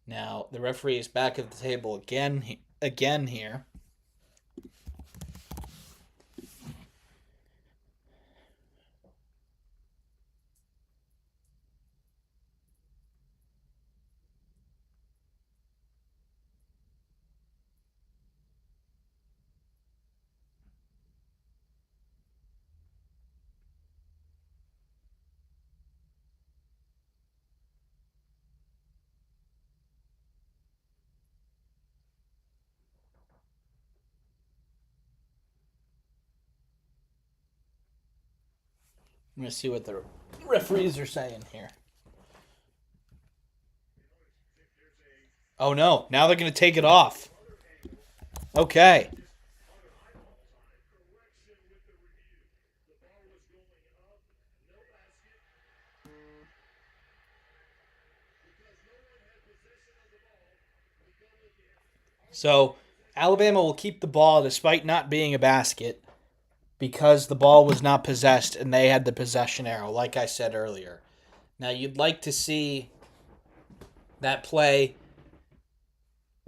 S1: Now, the referee is back at the table again here. I'm going to see what the referees are saying here. Oh no, now they're going to take it off. Okay. So Alabama will keep the ball despite not being a basket because the ball was not possessed and they had the possession arrow, like I said earlier. Now, you'd like to see that play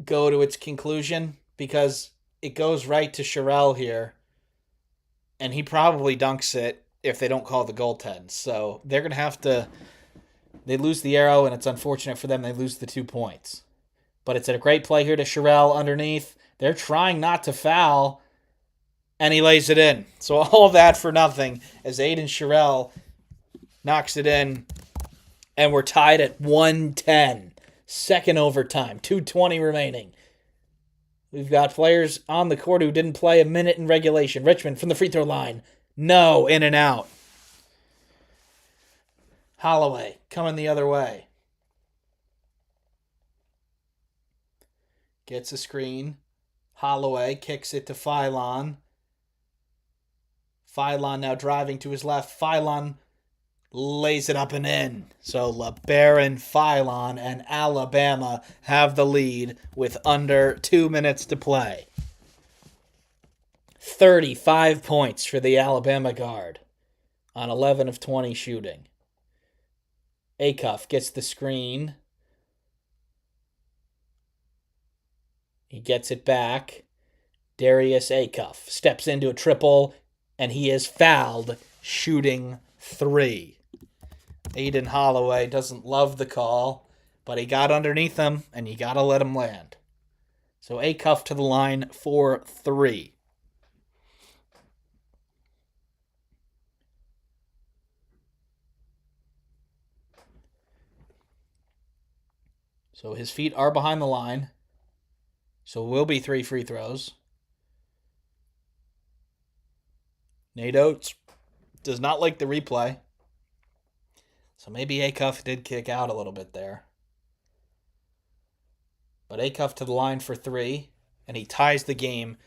S1: go to its conclusion because it goes right to Sherrill here, and he probably dunks it if they don't call the goaltend. So they're going to have to. They lose the arrow, and it's unfortunate for them. They lose the 2 points. But it's a great play here to Sherrill underneath. They're trying not to foul, and he lays it in. So all of that for nothing as Aiden Sherrill knocks it in, and we're tied at 110. Second overtime, 2:20 remaining. We've got players on the court who didn't play a minute in regulation. Richmond from the free throw line. No, in and out. Holloway coming the other way. Gets a screen. Holloway kicks it to Phylon. Phylon now driving to his left. Phylon lays it up and in. So LeBaron, Phylon, and Alabama have the lead with under 2 minutes to play. 35 points for the Alabama guard on 11 of 20 shooting. Acuff gets the screen. He gets it back. Darius Acuff steps into a triple, and he is fouled shooting 3. Aiden Holloway doesn't love the call, but he got underneath him, and you got to let him land. So Acuff to the line for 3. So his feet are behind the line. So it will be 3 free throws. Nate Oates does not like the replay. So maybe Acuff did kick out a little bit there. But Acuff to the line for 3, and he ties the game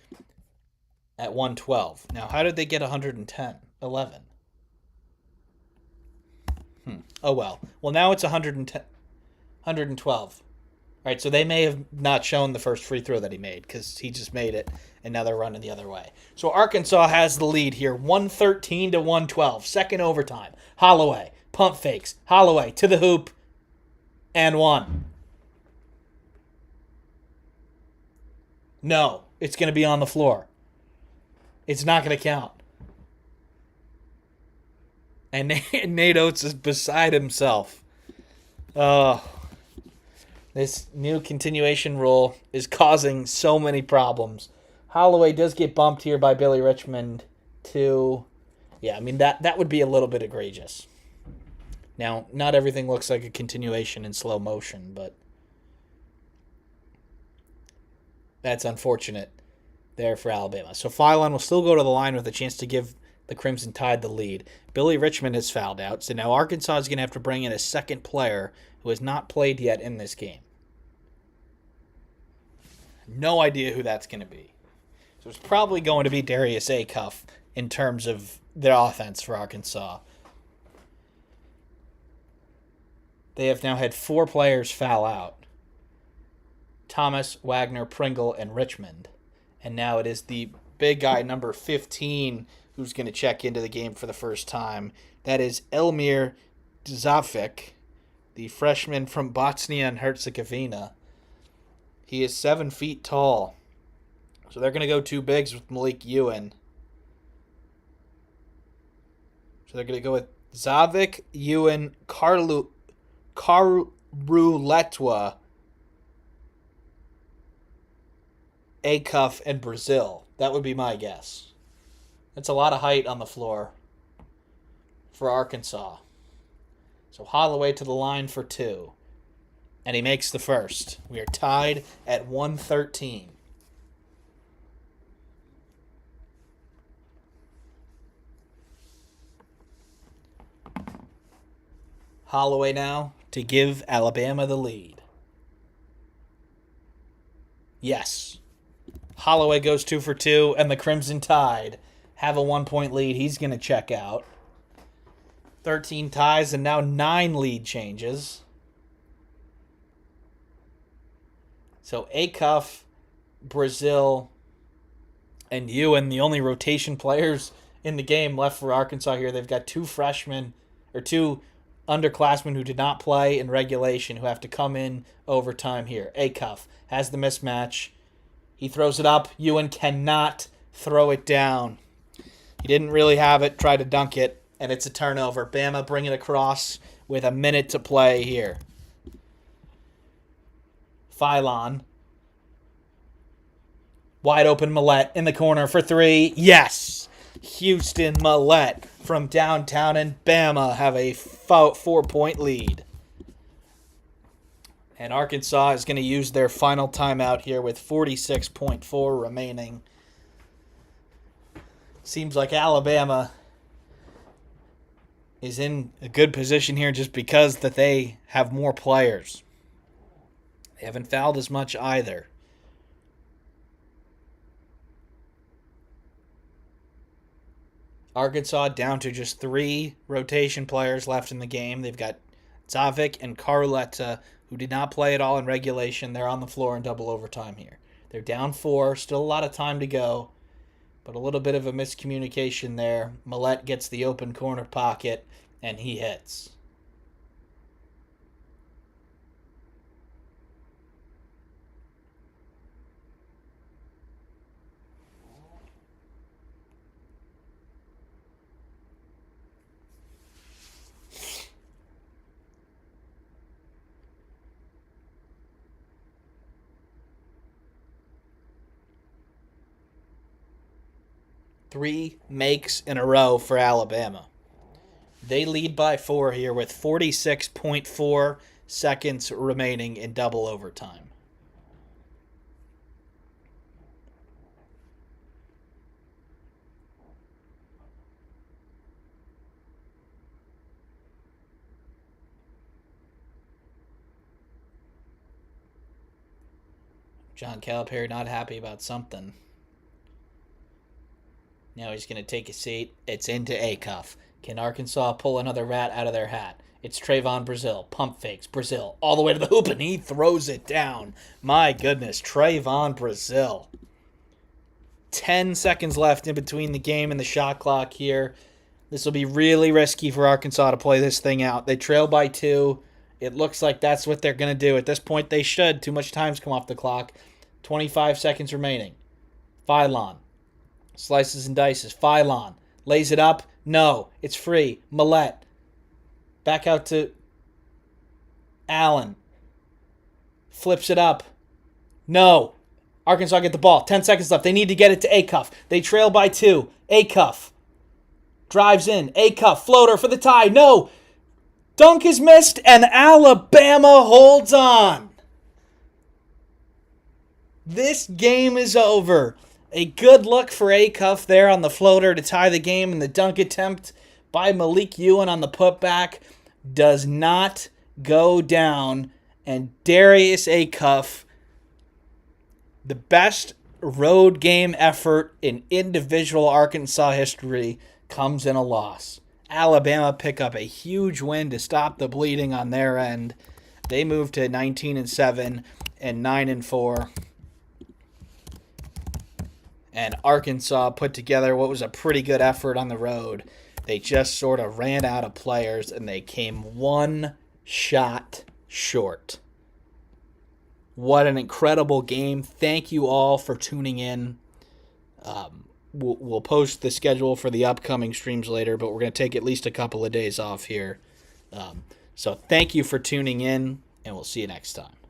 S1: at 112. Now, how did they get 110? 11. Oh, well. Well, now it's 110, 112. All right, so they may have not shown the first free throw that he made because he just made it, and now they're running the other way. So Arkansas has the lead here, 113 to 112. Second overtime. Holloway, pump fakes. Holloway to the hoop, and 1. No, it's going to be on the floor. It's not going to count. And Nate Oates is beside himself. This new continuation rule is causing so many problems. Holloway does get bumped here by Billy Richmond to... Yeah, I mean, that would be a little bit egregious. Now, not everything looks like a continuation in slow motion, but that's unfortunate there for Alabama. So Phylon will still go to the line with a chance to give the Crimson Tide the lead. Billy Richmond has fouled out, so now Arkansas is going to have to bring in a second player who has not played yet in this game. No idea who that's going to be. So it's probably going to be Darius Acuff in terms of their offense for Arkansas. They have now had 4 players foul out. Thomas, Wagner, Pringle, and Richmond. And now it is the big guy, number 15, who's going to check into the game for the first time. That is Elmir Dzavic, the freshman from Bosnia and Herzegovina. He is 7 feet tall. So they're going to go 2 bigs with Malik Ewan. So they're going to go with Dzavic, Ewan, Karuletwa, Acuff, and Brazil. That would be my guess. That's a lot of height on the floor for Arkansas. So Holloway to the line for 2. And he makes the first. We are tied at 113. Holloway now to give Alabama the lead. Yes. Holloway goes 2 for 2, and the Crimson Tide have a 1-point lead. He's going to check out. 13 ties, and now 9 lead changes. So Acuff, Brazil, and Ewan, the only rotation players in the game left for Arkansas here. They've got 2 freshmen, or 2 underclassmen who did not play in regulation who have to come in overtime here. Acuff has the mismatch. He throws it up. Ewan cannot throw it down. He didn't really have it, tried to dunk it, and it's a turnover. Bama bring it across with a minute to play here. Phylon. Wide open Millette in the corner for 3. Yes! Houston Millette from downtown, and Bama have a 4-point lead. And Arkansas is going to use their final timeout here with 46.4 remaining. Seems like Alabama is in a good position here just because that they have more players. They haven't fouled as much either. Arkansas down to just 3 rotation players left in the game. They've got Zavik and Carletta, who did not play at all in regulation. They're on the floor in double overtime here. They're down 4, still a lot of time to go, but a little bit of a miscommunication there. Millette gets the open corner pocket, and he hits. Three makes in a row for Alabama. They lead by 4 here with 46.4 seconds remaining in double overtime. John Calipari not happy about something. Now he's going to take a seat. It's into Acuff. Can Arkansas pull another rat out of their hat? It's Trayvon Brazil. Pump fakes. Brazil all the way to the hoop, and he throws it down. My goodness, Trayvon Brazil. 10 seconds left in between the game and the shot clock here. This will be really risky for Arkansas to play this thing out. They trail by 2. It looks like that's what they're going to do. At this point, they should. Too much time's come off the clock. 25 seconds remaining. Phylon. Slices and dices. Phylon. Lays it up. No. It's free. Millette. Back out to Allen. Flips it up. No. Arkansas get the ball. 10 seconds left. They need to get it to Acuff. They trail by 2. Acuff. Drives in. Acuff. Floater for the tie. No. Dunk is missed, and Alabama holds on. This game is over. A good look for Acuff there on the floater to tie the game, and the dunk attempt by Malik Ewan on the putback does not go down. And Darius Acuff, the best road game effort in individual Arkansas history, comes in a loss. Alabama pick up a huge win to stop the bleeding on their end. They move to 19-7 and 9-4. And Arkansas put together what was a pretty good effort on the road. They just sort of ran out of players, and they came 1 shot short. What an incredible game. Thank you all for tuning in. We'll post the schedule for the upcoming streams later, but we're going to take at least a couple of days off here. So thank you for tuning in, and we'll see you next time.